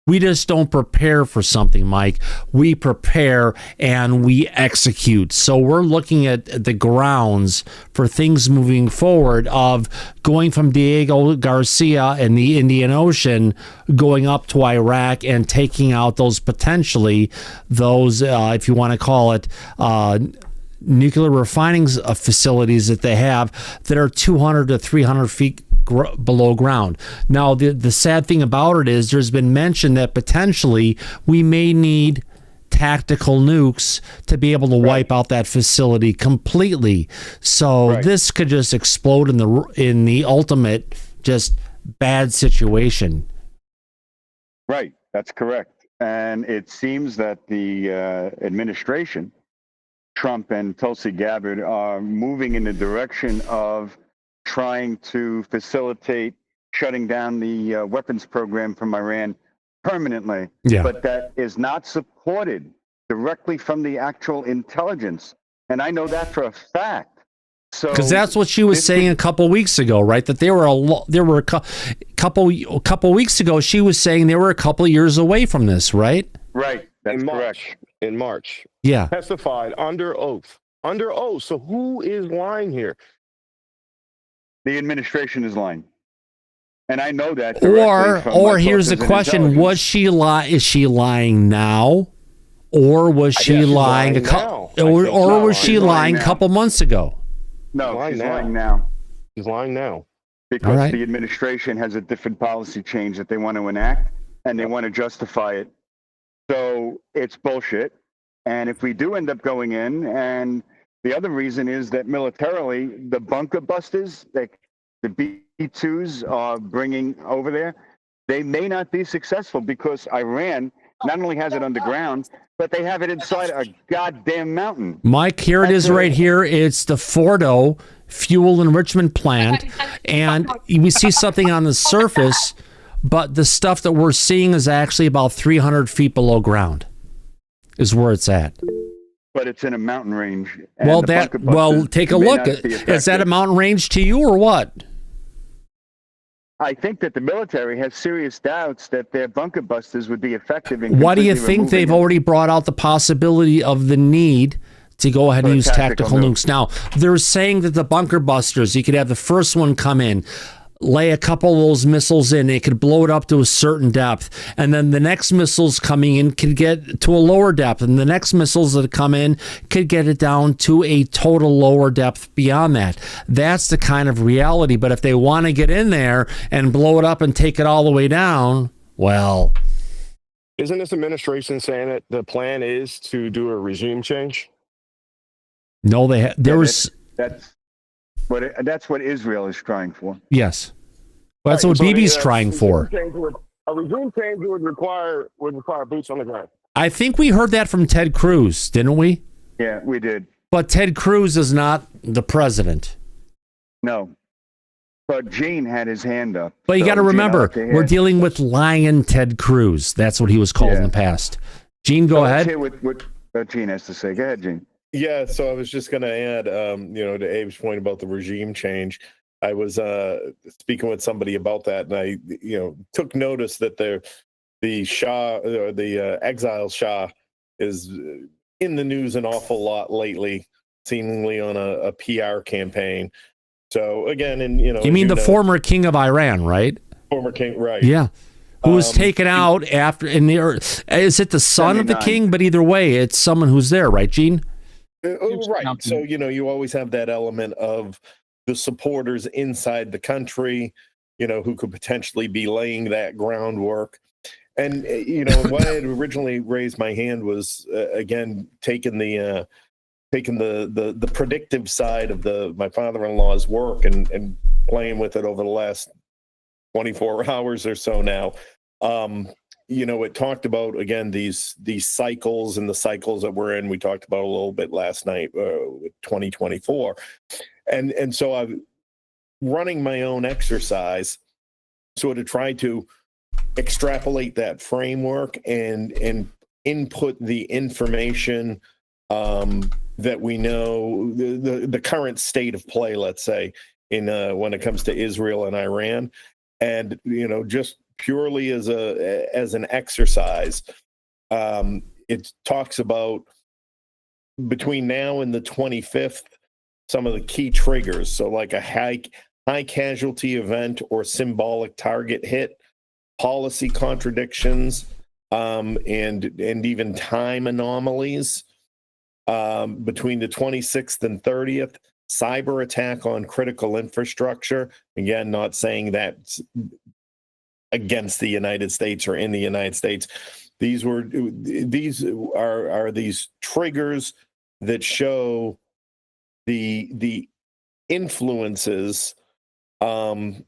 We just don't prepare for something, Mike. We prepare and we execute. So we're looking at the grounds for things moving forward of going from Diego Garcia in the Indian Ocean, going up to Iraq and taking out those potentially, if you want to call it, nuclear refining facilities that they have that are 200 to 300 feet below ground. Now, the sad thing about it is there's been mention that potentially we may need tactical nukes to be able to wipe out that facility completely. So this could just explode in the ultimate just bad situation. Right, that's correct. And it seems that the administration, Trump and Tulsi Gabbard, are moving in the direction of trying to facilitate shutting down the weapons program from Iran permanently. Yeah. But that is not supported directly from the actual intelligence. And I know that for a fact. So, because that's what she was saying a couple weeks ago, right? That there were a couple weeks ago, she was saying they were a couple of years away from this, right? Right. That's correct. In March. Yeah. Testified under oath. Under oath. So who is lying here? The administration is lying. And I know that. Or here's the question: is she lying now, or was she lying was she lying a couple months ago? No, she's lying now. She's lying now because the administration has a different policy change that they want to enact, and they want to justify it. So it's bullshit. And if we do end up going in, and the other reason is that militarily, the bunker busters that the B-2s are bringing over there, they may not be successful because Iran not only has it underground, but they have it inside a goddamn mountain. Mike, here it is right here. It's the Fordo fuel enrichment plant. And we see something on the surface, but the stuff that we're seeing is actually about 300 feet below ground is where it's at. But it's in a mountain range. Well, take a look. Is that a mountain range to you or what? I think that the military has serious doubts that their bunker busters would be effective in. Why do you think they've already brought out the possibility of the need to go ahead and use tactical nukes? Now, they're saying that the bunker busters, you could have the first one come in, lay a couple of those missiles in, it could blow it up to a certain depth, and then the next missiles coming in could get to a lower depth, and the next missiles that come in could get it down to a total lower depth beyond that. That's the kind of reality. But if they want to get in there and blow it up and take it all the way down, well, isn't this administration saying that the plan is to do a regime change? No, that's what Israel is trying for. Yes. Well, that's what Bibi's trying for. A regime change would require boots on the ground. I think we heard that from Ted Cruz, didn't we? Yeah, we did. But Ted Cruz is not the president. No. But Gene had his hand up. But you got to remember, we're dealing with lying Ted Cruz. That's what he was called in the past. Gene, go Let's ahead. hear what Gene has to say. Go ahead, Gene. Yeah, so I was just going to add, to Abe's point about the regime change. I was speaking with somebody about that, and I, took notice that the Shah, or the exile Shah, is in the news an awful lot lately, seemingly on a PR campaign. So again, and you mean the former king of Iran, right? Former king, right? Yeah. Who was taken out after is it the son of the king? But either way, it's someone who's there, right, Gene? Right. So, you always have that element of the supporters inside the country, who could potentially be laying that groundwork. And, why I had originally raised my hand was, again, taking the predictive side of my father-in-law's work and playing with it over the last 24 hours or so now. It talked about, again, these cycles and the cycles that we're in. We talked about a little bit last night with 2024. And so I'm running my own exercise sort of try to extrapolate that framework and input the information that we know, the current state of play, let's say, in when it comes to Israel and Iran. And, just purely as an exercise, it talks about between now and the 25th, some of the key triggers. So like a high casualty event or symbolic target hit, policy contradictions, and even time anomalies. Between the 26th and 30th, cyber attack on critical infrastructure. Again, not saying that's against the United States or in the United States. These are these triggers that show the influences that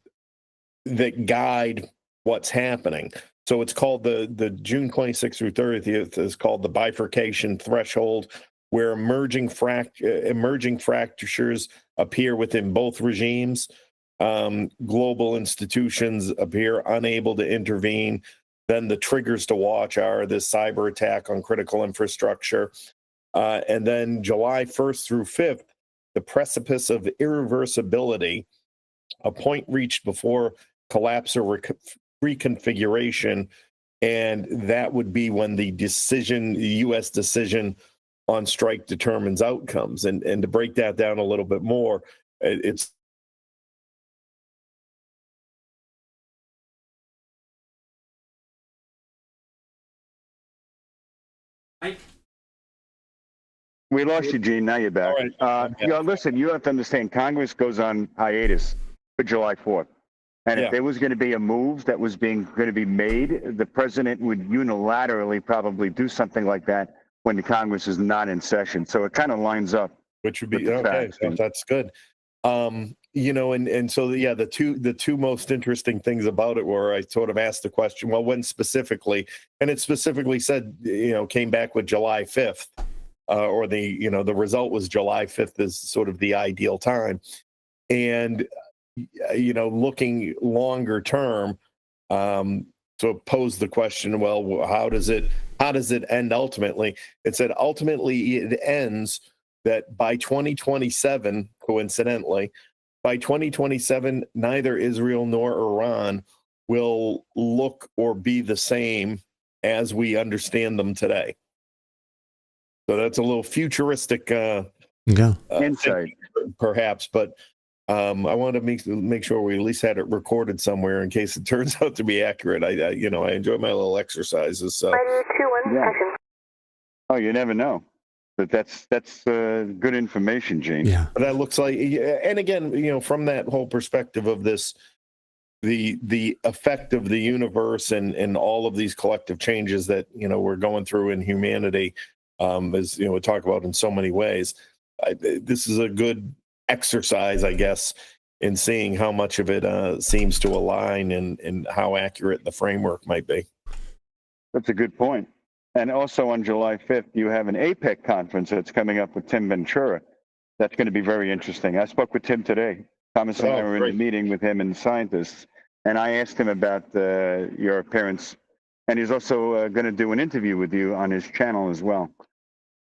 guide what's happening. So it's called the June 26th through 30th is called the bifurcation threshold, where emerging fractures appear within both regimes. Global institutions appear unable to intervene. Then the triggers to watch are this cyber attack on critical infrastructure. And then July 1st through 5th, the precipice of irreversibility, a point reached before collapse or reconfiguration. And that would be when the U.S. decision on strike determines outcomes. And to break that down a little bit more, it's We lost you, Gene. Now you're back. Right. Listen, you have to understand, Congress goes on hiatus for July 4th. And if there was going to be a move that was going to be made, the president would unilaterally probably do something like that when the Congress is not in session. So it kind of lines up. Which would be okay. That's good. And so the two most interesting things about it were I sort of asked the question, well, when specifically, and it specifically said, came back with July 5th, or the result was July 5th is sort of the ideal time. And, looking longer term, so pose the question, well, how does it end ultimately? It said ultimately it ends that by 2027, coincidentally, by 2027, neither Israel nor Iran will look or be the same as we understand them today. So that's a little futuristic insight, perhaps, but I want to make sure we at least had it recorded somewhere in case it turns out to be accurate. I enjoy my little exercises. So. Oh, you never know. But that's good information, Gene. Yeah. But that looks like, and again, from that whole perspective of this, the effect of the universe and all of these collective changes that we're going through in humanity, as we talk about in so many ways. This is a good exercise, I guess, in seeing how much of it seems to align and how accurate the framework might be. That's a good point. And also on July 5th, you have an APEC conference that's coming up with Tim Ventura. That's going to be very interesting. I spoke with Tim today. Thomas and I were in a meeting with him and scientists, and I asked him about your appearance And he's also going to do an interview with you on his channel as well.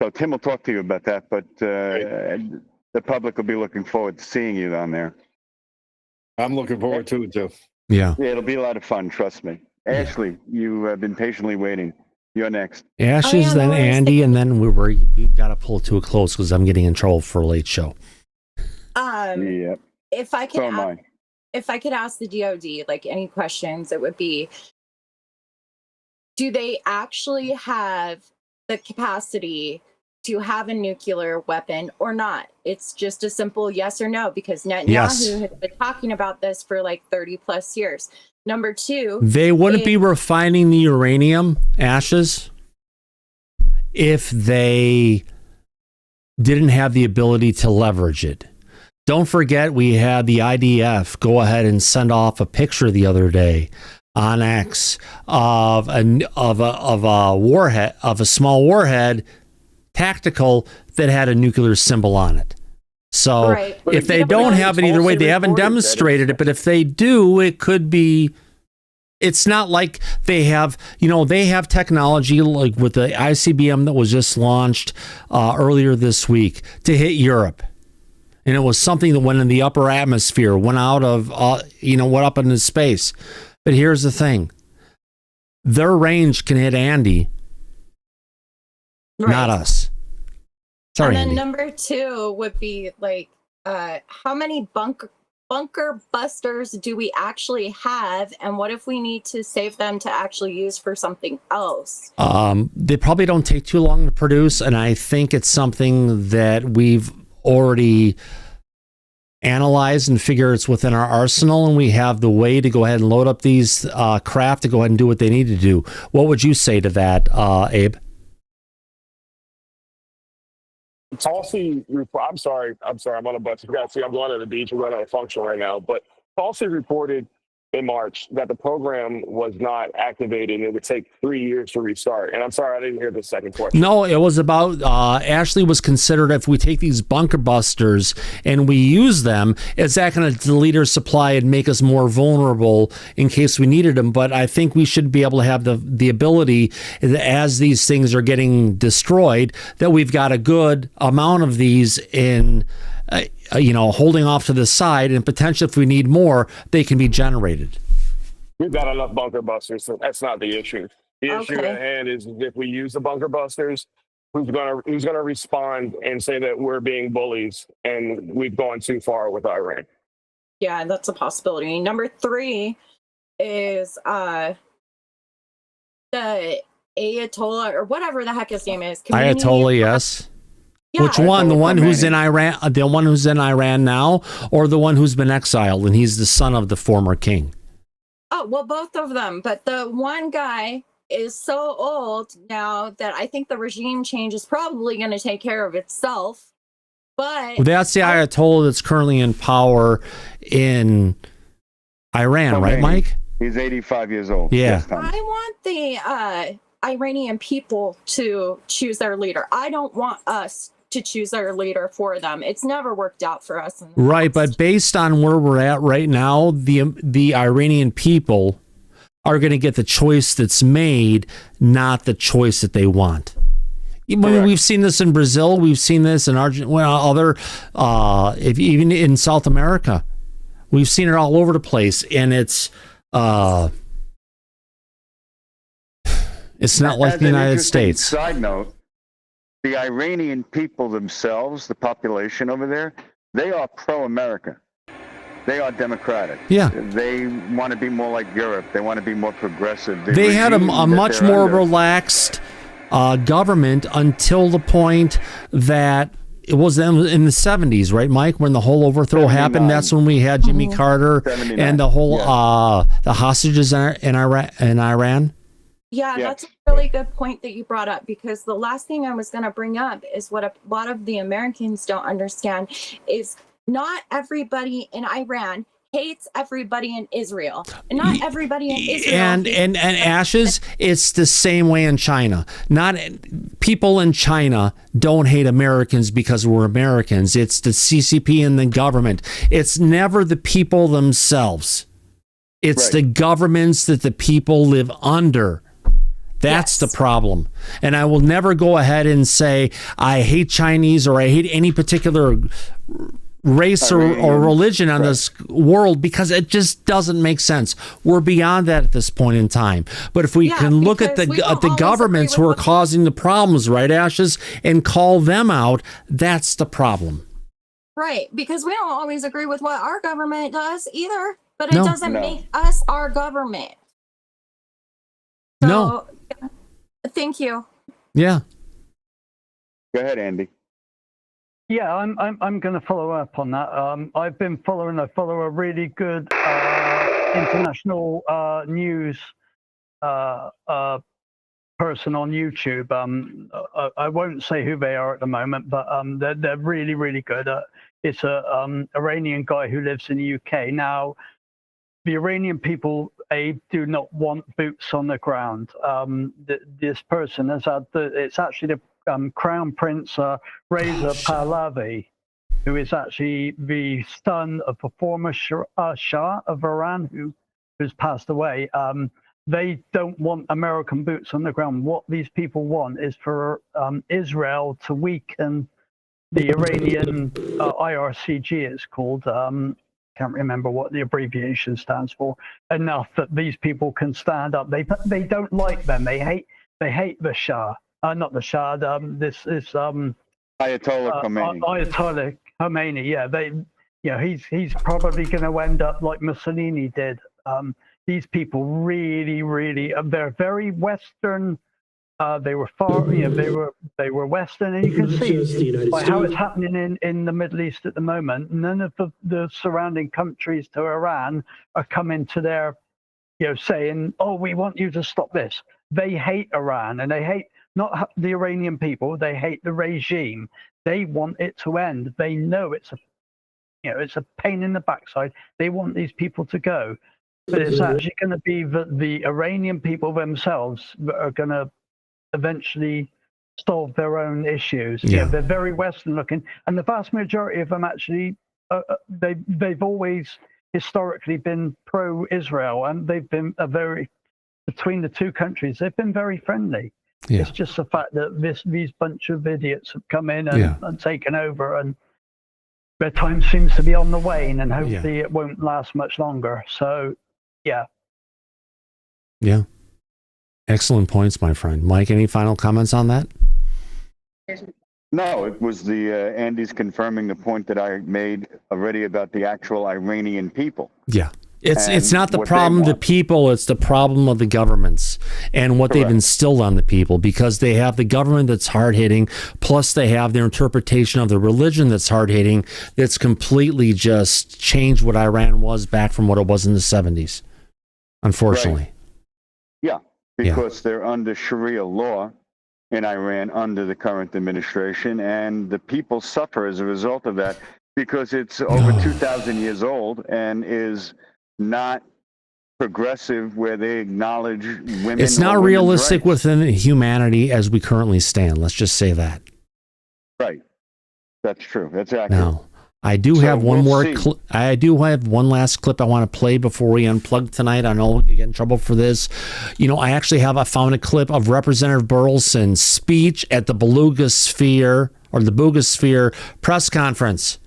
So Tim will talk to you about that, but the public will be looking forward to seeing you on there. I'm looking forward to it too. Yeah. It'll be a lot of fun, trust me. Ashley, you have been patiently waiting. You're next. Ashes, then Andy, and then we got to pull it to a close because I'm getting in trouble for a late show. Yeah. If I could ask the DoD like any questions, it would be: do they actually have the capacity to have a nuclear weapon or not? It's just a simple yes or no, because Netanyahu has been talking about this for like 30 plus years. Number two, they wouldn't be refining the uranium ashes if they didn't have the ability to leverage it. Don't forget, we had the IDF go ahead and send off a picture the other day on X of a warhead, of a small warhead, tactical, that had a nuclear symbol on it. So if they don't have it either way, they haven't demonstrated it. But if they do, it could be. It's not like they have, they have technology like with the ICBM that was just launched earlier this week to hit Europe. And it was something that went in the upper atmosphere, went out of, went up into space. But here's the thing. Their range can hit Andy, not us. Sorry, and then Andy. number two would be like, how many bunker busters do we actually have, and what if we need to save them to actually use for something else? They probably don't take too long to produce, and I think it's something that we've already analyzed and figure it's within our arsenal, and we have the way to go ahead and load up these craft to go ahead and do what they need to do. What would you say to that, Abe? Tulsi, I'm sorry, I'm on a bus. You guys see, I'm going to the beach. We're going on a function right now. But Tulsi reported in March that the program was not activated and it would take 3 years to restart. And I'm sorry, I didn't hear the second question. No, it was about Ashley was considered, if we take these bunker busters and we use them, is that going to delete our supply and make us more vulnerable in case we needed them? But I think we should be able to have the ability, as these things are getting destroyed, that we've got a good amount of these in holding off to the side, and potentially if we need more, they can be generated. We've got enough bunker busters, so that's not the issue. The issue at hand is if we use the bunker busters, who's gonna respond and say that we're being bullies and we've gone too far with Iran? Yeah, that's a possibility. Number three is the Ayatollah, or whatever the heck his name is. Ayatollah, yes. Yeah. Which one? The one who's in Iran, the one who's in Iran now, or the one who's been exiled and he's the son of the former king? Oh, well, both of them. But the one guy is so old now that I think the regime change is probably going to take care of itself. But that's the Ayatollah that's currently in power in Iran, right, Mike? He's 85 years old. Yeah. I want the Iranian people to choose their leader. I don't want us to choose their leader for them. It's never worked out for us. Right, but based on where we're at right now, the Iranian people are going to get the choice that's made, not the choice that they want. We've seen this in Brazil. We've seen this in Argentina, even in South America. We've seen it all over the place, and it's not like the United States. Side note, the Iranian people themselves, the population over there, they are pro-America. They are democratic. Yeah. They want to be more like Europe. They want to be more progressive. They had a much more relaxed government until the point that it was in the 70s, right, Mike? When the whole overthrow happened, that's when we had Jimmy Carter and the whole the hostages in Iran. Yeah, that's a really good point that you brought up, because the last thing I was going to bring up is what a lot of the Americans don't understand is not everybody in Iran hates everybody in Israel. And not everybody in Israel. And Ashes, it's the same way in China. Not people in China don't hate Americans because we're Americans. It's the CCP and the government. It's never the people themselves. It's the governments that the people live under That's the problem. And I will never go ahead and say I hate Chinese or I hate any particular race or religion on this world, because it just doesn't make sense. We're beyond that at this point in time. But if we can look at the governments who are causing the problems, right, Ashes, and call them out, that's the problem. Right, because we don't always agree with what our government does either, but it doesn't make us our government. So, thank you. Yeah. Go ahead, Andy. Yeah, I'm going to follow up on that. I've been following. I follow a really good international news person on YouTube. I won't say who they are at the moment, but they're really, really good. It's a Iranian guy who lives in the UK. Now, the Iranian people, do not want boots on the ground. This person has had it's actually the Crown Prince Reza Pahlavi, who is actually the son of a former Shah of Iran who's passed away. They don't want American boots on the ground. What these people want is for Israel to weaken the Iranian IRCG, it's called. Can't remember what the abbreviation stands for. Enough that these people can stand up. They don't like them. They hate the Shah. Not the Shah. This is Ayatollah Khomeini. Ayatollah Khomeini. Yeah, he's probably going to end up like Mussolini did. These people really, they're very Western. They were they were Western, and you can see by how it's happening in the Middle East at the moment. None of the surrounding countries to Iran are coming to their, saying, "Oh, we want you to stop this." They hate Iran, and they hate not the Iranian people. They hate the regime. They want it to end. They know it's a pain in the backside. They want these people to go, but it's actually going to be the Iranian people themselves that are going to eventually solve their own issues. They're very Western looking, and the vast majority of them actually they've always historically been pro-Israel, and they've been between the two countries they've been very friendly. It's just the fact that these bunch of idiots have come in and taken over, and their time seems to be on the wane, and hopefully it won't last much longer. So yeah. Excellent points, my friend. Mike, any final comments on that? No, it was Andy's confirming the point that I made already about the actual Iranian people. Yeah. It's not the problem of the people, it's the problem of the governments and what they've instilled on the people, because they have the government that's hard-hitting, plus they have their interpretation of the religion that's hard-hitting, that's completely just changed what Iran was back from what it was in the 70s, unfortunately. Yeah, because they're under Sharia law in Iran under the current administration, and the people suffer as a result of that because it's over 2,000 years old and is not progressive where they acknowledge women. It's not realistic within humanity as we currently stand. Let's just say that. Right. That's true. That's accurate. Now, I do have one more. I do have one last clip I want to play before we unplug tonight. I know we'll get in trouble for this. I found a clip of Representative Burleson's speech at the Beluga Sphere press conference.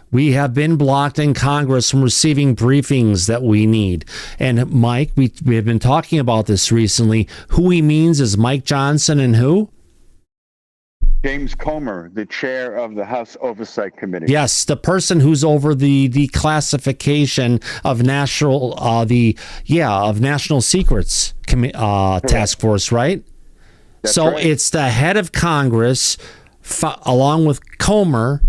We have been blocked in Congress from receiving briefings that we need. And Mike, we have been talking about this recently. Who he means is Mike Johnson and who? James Comer, the chair of the House Oversight Committee. Yes, the person who's over the classification of national secrets task force, right? That's right. It's the head of Congress, along with Comer,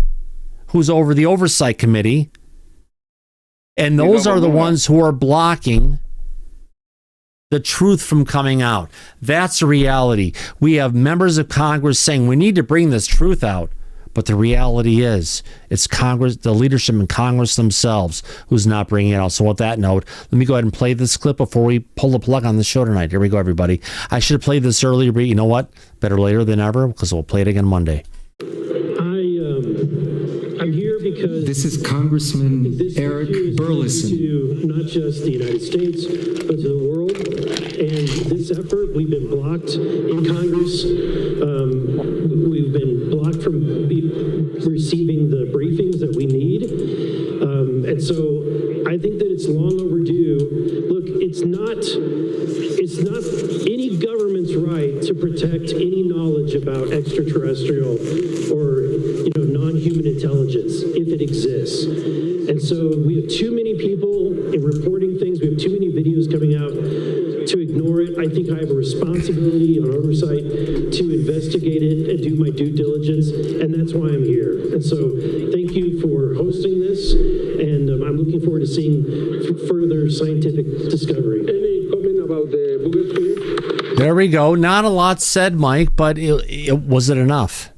who's over the Oversight Committee, and those are the ones who are blocking the truth from coming out. That's the reality. We have members of Congress saying we need to bring this truth out, but the reality is it's Congress, the leadership in Congress themselves, who's not bringing it out. So with that note, let me go ahead and play this clip before we pull the plug on the show tonight. Here we go, everybody. I should have played this earlier, but you know what? Better later than ever, because we'll play it again Monday. I'm here because this is Congressman Eric Burleson. To not just the United States, but to the world. And this effort. We've been blocked in Congress. We've been blocked from receiving the briefings that we need. And so I think that it's long overdue. Look, it's not any government's right to protect any knowledge about extraterrestrial or non-human intelligence if it exists. And so we have too many people in reporting things. We have too many videos coming out to ignore it. I think I have a responsibility on oversight to investigate it and do my due diligence, and that's why I'm here. And so thank you for hosting this, and I'm looking forward to seeing further scientific discovery. Any comment about the bullet field? There we go. Not a lot said, Mike, but was it enough?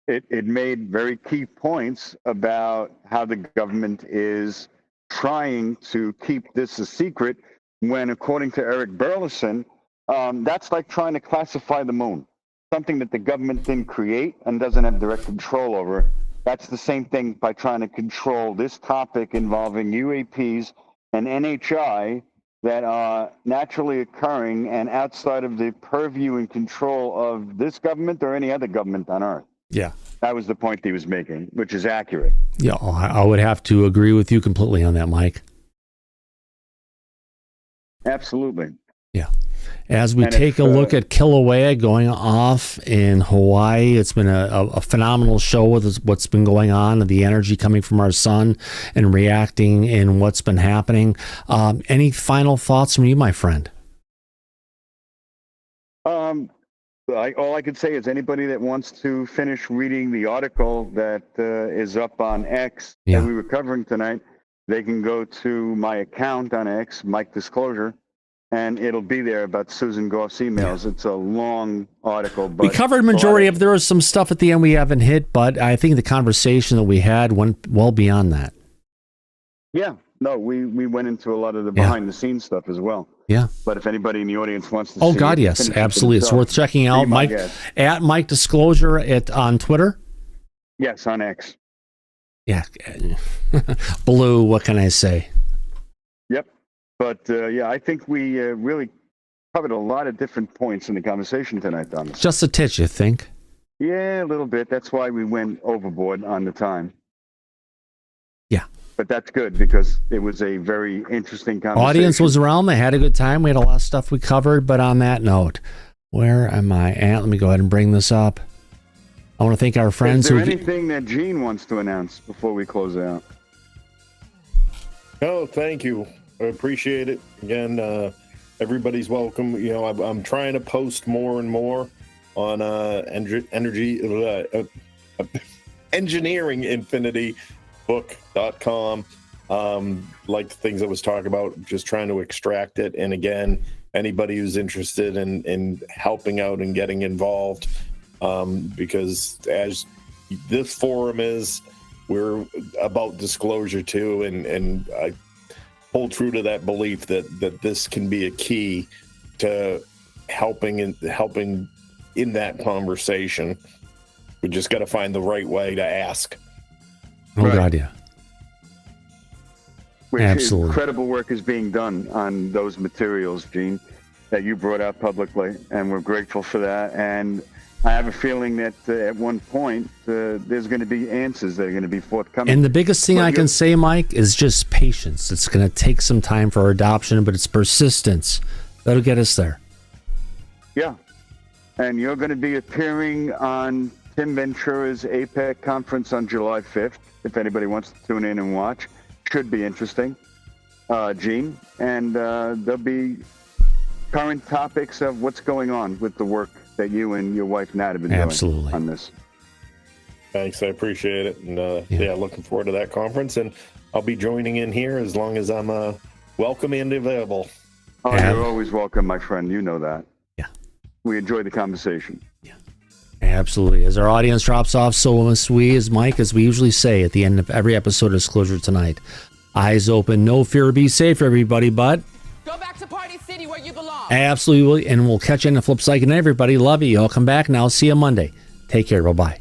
It made very key points about how the government is trying to keep this a secret when, according to Eric Burleson, that's like trying to classify the moon, something that the government didn't create and doesn't have direct control over. That's the same thing by trying to control this topic involving UAPs and NHI that are naturally occurring and outside of the purview and control of this government or any other government on Earth. Yeah. That was the point he was making, which is accurate. Yeah, I would have to agree with you completely on that, Mike. Absolutely. Yeah. As we take a look at Kilauea going off in Hawaii, it's been a phenomenal show with what's been going on and the energy coming from our sun and reacting in what's been happening. Any final thoughts from you, my friend? All I could say is anybody that wants to finish reading the article that is up on X that we were covering tonight, they can go to my account on X, Mike Disclosure, and it'll be there about Susan Gough's emails. It's a long article. But we covered majority of, there was some stuff at the end we haven't hit, but I think the conversation that we had went well beyond that. Yeah, no, we went into a lot of the behind the scenes stuff as well. Yeah. But if anybody in the audience wants to see God, it, yes, absolutely. It's worth checking out. Mike, at Mike Disclosure on Twitter? Yes, on X. Yeah. Blue, what can I say? Yep. But I think we really covered a lot of different points in the conversation tonight, Thomas. Just a titch, you think? Yeah, a little bit. That's why we went overboard on the time. Yeah. But that's good because it was a very interesting conversation. Audience was around. They had a good time. We had a lot of stuff we covered. But on that note, where am I at? Let me go ahead and bring this up. I want to thank our friends. Is there anything that Gene wants to announce before we close out? No, thank you. I appreciate it. Again, everybody's welcome. I'm trying to post more and more on engineeringinfinitybook.com. Like the things I was talking about, just trying to extract it. And again, anybody who's interested in helping out and getting involved, because as this forum is, we're about disclosure too, and I hold true to that belief that this can be a key to helping in that conversation. We just got to find the right way to ask. Oh, God, yeah. Absolutely. Incredible work is being done on those materials, Gene, that you brought out publicly, and we're grateful for that. And I have a feeling that at one point there's going to be answers that are going to be forthcoming. And the biggest thing I can say, Mike, is just patience. It's going to take some time for adoption, but it's persistence that'll get us there. Yeah. And you're going to be appearing on Tim Ventura's APEC conference on July 5th, if anybody wants to tune in and watch. Should be interesting, Gene. And there'll be current topics of what's going on with the work that you and your wife Nat have been doing on this. Thanks, I appreciate it. And looking forward to that conference. And I'll be joining in here as long as I'm welcome and available. Oh, you're always welcome, my friend. You know that. Yeah. We enjoy the conversation. Yeah. Absolutely. As our audience drops off, so must we, as Mike, as we usually say at the end of every episode of Disclosure Tonight. Eyes open, no fear, be safe, everybody, but go back to Party City where you belong. Absolutely. And we'll catch you on the flip side. And everybody, love you. I'll come back now. See you Monday. Take care. Bye-bye.